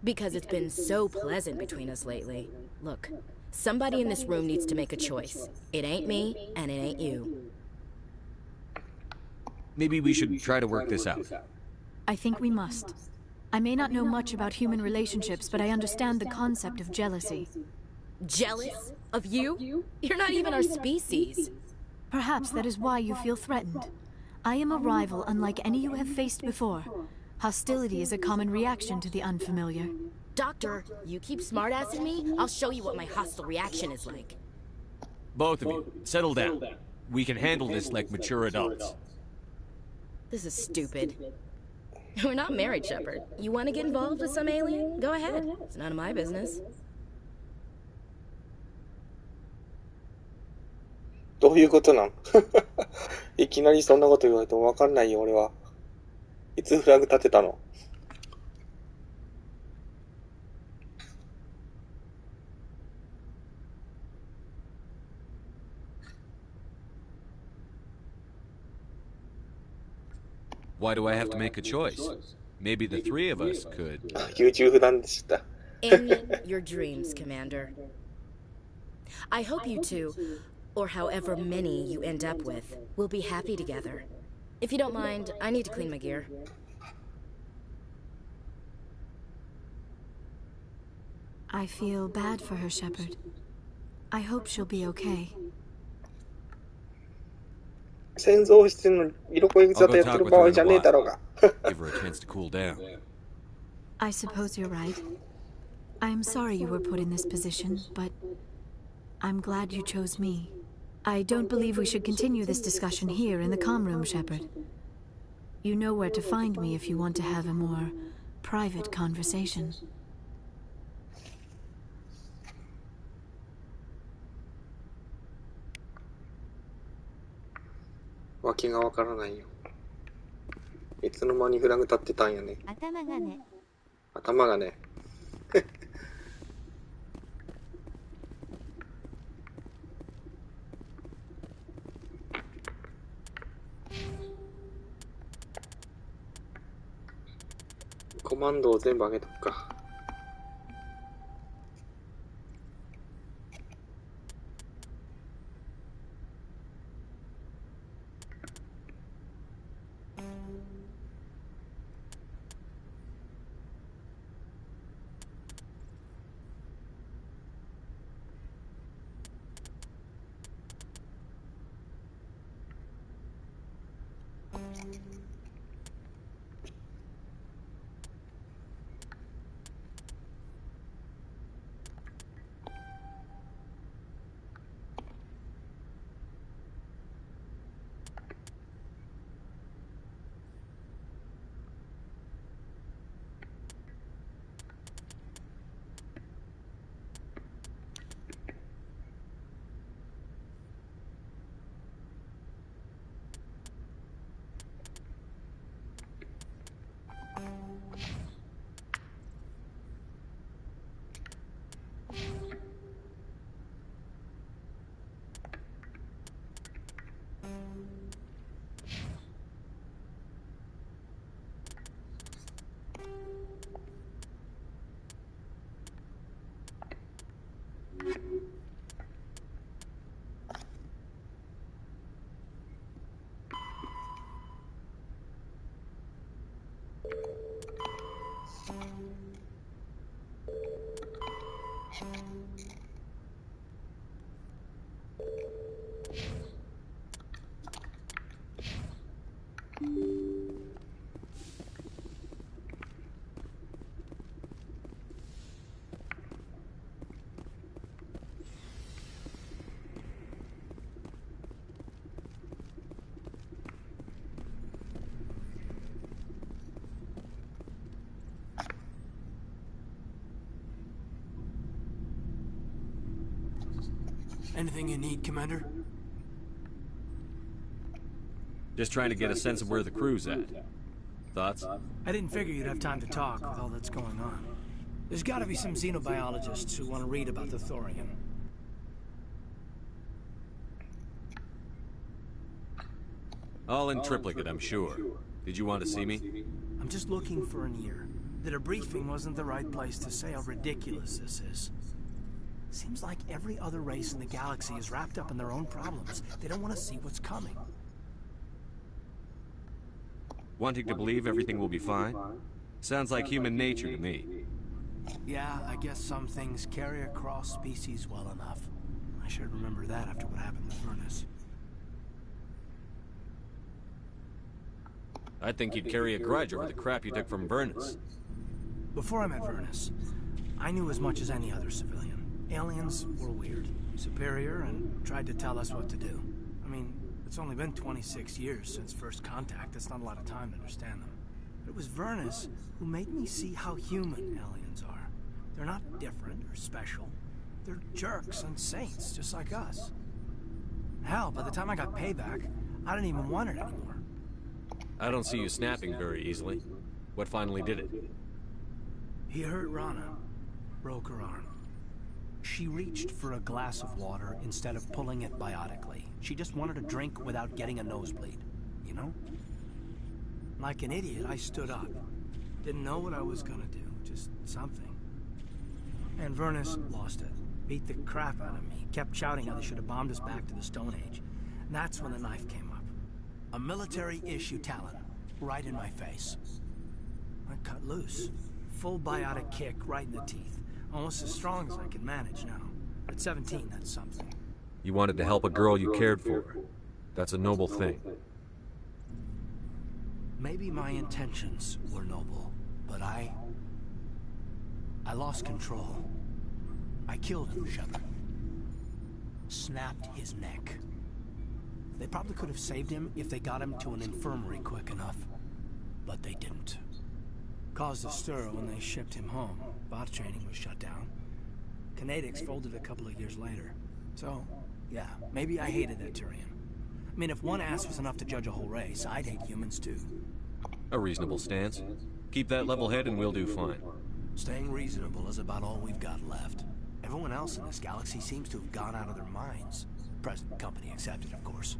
Because it's been so pleasant between us lately. Look, somebody in this room needs to make a choice. It ain't me, and it ain't you. Maybe we should try to work this out. I think we must. I may not know much about human relationships, but I understand the concept of jealousy. Jealous? Of you? You're not even our species. Perhaps that is why you feel threatened. I am a rival unlike any you have faced before. Hostility is a common reaction to the unfamiliar. Doctor, you keep smartassing me, I'll show you what my hostile reaction is like. Both of you, settle down. We can handle this like mature adults. This is stupid. We're not married, Shepard. You want to get involved with some alien? Go ahead. It's none of my business. どういうことなんいきなりそんなこと言われてもわかんないよ、俺は。いつフラグ立てたの？Why do I have to make a choice? Maybe the three of us could. 優柔不断でした。In your dreams, Commander. I hope you two, or however many you end up with, will be happy together. If you don't mind, I need to clean my gear. I feel bad for her, Shepard. I hope she'll be okay. 戦争してんのに色恋沙汰やってる場合じゃねえだろうが。Give her a chance to cool down. I suppose you're right. I'm sorry you were put in this position, but I'm glad you chose me. I don't believe we should continue this discussion here in the comm room, Shepard. You know where to find me if you want to have a more private conversation. わけがわからないよ。いつの間にフラグ立ってたんやね。頭がね。頭がね。コマンドを全部上げとくか。Anything you need, Commander? Just trying to get a sense of where the crew's at. Thoughts? I didn't figure you'd have time to talk with all that's going on. There's gotta be some xenobiologists who want to read about the Thorian. All in triplicate, I'm sure. Did you want to see me? I'm just looking for an ear. The debriefing wasn't the right place to say how ridiculous this is. Seems like every other race in the galaxy is wrapped up in their own problems. They don't want to see what's coming. Wanting to believe everything will be fine? Sounds like human nature to me. Yeah, I guess some things carry across species well enough. I should remember that after what happened with Vernus. I'd think you'd carry a grudge over the crap you took from Vernus. Before I met Vernus, I knew as much as any other civilian. Aliens were weird, superior, and tried to tell us what to do. I mean, it's only been 26 years since first contact. That's not a lot of time to understand them. But it was Vernus who made me see how human aliens are. They're not different or special. They're jerks and saints, just like us. Hell, by the time I got payback, I didn't even want it anymore. I don't see you snapping very easily. What finally did it? He hurt Rana. Broke her arm. She reached for a glass of water instead of pulling it biotically. She just wanted a drink without getting a nosebleed, you know? Like an idiot, I stood up. Didn't know what I was gonna do, just something. And Vernus lost it. Beat the crap out of me. Kept shouting how they should have bombed us back to the Stone Age. And that's when the knife came up. A military-issue talon, right in my face. I cut loose. Full biotic kick right in the teeth. Almost as strong as I can manage now. At 17, that's something. You wanted to help a girl you cared for. That's a noble thing. Maybe my intentions were noble, but I lost control. I killed him, Shepard. Snapped his neck. They probably could have saved him if they got him to an infirmary quick enough. But they didn't. Caused a stir when they shipped him home. Bot training was shut down. Kinetics folded a couple of years later. So, yeah, maybe I hated that Turian. I mean, if one ass was enough to judge a whole race, I'd hate humans too. A reasonable stance. Keep that level head and we'll do fine. Staying reasonable is about all we've got left. Everyone else in this galaxy seems to have gone out of their minds. Present company accepted, of course.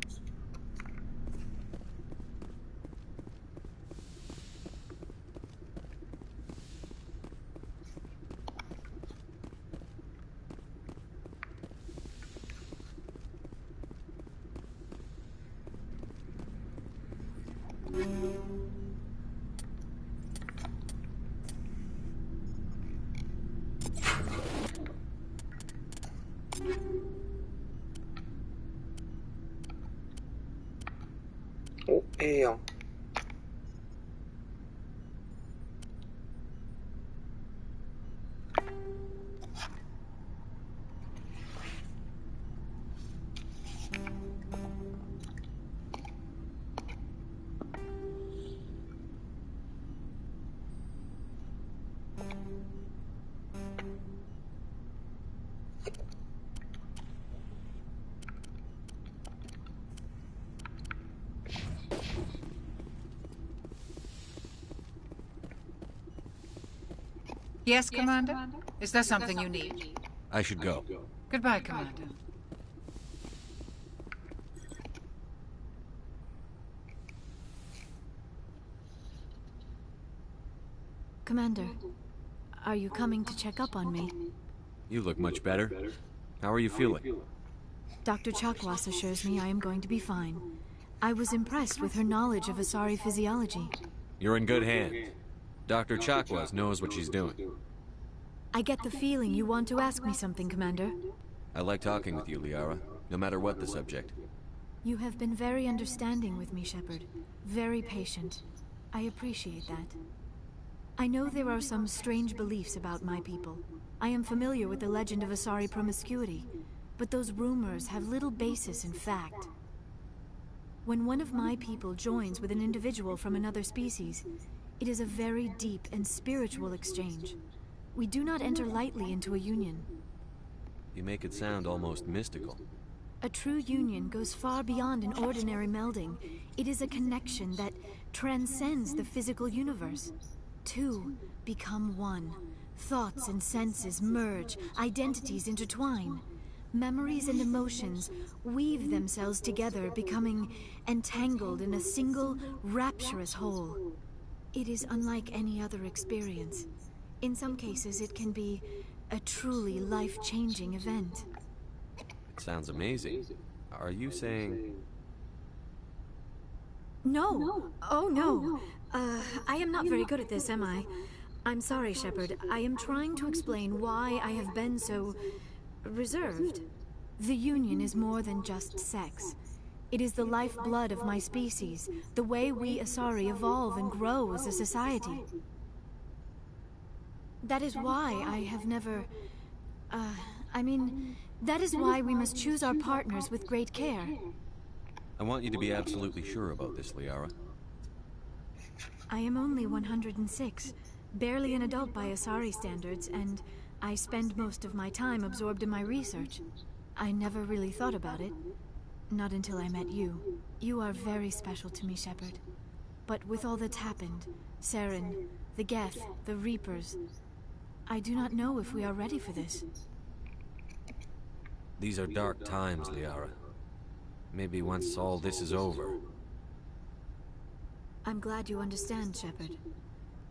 오, A형. Yes, Commander? Is there something you need? I should go. Goodbye, Commander. Commander, are you coming to check up on me? You look much better. How are you feeling? Dr. Chakwas assures me I am going to be fine. I was impressed with her knowledge of Asari physiology. You're in good hands. Dr. Chakwas knows what she's doing. I get the feeling you want to ask me something, Commander. I like talking with you, Liara, no matter what the subject. You have been very understanding with me, Shepard. Very patient. I appreciate that. I know there are some strange beliefs about my people. I am familiar with the legend of Asari promiscuity, but those rumors have little basis in fact. When one of my people joins with an individual from another species, it is a very deep and spiritual exchange. We do not enter lightly into a union. You make it sound almost mystical. A true union goes far beyond an ordinary melding. It is a connection that transcends the physical universe. Two become one. Thoughts and senses merge, identities intertwine. Memories and emotions weave themselves together, becoming entangled in a single, rapturous whole. It is unlike any other experience. In some cases, it can be a truly life-changing event. It sounds amazing. Are you saying... No. Oh, no. I am not very good at this, am I? I'm sorry, Shepard. I am trying to explain why I have been so... reserved. The union is more than just sex. It is the lifeblood of my species, the way we Asari evolve and grow as a society. That is why I have never... that is why we must choose our partners with great care. I want you to be absolutely sure about this, Liara. I am only 106, barely an adult by Asari standards, and I spend most of my time absorbed in my research. I never really thought about it. Not until I met you. You are very special to me, Shepard. But with all that's happened, Saren, the Geth, the Reapers, I do not know if we are ready for this. These are dark times, Liara. Maybe once all this is over... I'm glad you understand, Shepard.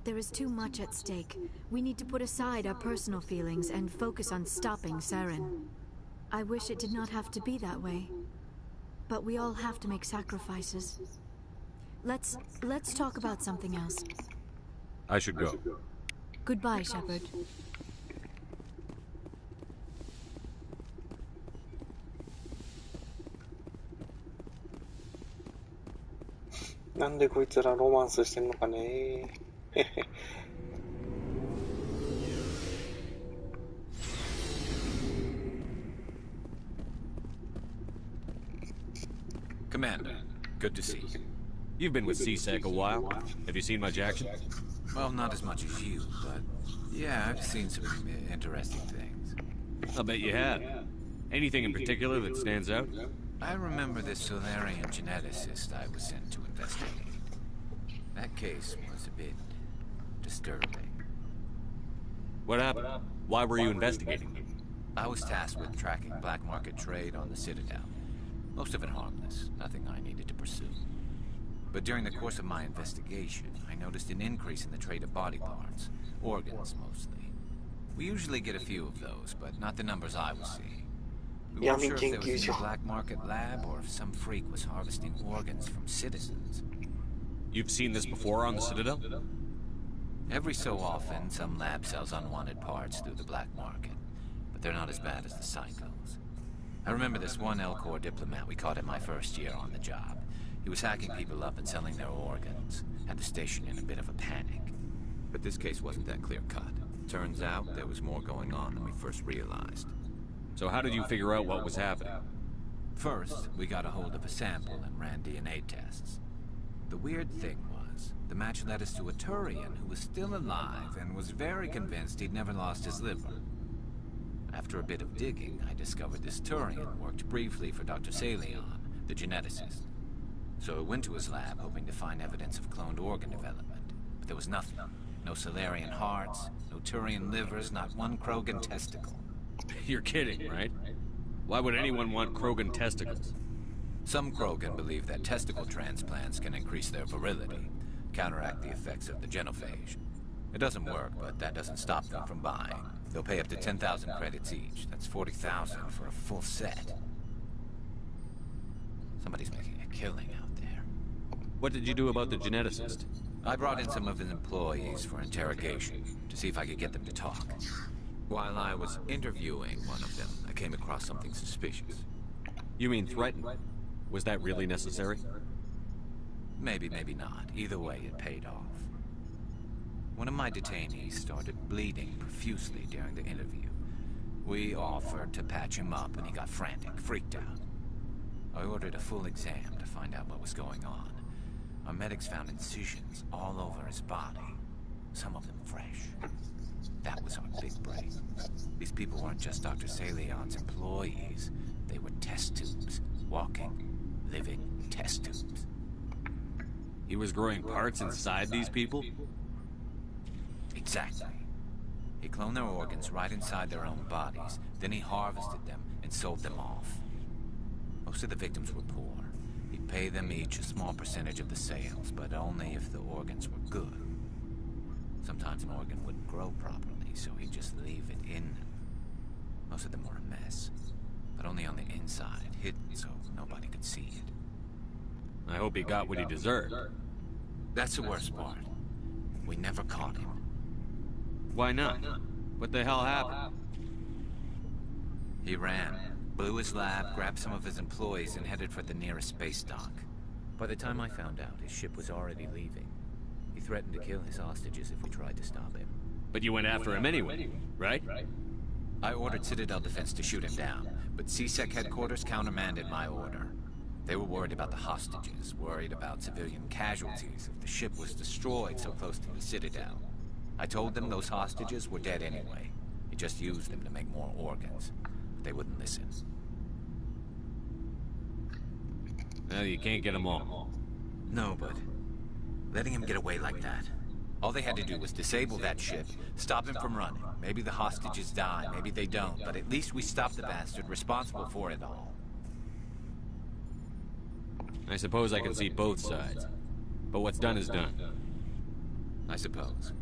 There is too much at stake. We need to put aside our personal feelings and focus on stopping Saren. I wish it did not have to be that way. But we all have to make sacrifices. Let's talk about something else. I should go. Goodbye, Shepard.なんでこいつらロマンスしてんのかね。Commander, good to see you. You've been with CSEC a while. Have you seen much action? Well, not as much as you, but yeah, I've seen some interesting things. I'll bet you have. Anything in particular that stands out? I remember this Solarian geneticist I was sent to investigate. That case was a bit disturbing. What happened? Why were you investigating? I was tasked with tracking black market trade on the Citadel. Most of it harmless, nothing I needed to pursue. But during the course of my investigation, I noticed an increase in the trade of body parts, organs mostly. We usually get a few of those, but not the numbers I was seeing. We weren't sure if there was a new black market lab or if some freak was harvesting organs from citizens. You've seen this before on the Citadel? Every so often, some lab sells unwanted parts through the black market, but they're not as bad as the cycles. I remember this one Elcor diplomat we caught in my first year on the job. He was hacking people up and selling their organs. Had the station in a bit of a panic. But this case wasn't that clear-cut. Turns out there was more going on than we first realized. So how did you figure out what was happening? First, we got a hold of a sample and ran DNA tests. The weird thing was, the match led us to a Turian who was still alive and was very convinced he'd never lost his liver. After a bit of digging, I discovered this Turian worked briefly for Dr. Salion, the geneticist. So I went to his lab hoping to find evidence of cloned organ development. But there was nothing. No Solarian hearts, no Turian livers, not one Krogan testicle. You're kidding, right? Why would anyone want Krogan testicles? Some Krogan believe that testicle transplants can increase their virility, counteract the effects of the genophage. It doesn't work, but that doesn't stop them from buying. They'll pay up to 10,000 credits each. That's 40,000 for a full set. Somebody's making a killing out there. What did you do about the geneticist? I brought in some of his employees for interrogation, to see if I could get them to talk. While I was interviewing one of them, I came across something suspicious. You mean threatened? Was that really necessary? Maybe, maybe not. Either way, it paid off. One of my detainees started bleeding profusely during the interview. We offered to patch him up and he got frantic, freaked out. I ordered a full exam to find out what was going on. Our medics found incisions all over his body, some of them fresh. That was our big break. These people weren't just Dr. Salion's employees. They were test tubes. Walking, living test tubes. He was growing parts inside these people? Exactly. He cloned their organs right inside their own bodies. Then he harvested them and sold them off. Most of the victims were poor. He'd pay them each a small percentage of the sales, but only if the organs were good. Sometimes an organ wouldn't grow properly, so he'd just leave it in them. Most of them were a mess, but only on the inside, hidden so nobody could see it. I hope he got what he deserved. That's the worst part. We never caught him. Why not? What the hell happened? He ran. blew his lab, grabbed some of his employees, and headed for the nearest space dock. By the time I found out, his ship was already leaving. He threatened to kill his hostages if we tried to stop him. But you went after him anyway, right? I ordered Citadel Defense to shoot him down, but CSEC headquarters countermanded my order. They were worried about the hostages, worried about civilian casualties if the ship was destroyed so close to the Citadel. I told them those hostages were dead anyway. He just used them to make more organs. But they wouldn't listen. Well, you can't get them all. No, but letting him get away like that. All they had to do was disable that ship, stop him from running. Maybe the hostages die, maybe they don't, but at least we stopped the bastard responsible for it all. I suppose I can see both sides. But what's done is done. I suppose.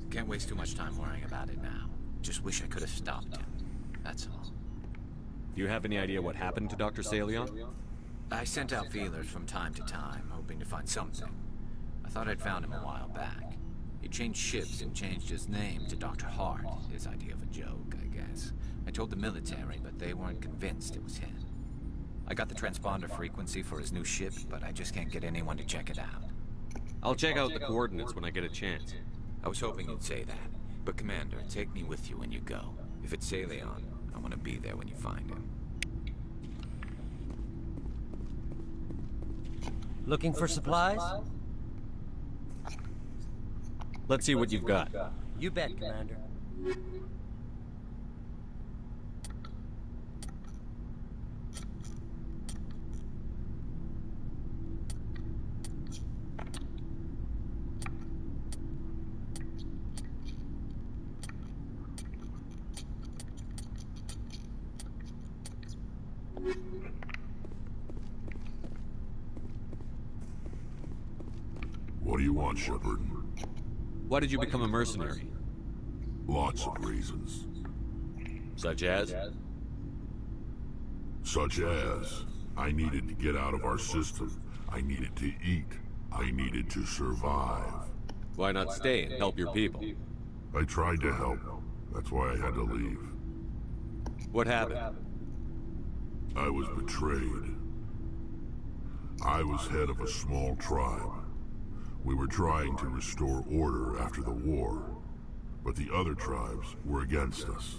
Can't waste too much time worrying about it now. Just wish I could have stopped him. That's all. Do you have any idea what happened to Dr. Salion? I sent out feelers from time to time, hoping to find something. I thought I'd found him a while back. He changed ships and changed his name to Dr. Hart, his idea of a joke, I guess. I told the military, but they weren't convinced it was him. I got the transponder frequency for his new ship, but I just can't get anyone to check it out. I'll check out the coordinates when I get a chance. I was hoping you'd say that. But Commander, take me with you when you go. If it's Salion, I want to be there when you find him. Looking for supplies? Let's see what you've got. You bet, Commander. What do you want, Shepard? Why did you become a mercenary? Lots of reasons. Such as? Such as, I needed to get out of our system. I needed to eat. I needed to survive. Why not stay and help your people? I tried to help. That's why I had to leave. What happened? I was betrayed. I was head of a small tribe. We were trying to restore order after the war, but the other tribes were against us.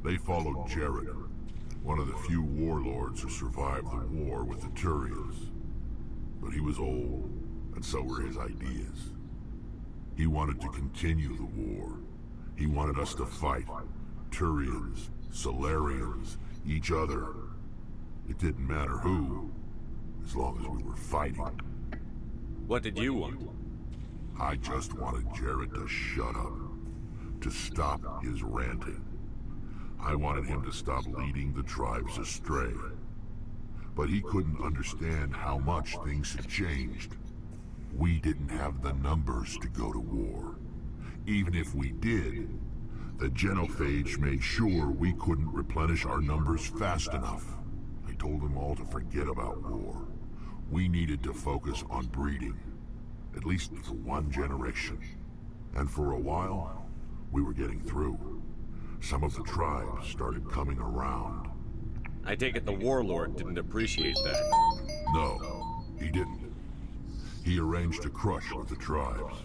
They followed Jared, one of the few warlords who survived the war with the Turians. But he was old, and so were his ideas. He wanted to continue the war. He wanted us to fight. Turians, Solarians, each other. It didn't matter who, as long as we were fighting. What did you want? I just wanted Jared to shut up, to stop his ranting. I wanted him to stop leading the tribes astray. But he couldn't understand how much things had changed. We didn't have the numbers to go to war. Even if we did, the genophage made sure we couldn't replenish our numbers fast enough. I told them all to forget about war. We needed to focus on breeding, at least for one generation. And for a while, we were getting through. Some of the tribes started coming around. I take it the warlord didn't appreciate that. No, he didn't. He arranged a crush with the tribes,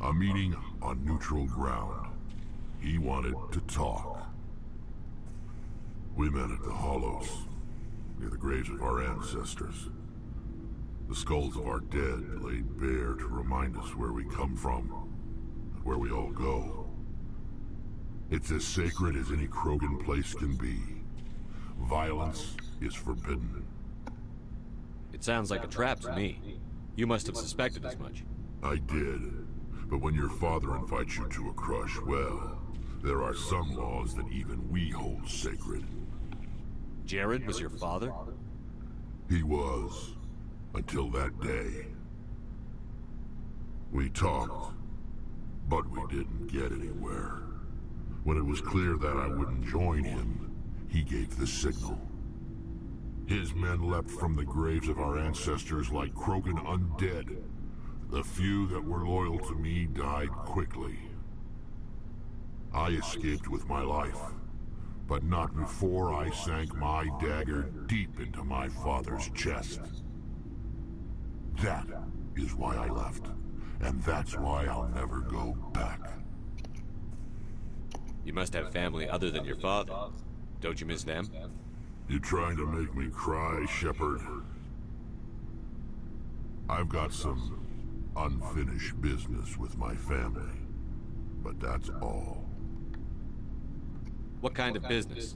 a meeting on neutral ground. He wanted to talk. We met at the Hollows, near the graves of our ancestors. The skulls of our dead laid bare to remind us where we come from, and where we all go. It's as sacred as any Krogan place can be. Violence is forbidden. It sounds like a trap to me. You must have suspected as much. I did. But when your father invites you to a crush, well, there are some laws that even we hold sacred. Jared was your father? He was. Until that day. We talked, but we didn't get anywhere. When it was clear that I wouldn't join him, he gave the signal. His men leapt from the graves of our ancestors like Krogan undead. The few that were loyal to me died quickly. I escaped with my life, But not before I sank my dagger deep into my father's chest. That is why I left. And that's why I'll never go back. You must have family other than your father. Don't you miss them? You're trying to make me cry, Shepard. I've got some unfinished business with my family. But that's all. What kind of business?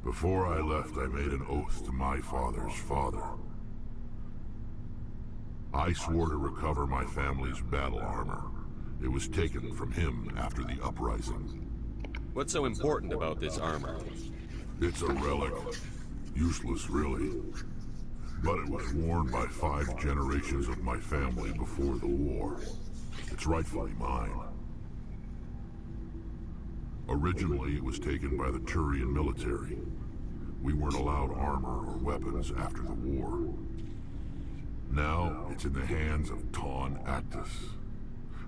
Before I left, I made an oath to my father's father. I swore to recover my family's battle armor. It was taken from him after the uprising. What's so important about this armor? It's a relic. Useless, really. But it was worn by 5 generations of my family before the war. It's rightfully mine. Originally, it was taken by the Turian military. We weren't allowed armor or weapons after the war. Now, it's in the hands of Ton Actus,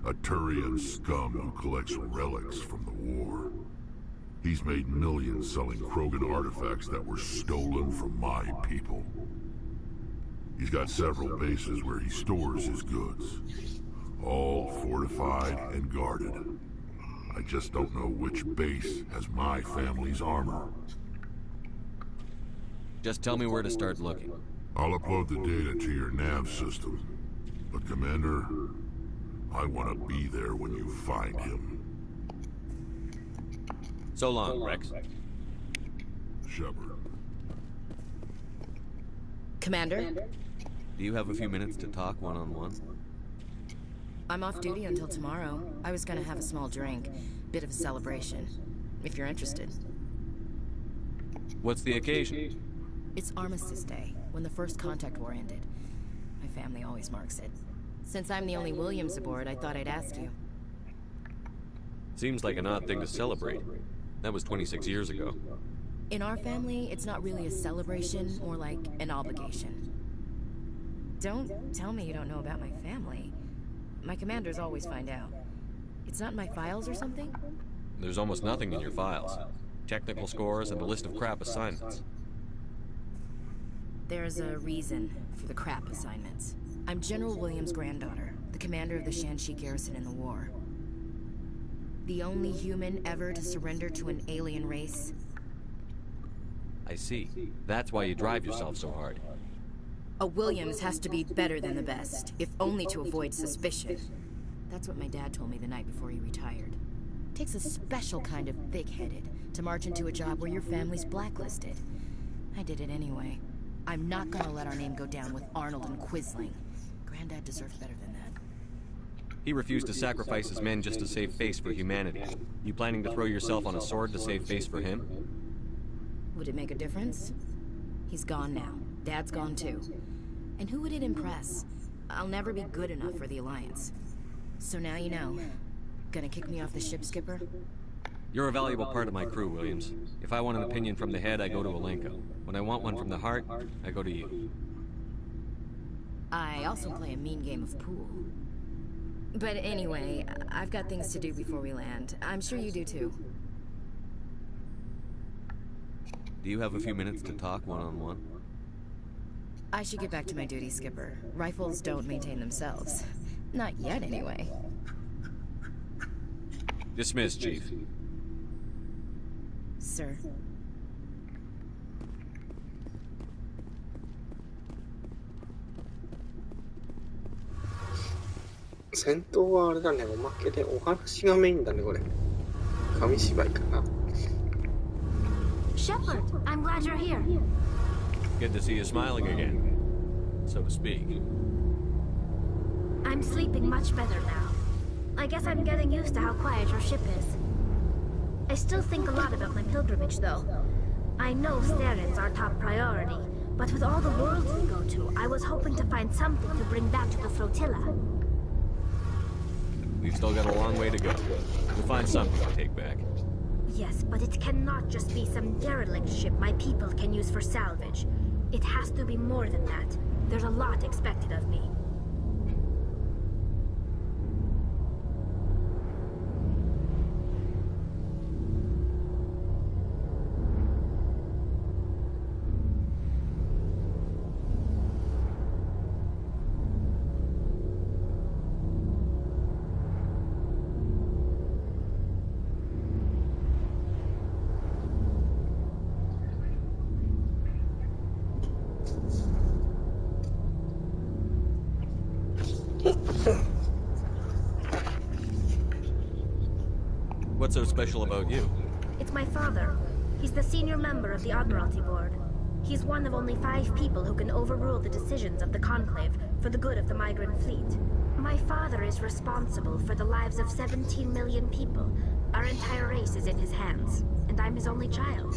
a Turian scum who collects relics from the war. He's made millions selling Krogan artifacts that were stolen from my people. He's got several bases where he stores his goods, all fortified and guarded. I just don't know which base has my family's armor. Just tell me where to start looking. I'll upload the data to your nav system. But Commander, I want to be there when you find him. So long, Rex. Shepard. Commander? Do you have a few minutes to talk one-on-one? I'm off duty until tomorrow. I was gonna have a small drink. Bit of a celebration. If you're interested. What's the occasion? It's Armistice Day, when the First Contact War ended. My family always marks it. Since I'm the only Williams aboard, I thought I'd ask you. Seems like an odd thing to celebrate. That was 26 years ago. In our family, it's not really a celebration, more like an obligation. Don't tell me you don't know about my family. My commanders always find out. It's not in my files or something? There's almost nothing in your files. Technical scores and a list of crap assignments. There's a reason for the crap assignments. I'm General Williams' granddaughter, the commander of the Shanxi garrison in the war. The only human ever to surrender to an alien race. I see. That's why you drive yourself so hard. A Williams has to be better than the best, if only to avoid suspicion. That's what my dad told me the night before he retired. Takes a special kind of thick-headed to march into a job where your family's blacklisted. I did it anyway. I'm not gonna let our name go down with Arnold and Quisling. Granddad deserves better than that. He refused to sacrifice his men just to save face for humanity. You planning to throw yourself on a sword to save face for him? Would it make a difference? He's gone now. Dad's gone too. And who would it impress? I'll never be good enough for the Alliance. So now you know. Gonna kick me off the ship, Skipper? You're a valuable part of my crew, Williams. If I want an opinion from the head, I go to Alenko. When I want one from the heart, I go to you. I also play a mean game of pool. But anyway, I've got things to do before we land. I'm sure you do too. Do you have a few minutes to talk one-on-one? I should get back to my duty, Skipper. Rifles don't maintain themselves. Not yet, anyway. Dismissed, Chief. Sir. 戦闘はあれだね、おまけでお話がメインだね、これ。紙芝居かな。Shepard, I'm glad you're here. Good to see you smiling again, so to speak. I'm sleeping much better now. I guess I'm getting used to how quiet your ship is. I still think a lot about my pilgrimage, though. I know Starin's our top priority, but with all the worlds we go to, I was hoping to find something to bring back to the flotilla. We've still got a long way to go. We'll find something to take back. Yes, but it cannot just be some derelict ship my people can use for salvage. It has to be more than that. There's a lot expected of me. so special about you? It's my father. He's the senior member of the Admiralty Board. He's one of only 5 people who can overrule the decisions of the Conclave for the good of the migrant fleet. My father is responsible for the lives of 17 million people. Our entire race is in his hands, and I'm his only child.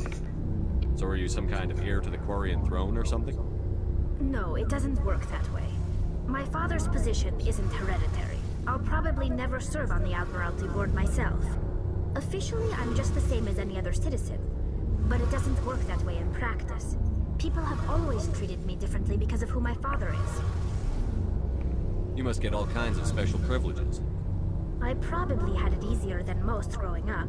So are you some kind of heir to the Quarian throne or something? No, it doesn't work that way. My father's position isn't hereditary. I'll probably never serve on the Admiralty Board myself. Officially, I'm just the same as any other citizen. But it doesn't work that way in practice. People have always treated me differently because of who my father is. You must get all kinds of special privileges. I probably had it easier than most growing up,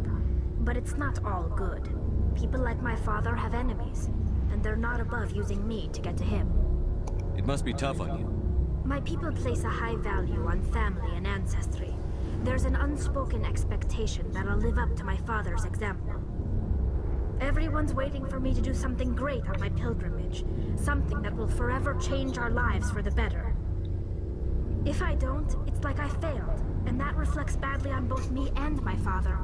but it's not all good. People like my father have enemies, and they're not above using me to get to him. It must be tough on you. My people place a high value on family and ancestry. There's an unspoken expectation that I'll live up to my father's example. Everyone's waiting for me to do something great on my pilgrimage, something that will forever change our lives for the better. If I don't, it's like I failed, and that reflects badly on both me and my father.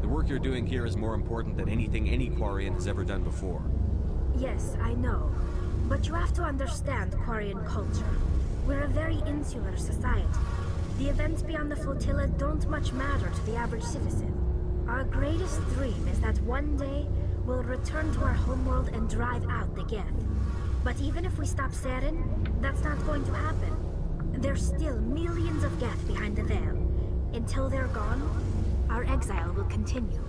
The work you're doing here is more important than anything any Quarian has ever done before. Yes, I know. But you have to understand Quarian culture. We're a very insular society. The events beyond the flotilla don't much matter to the average citizen. Our greatest dream is that one day we'll return to our homeworld and drive out the Geth. But even if we stop Saren, that's not going to happen. There's still millions of Geth behind the veil. Until they're gone, our exile will continue.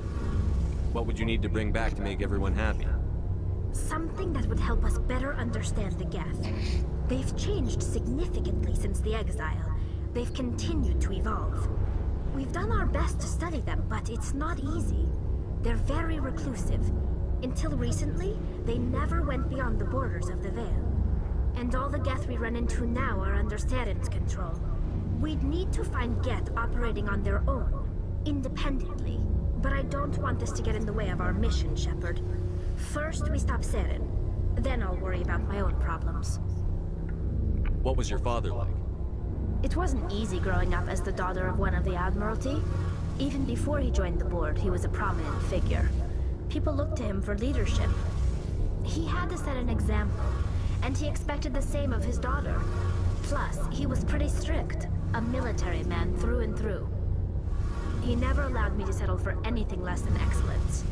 What would you need to bring back to make everyone happy? Something that would help us better understand the Geth. They've changed significantly since the exile. They've continued to evolve. We've done our best to study them, but it's not easy. They're very reclusive. Until recently, they never went beyond the borders of the Veil. And all the Geth we run into now are under Saren's control. We'd need to find Geth operating on their own, independently. But I don't want this to get in the way of our mission, Shepard. First, we stop Saren. Then I'll worry about my own problems. What was your father like? It wasn't easy growing up as the daughter of one of the Admiralty. Even before he joined the board, he was a prominent figure. People looked to him for leadership. He had to set an example, and he expected the same of his daughter. Plus, he was pretty strict, a military man through and through. He never allowed me to settle for anything less than excellence.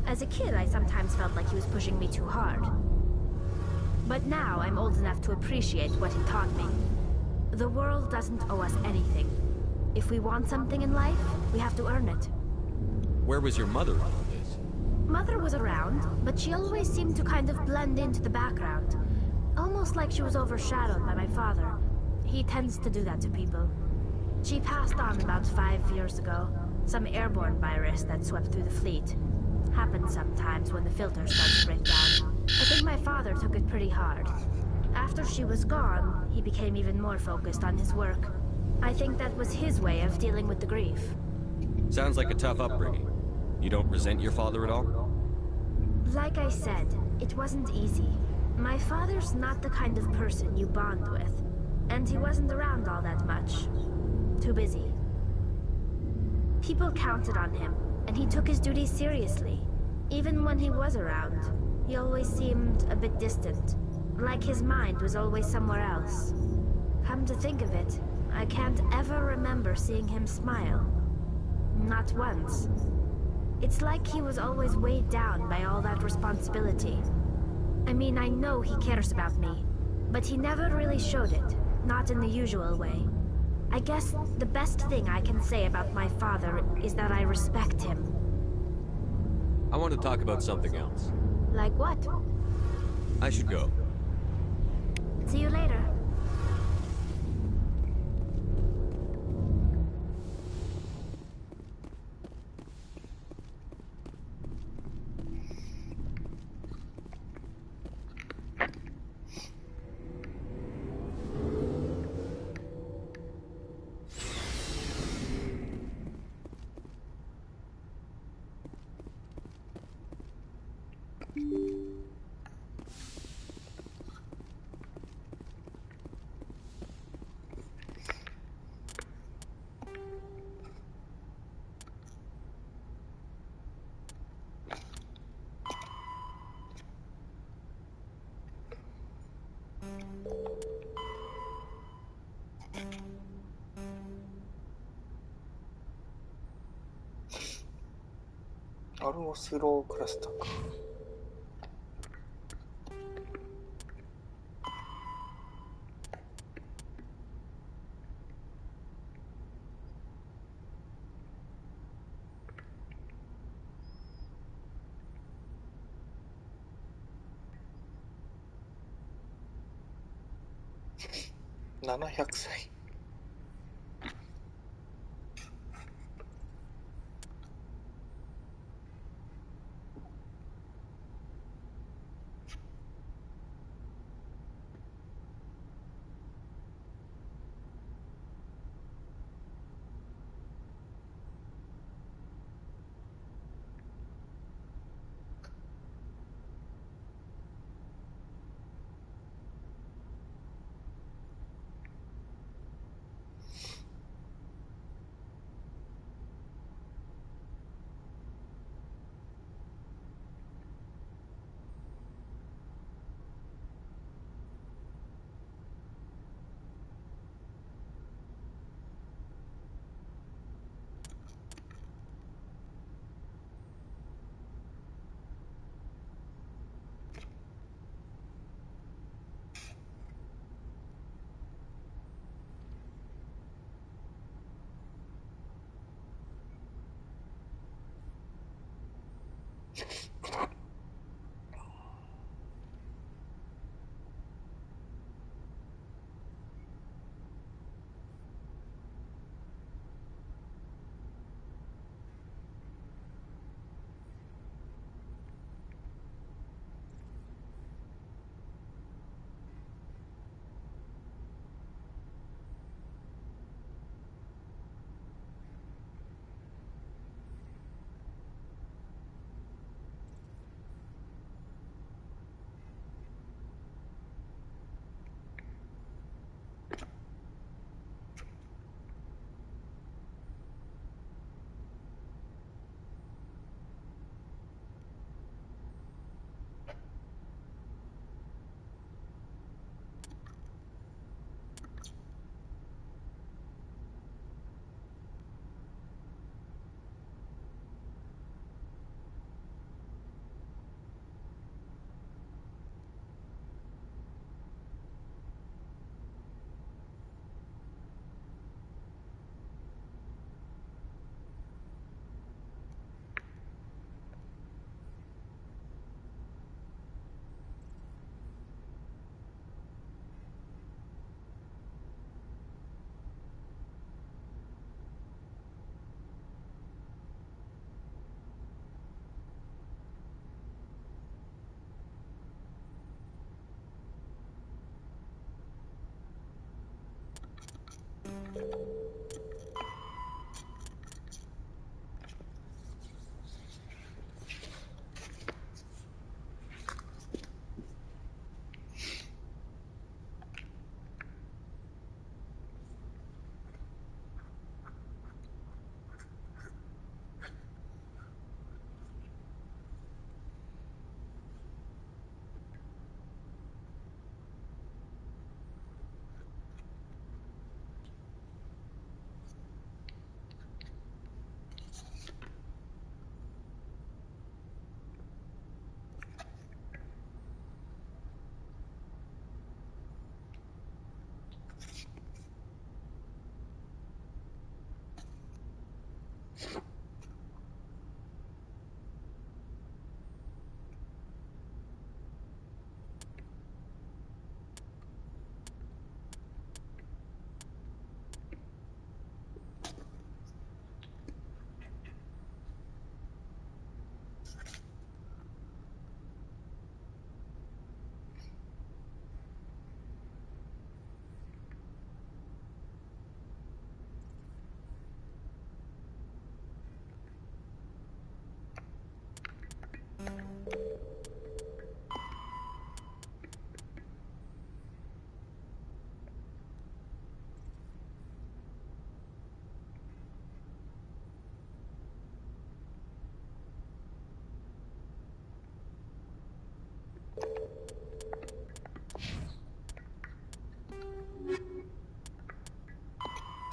As a kid, I sometimes felt like he was pushing me too hard. But now I'm old enough to appreciate what he taught me. The world doesn't owe us anything. If we want something in life, we have to earn it. Where was your mother in all this? Mother was around, but she always seemed to kind of blend into the background. Almost like she was overshadowed by my father. He tends to do that to people. She passed on about 5 years ago. Some airborne virus that swept through the fleet. Happens sometimes when the filters start to break down. I think my father took it pretty hard. After she was gone, he became even more focused on his work. I think that was his way of dealing with the grief. Sounds like a tough upbringing. You don't resent your father at all? Like I said, it wasn't easy. My father's not the kind of person you bond with. And he wasn't around all that much. Too busy. People counted on him, and he took his duties seriously. Even when he was around, he always seemed a bit distant. Like his mind was always somewhere else. Come to think of it, I can't ever remember seeing him smile. Not once. It's like he was always weighed down by all that responsibility. I mean, I know he cares about me, but he never really showed it, not in the usual way. I guess the best thing I can say about my father is that I respect him. I want to talk about something else. Like what? I should go. See you later. バルオスロークラスターか。700歳。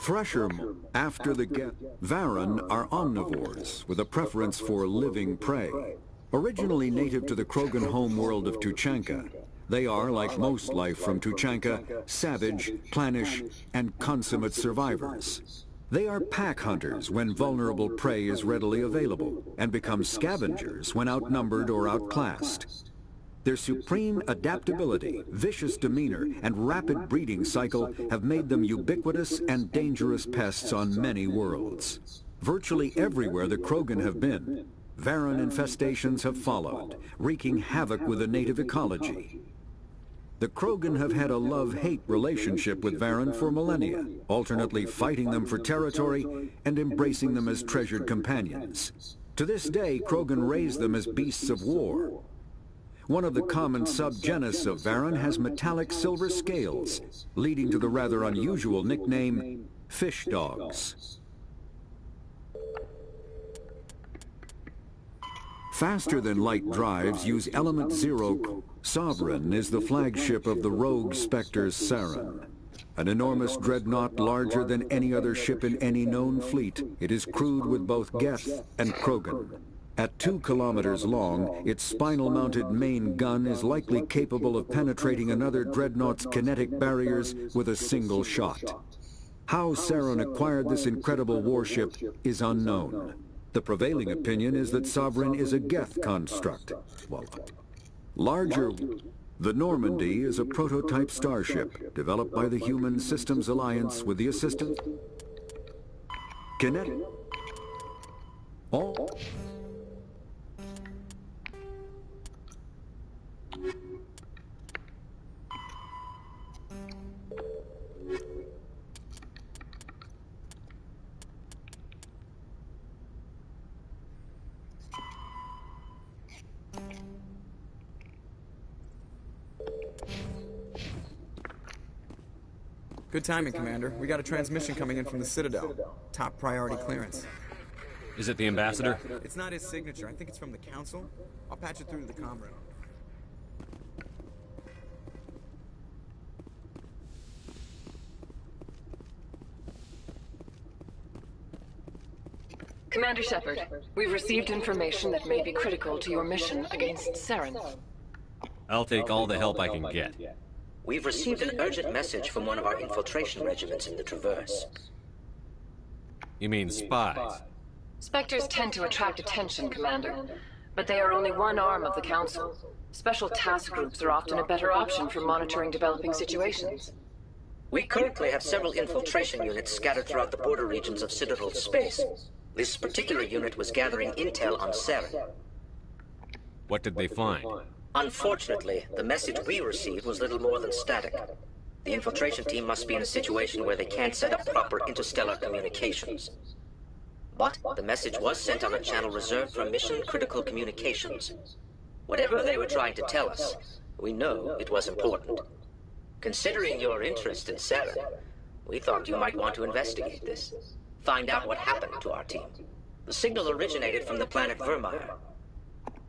Fresher, after the Varan are omnivores, with a preference for living prey. Originally native to the Krogan homeworld of Tuchanka, they are, like most life from Tuchanka, savage, clannish, and consummate survivors. They are pack hunters when vulnerable prey is readily available, and become scavengers when outnumbered or outclassed. Their supreme adaptability, vicious demeanor, and rapid breeding cycle have made them ubiquitous and dangerous pests on many worlds. Virtually everywhere the Krogan have been, Varan infestations have followed, wreaking havoc with the native ecology. The Krogan have had a love-hate relationship with Varan for millennia, alternately fighting them for territory and embracing them as treasured companions. To this day, Krogan raise them as beasts of war. One of the common subgenus of Varan has metallic silver scales, leading to the rather unusual nickname, fish dogs. Faster-than-light drives use Element Zero. Sovereign is the flagship of the rogue Spectres Saren. An enormous dreadnought larger than any other ship in any known fleet, it is crewed with both Geth and Krogan. At 2 kilometers long, its spinal-mounted main gun is likely capable of penetrating another dreadnought's kinetic barriers with a single shot. How Saren acquired this incredible warship is unknown. The prevailing opinion is that Sovereign is a Geth construct. Larger, the Normandy is a prototype starship developed by the Human Systems Alliance with the assistance kinetic. All. Good timing, Commander. We got a transmission coming in from the Citadel. Top priority clearance. Is it the Ambassador? It's not his signature. I think it's from the Council. I'll patch it through to the comm room. Commander Shepard, we've received information that may be critical to your mission against Saren. I'll take all the help I can get. We've received an urgent message from one of our infiltration regiments in the Traverse. You mean spies? Spectres tend to attract attention, Commander, but they are only one arm of the Council. Special task groups are often a better option for monitoring developing situations. We currently have several infiltration units scattered throughout the border regions of Citadel space. This particular unit was gathering intel on Saren. What did they find? Unfortunately, the message we received was little more than static. The infiltration team must be in a situation where they can't set up proper interstellar communications. But the message was sent on a channel reserved for mission-critical communications. Whatever they were trying to tell us, we know it was important. Considering your interest in Saren, we thought you might want to investigate this. Find out what happened to our team. The signal originated from the planet Vermeer.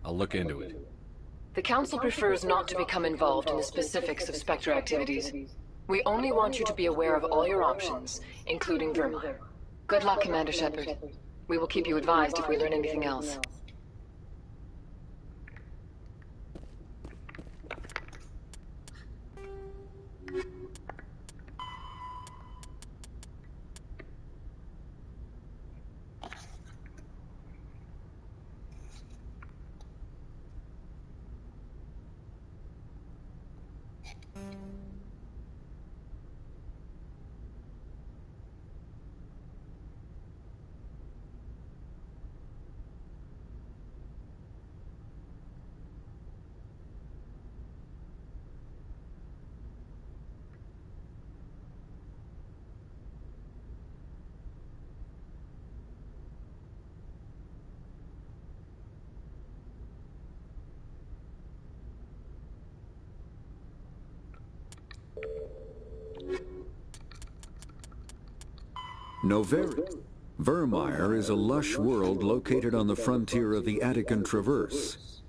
I'll look into it. The Council prefers not to become involved in the specifics of Spectre activities. We only want you to be aware of all your options, including Vermeer. Good luck, Commander Shepard. We will keep you advised if we learn anything else. Vermeer is a lush world located on the frontier of the Attican Traverse.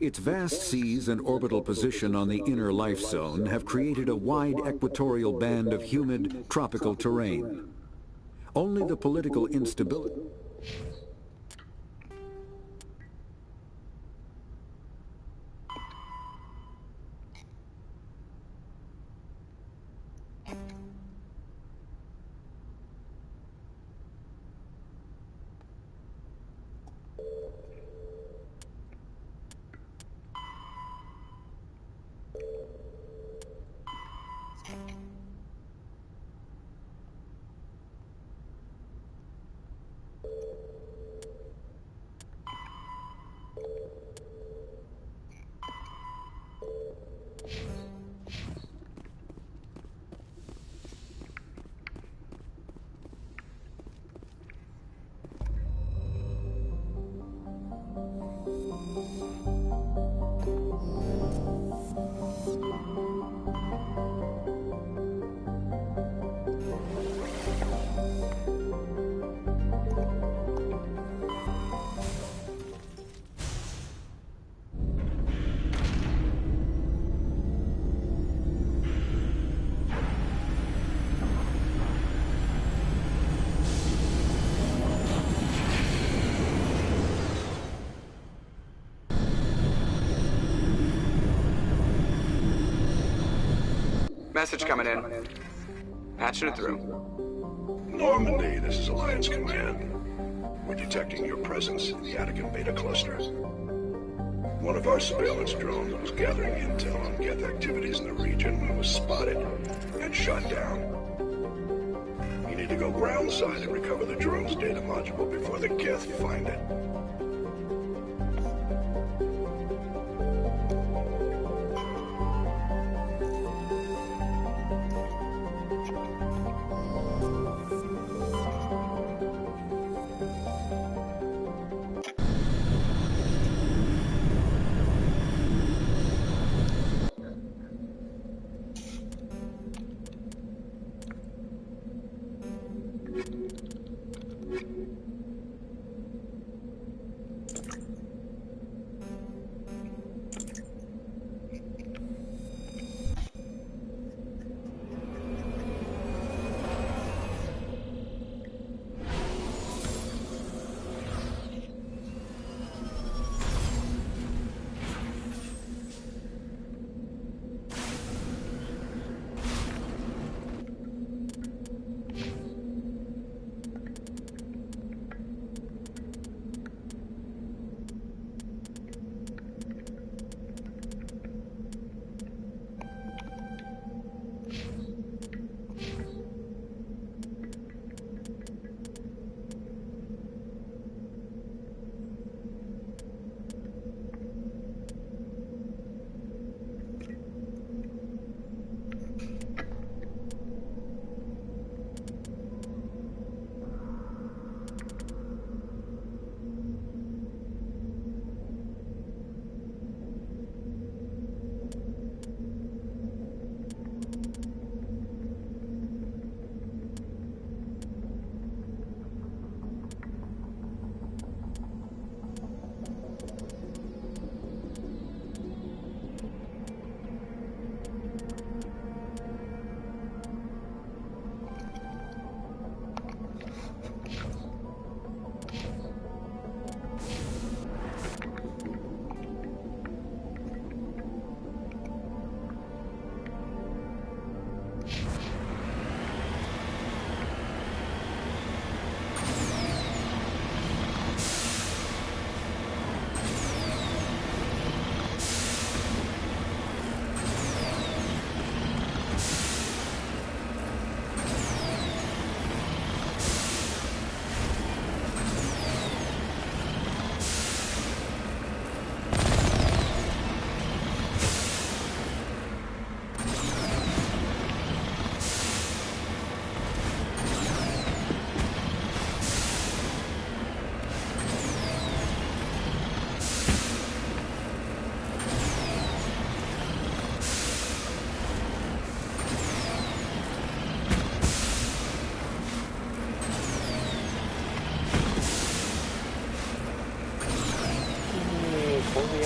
Its vast seas and orbital position on the inner life zone have created a wide equatorial band of humid, tropical terrain. Only the political instability. Message coming in. Patching it through. Normandy, this is Alliance Command. We're detecting your presence in the Attican Beta cluster. One of our surveillance drones was gathering intel on Geth activities in the region when it was spotted and shot down. You need to go groundside and recover the drone's data module before the Geth find it.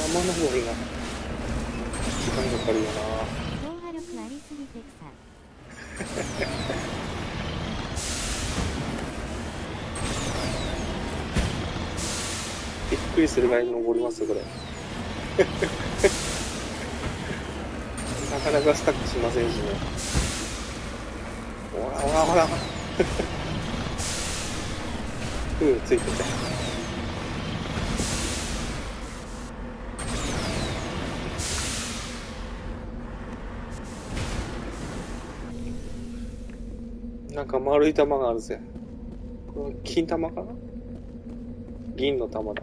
山登りが時間かかるよな。強破力ありすぎて草。くりするぐらい登りますよこれ。なかなかスタックしませんしね。ほらほらほら。ついてて。なんか丸い玉があるぜ。これ金玉かな？銀の玉だ。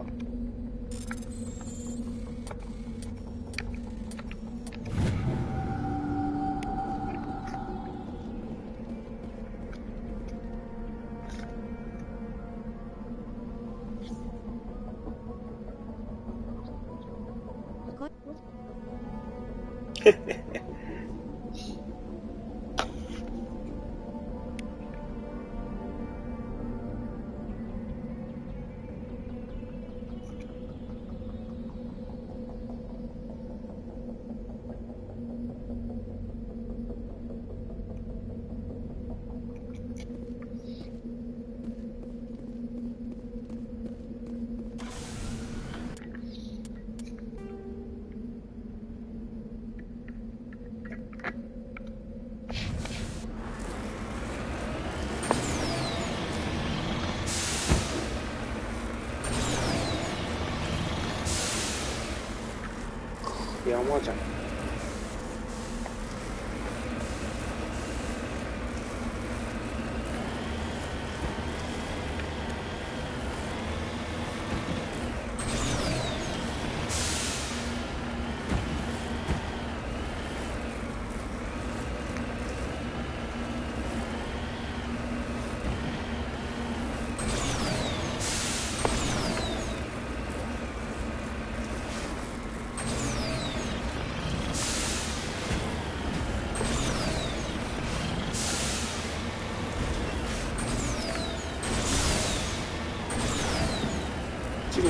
山じゃん。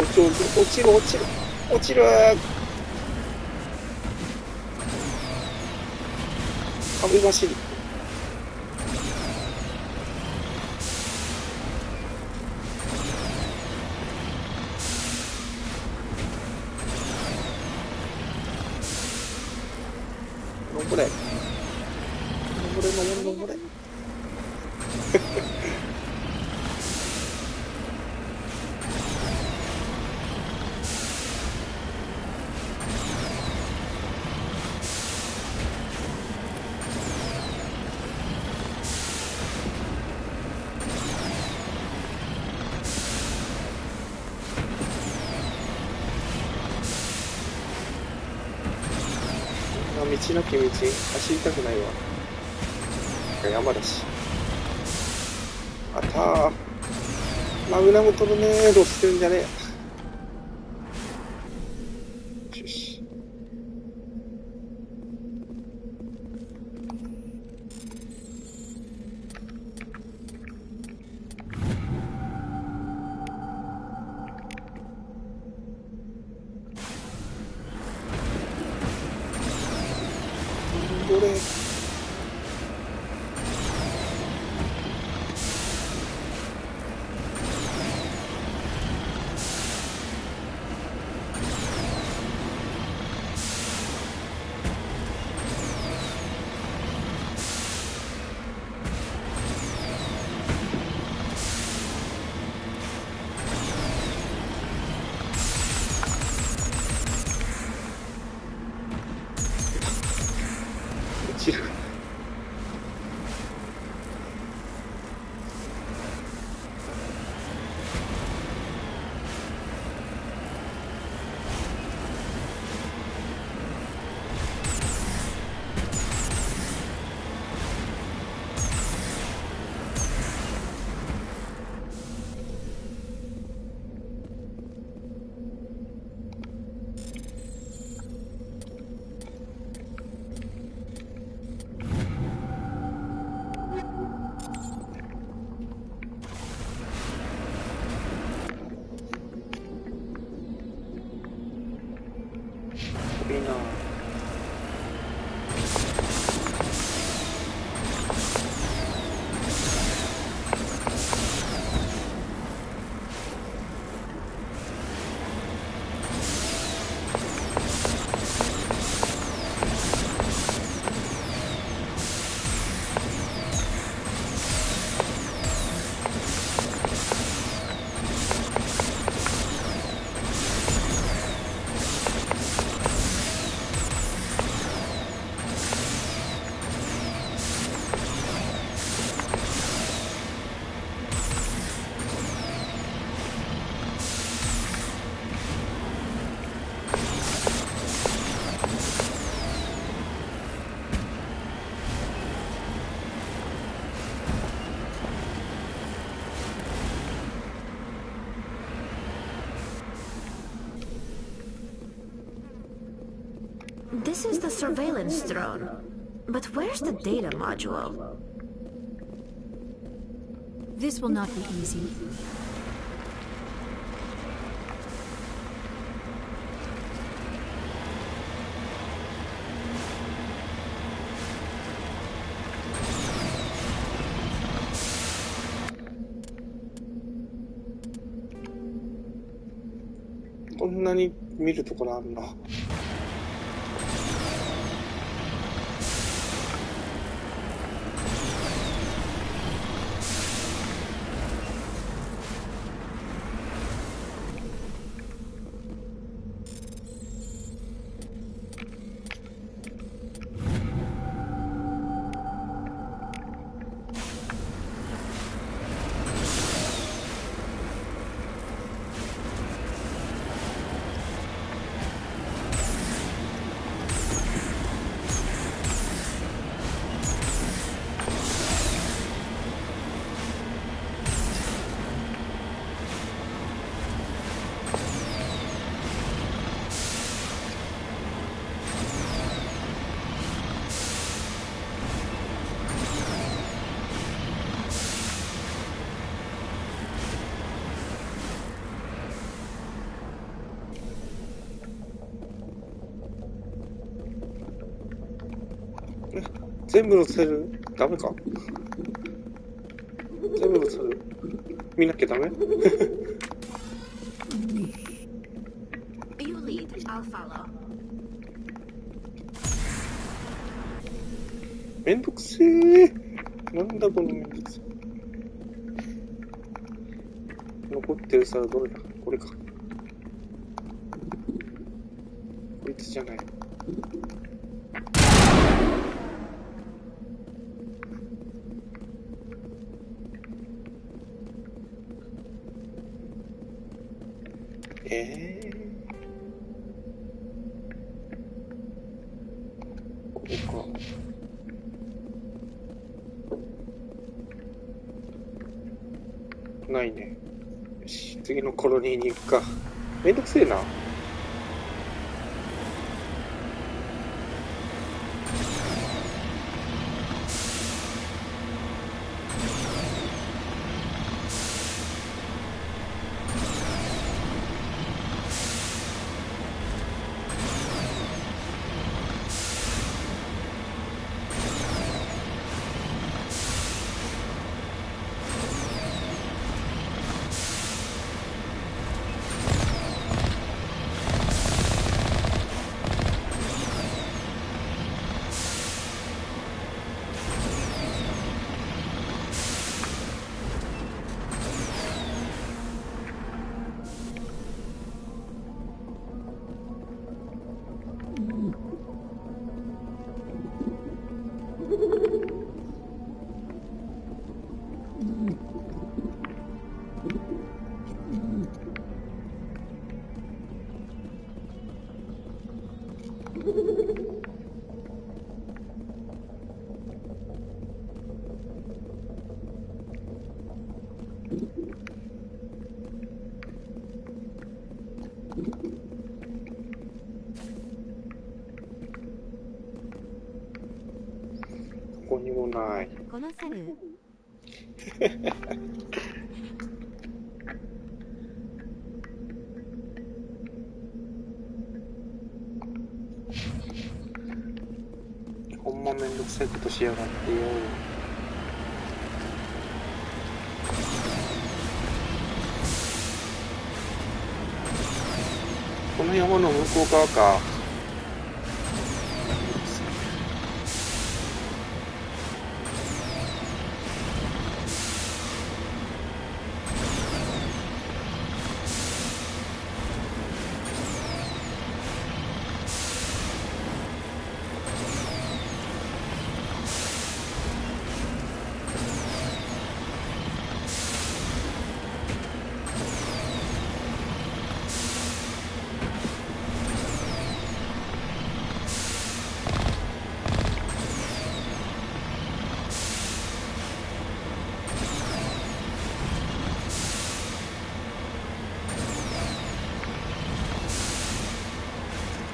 落ちる落ちる落ちる。壁走り。登れ登れ登れ登れ。道なき道走りたくないわ。山だし。あったー。マグナムトルネードしてるんじゃねえ。よし。どれ？落ちる。This is the surveillance drone. But where's the data module? This will not be easy.こんなに見るところあるな。全部のセルダメか。全部のセル見なきゃダメ。You lead, I'll follow. めんどくせえ。なんだこのめんどくせえ。残ってるさどれだ。これか。こいつじゃない。これか。ないね。よし、次のコロニーに行くか。めんどくせえな。ここにもない。このセルほんまめんどくさいことしやがってよ。この山の向こう側か。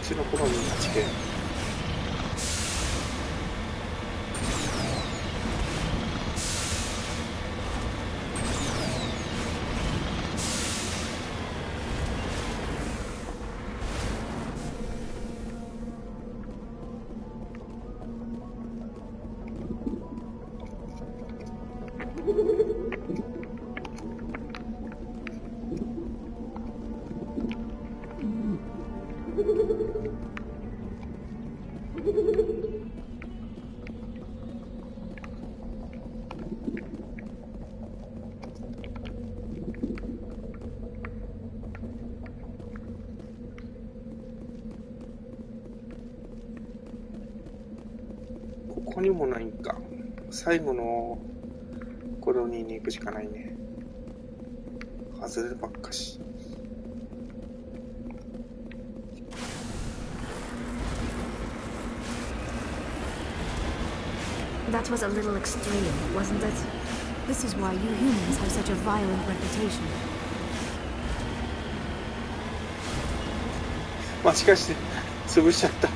こっちのコロニー8件。ここにもないんか。最後のコロニーに行くしかないね。外れるばっかし。That was a little extreme, wasn't it? This is why you humans have such a violent reputation. 間違して潰しちゃった。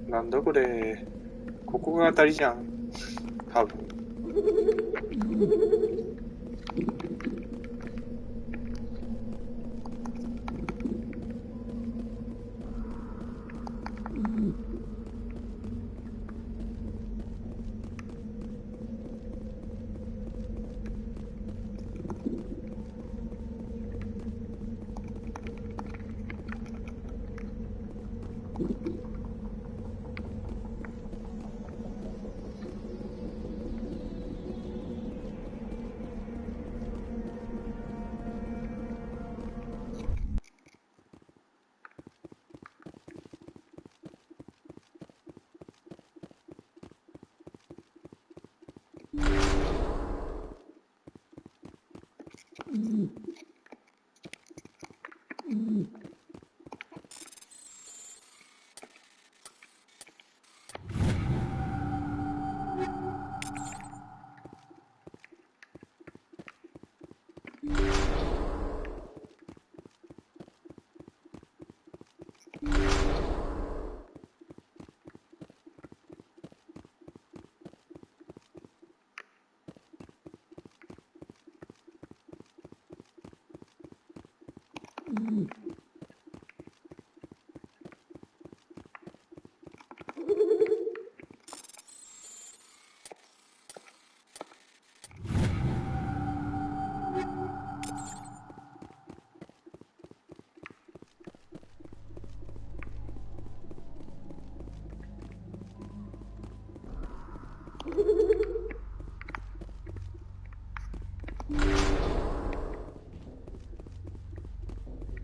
なんだこれ。ここが当たりじゃん。多分。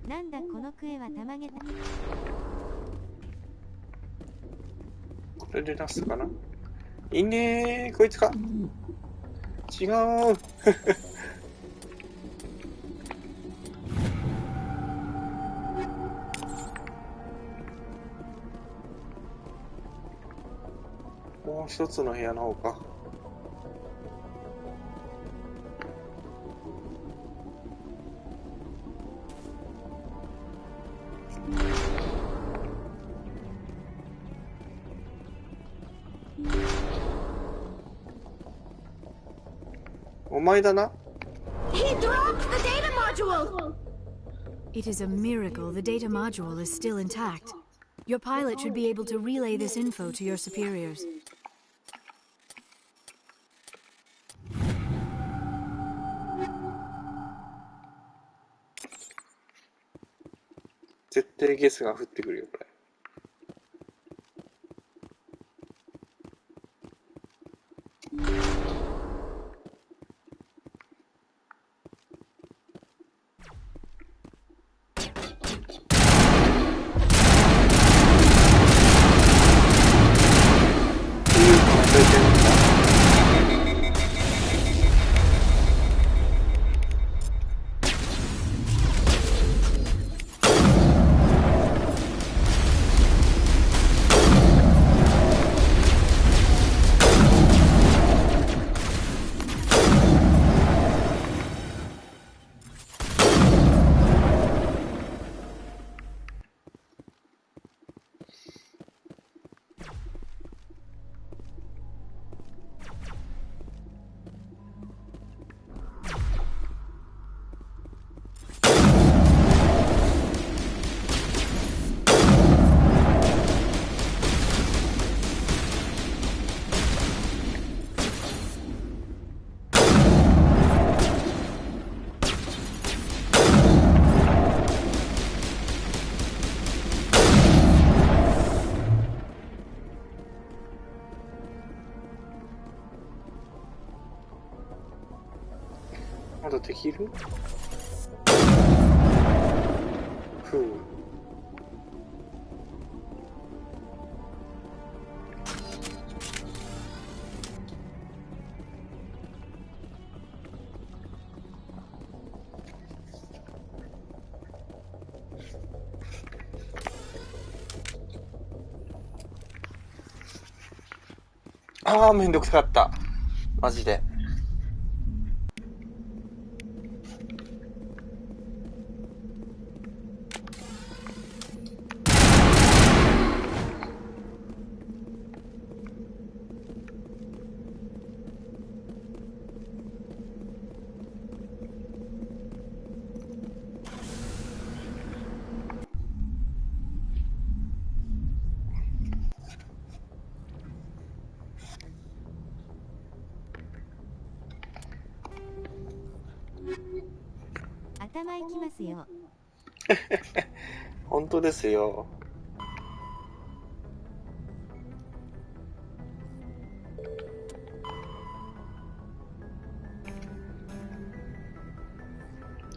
なんだこのクエはたまげた。これでラストかな。いいねー、こいつか。違う。もう一つの部屋の方か。お前だな。He dropped the data module! It is a miracle the data module is still intact. Your pilot should be able to relay this info to your superiors. 絶対ゲスが降ってくるよ、これ。ことできる？ふう。ああ、めんどくさかった。マジで。頭いきますよ。本当ですよ。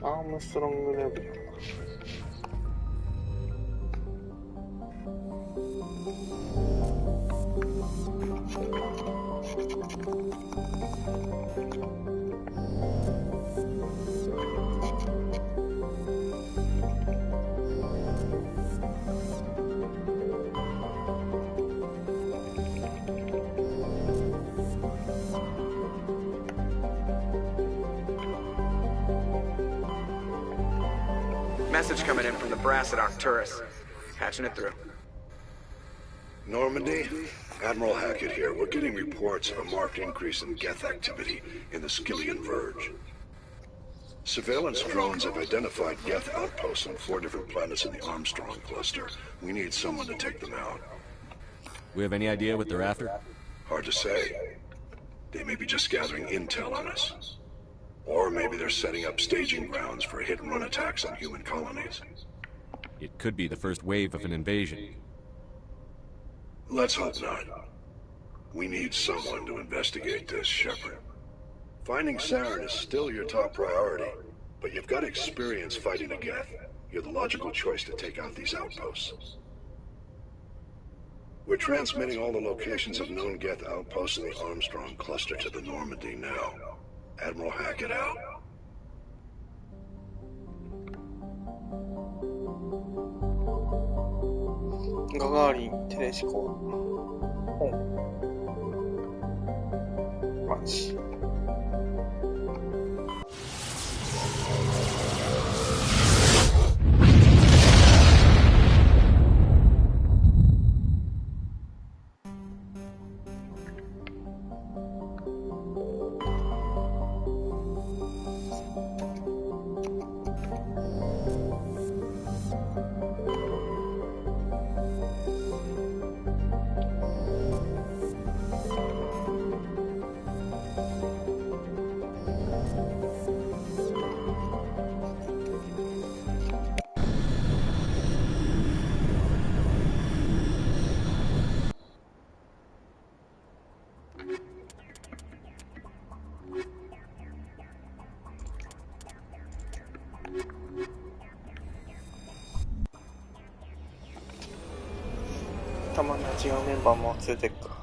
アームストロングネブラ。Message coming in from the brass at Arcturus. Patching it through. Normandy? Admiral Hackett here. We're getting reports of a marked increase in Geth activity in the Skillian Verge. Surveillance drones have identified Geth outposts on 4 different planets in the Armstrong cluster. We need someone to take them out. We have any idea what they're after? Hard to say. They may be just gathering intel on us. Or maybe they're setting up staging grounds for hit-and-run attacks on human colonies. It could be the first wave of an invasion. Let's hope not. We need someone to investigate this, Shepard. Finding Saren is still your top priority, but you've got experience fighting the Geth. You're the logical choice to take out these outposts. We're transmitting all the locations of known Geth outposts in the Armstrong cluster to the Normandy now. Admiral Hackett out. Gagarin, テレシコ。マジ。たまには違うメンバーも連れてくか。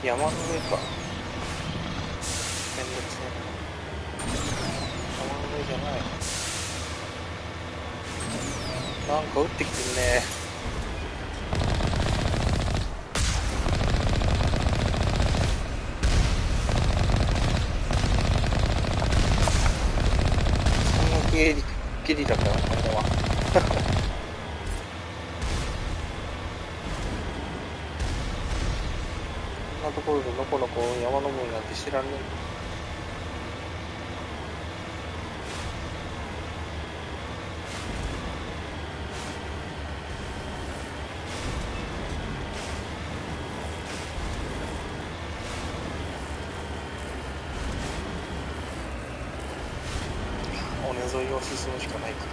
山の上か。めんどくせえな。山の上じゃない。なんか撃ってきてるね。そんなゲリラかな、これは。こんなところでのこのこ山登りなんて知らんねえ。尾根沿いを進むしかないか。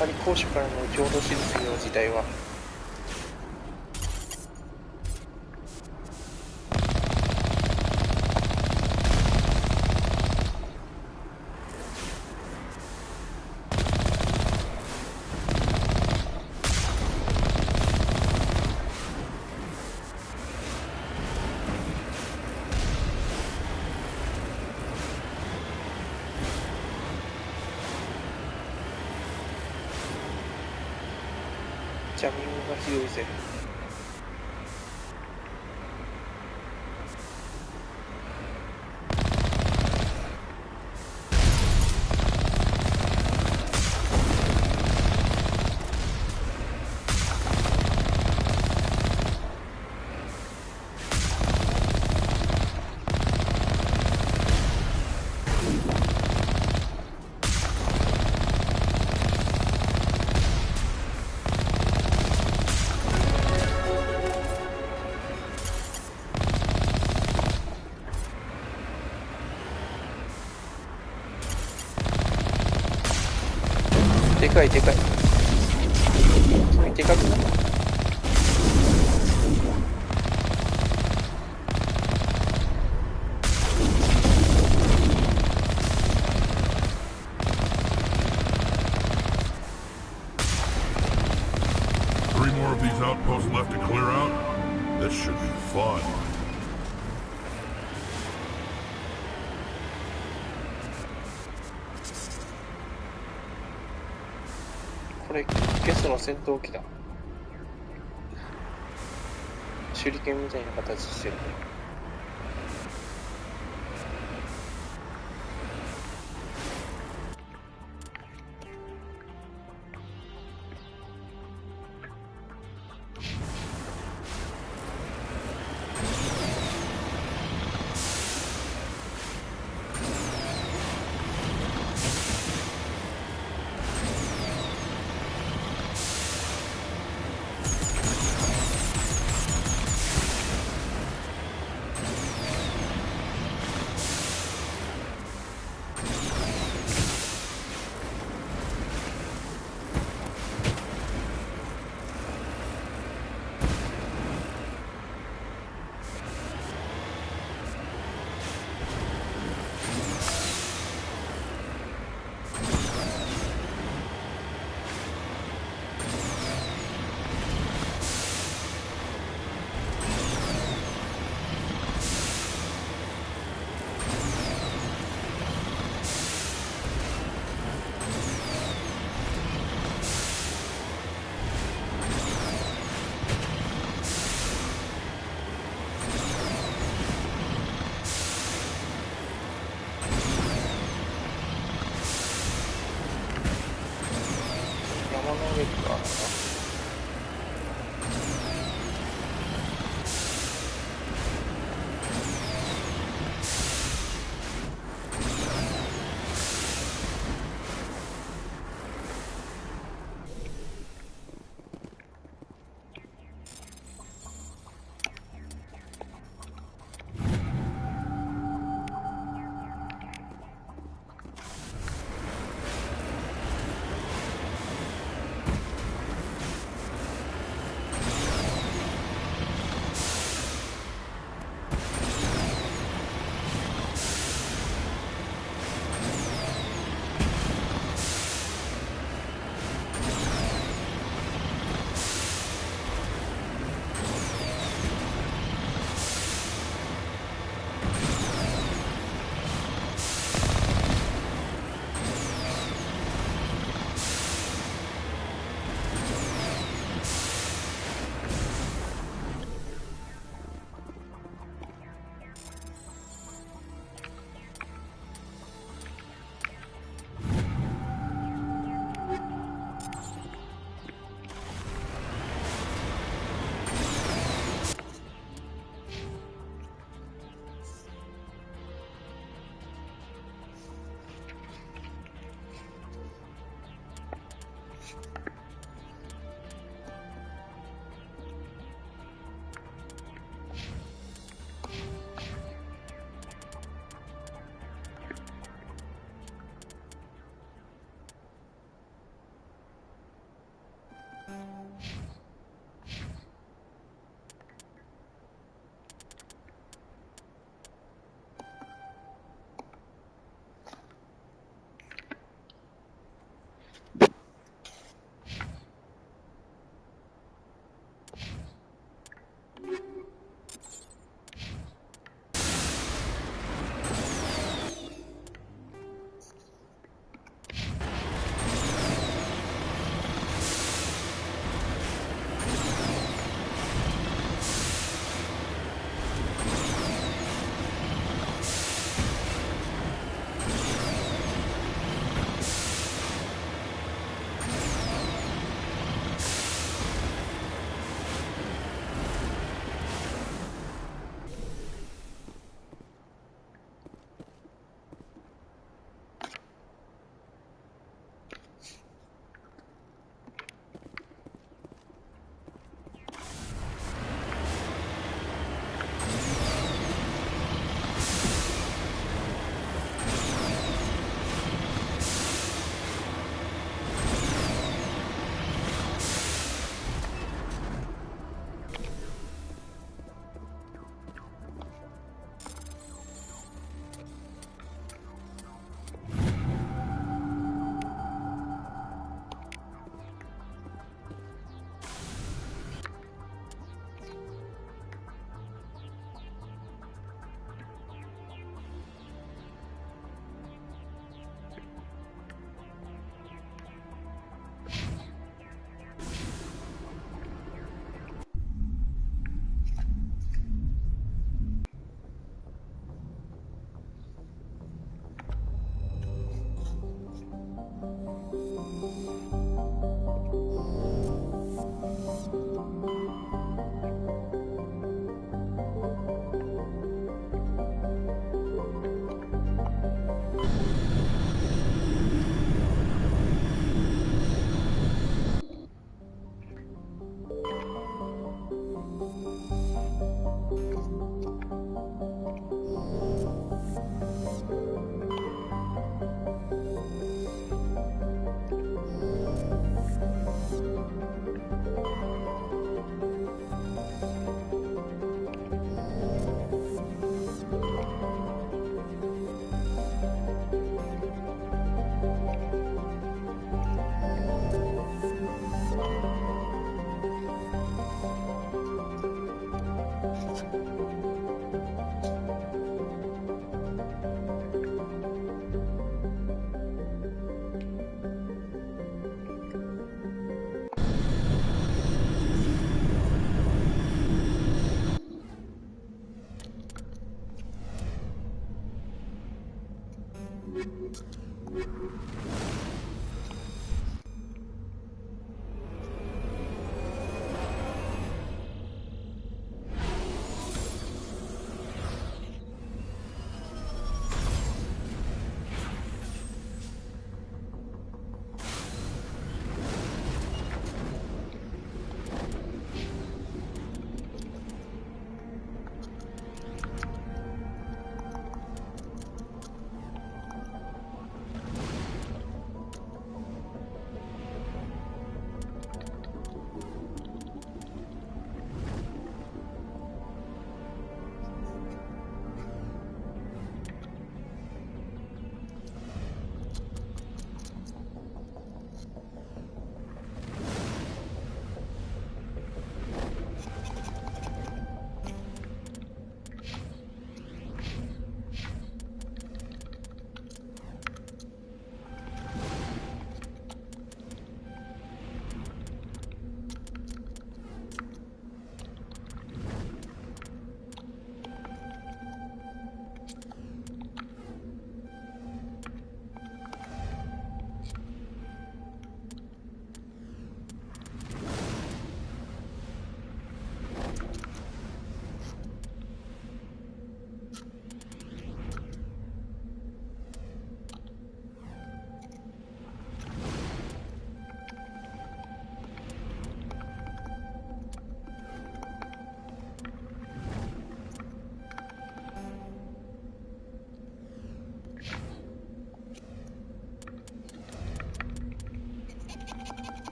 やっぱり高所からの打ち下ろしですよ、時代は。ジャミングがひどいぜ。かいでかい。でかくない？Three more of these outposts left to clear out? This should be fun. これゲストの戦闘機だ。手裏剣みたいな形してる。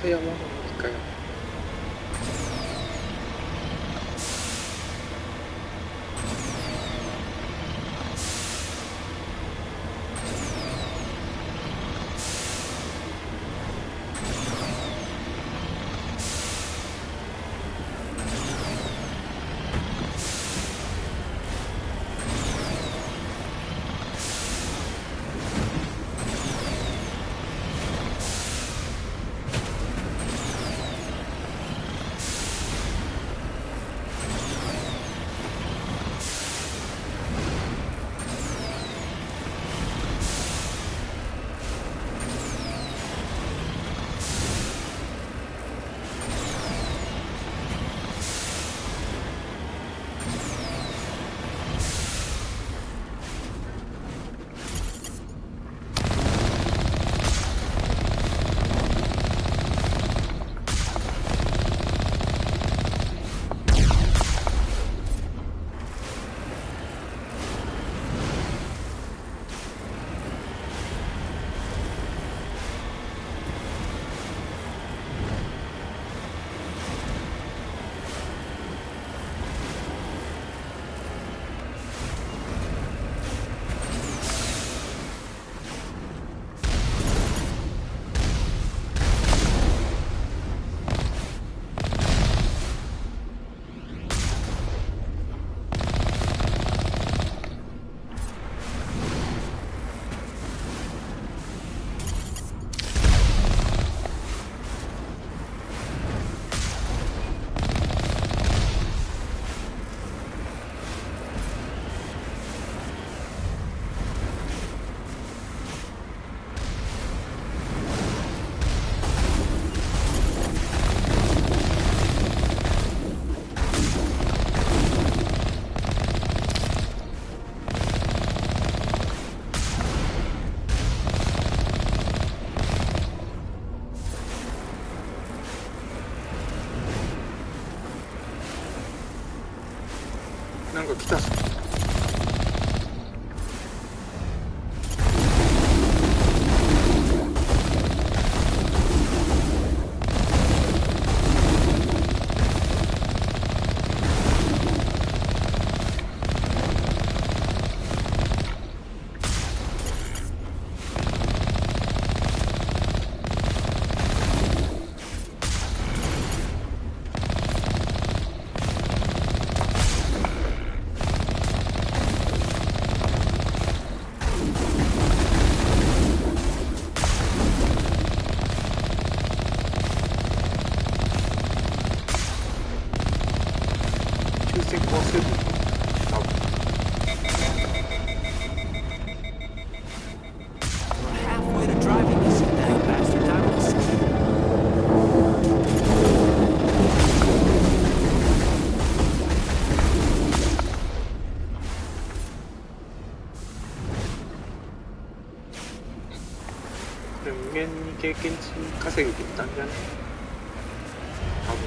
태양왕이니까요. なんか来たし。無限に経験値稼ぎていったんじゃね多分。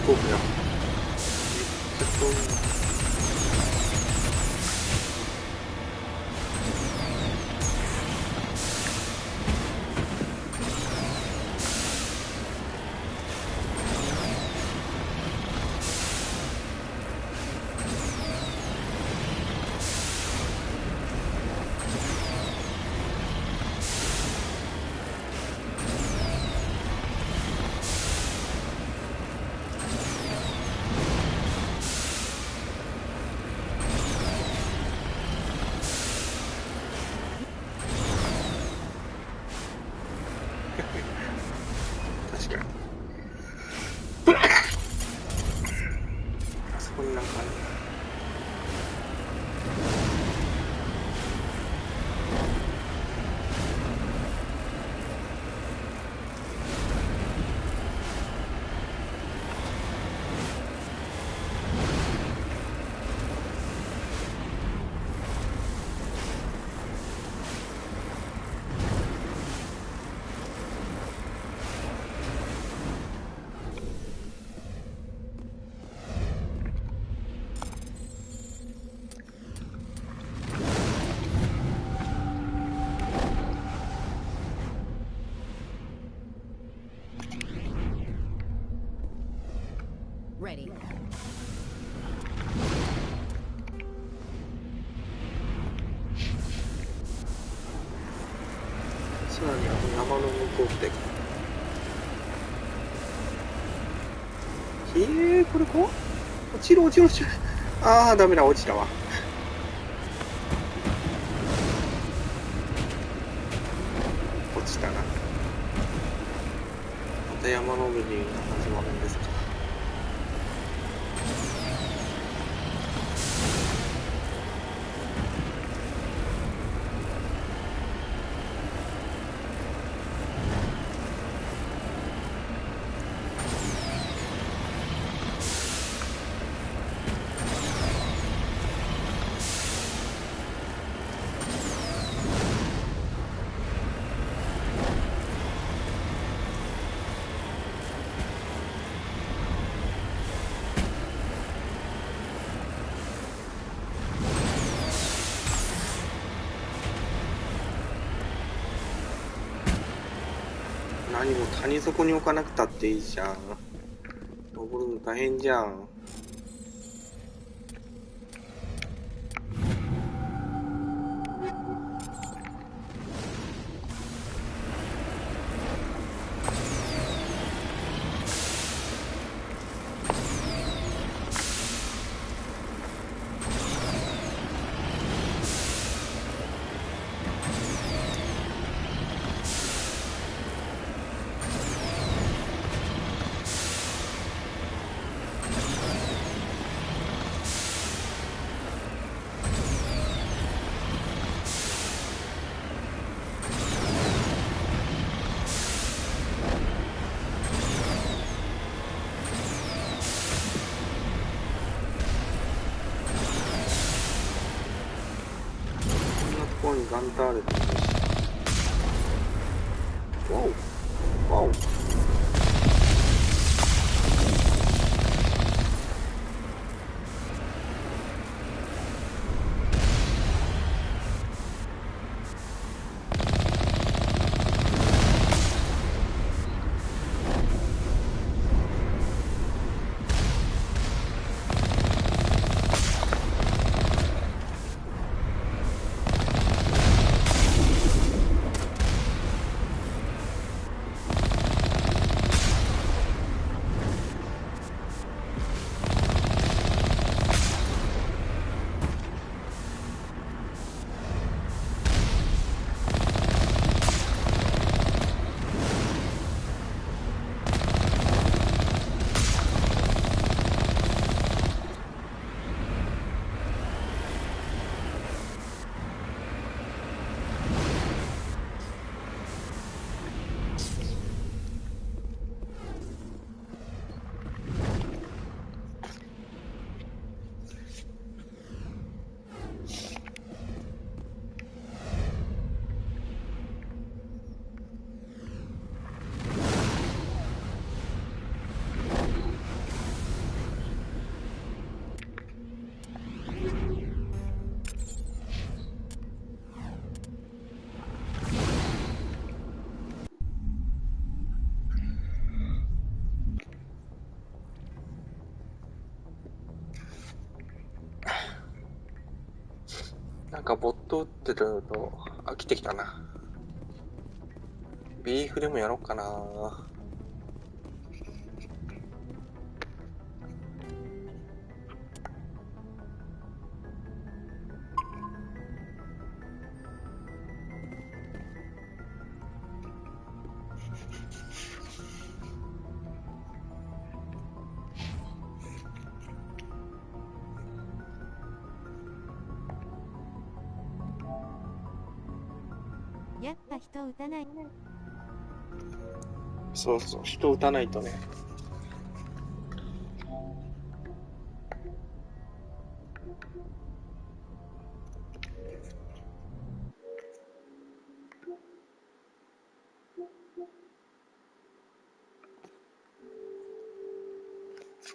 こうや。確かに。あそこになんかある。Ready. さらに山の向こうってこれこう落ちる落ちる落ちる。ああダメだ、落ちたわ。落ちたな。また山登りが始まるんですか。何も谷底に置かなくたっていいじゃん。登るの大変じゃん。ガンターレとかし。わおわお。なんかボット打ってると飽きてきたな。ビーフでもやろうかな。やっぱ人撃たない。そうそう、人撃たないとね、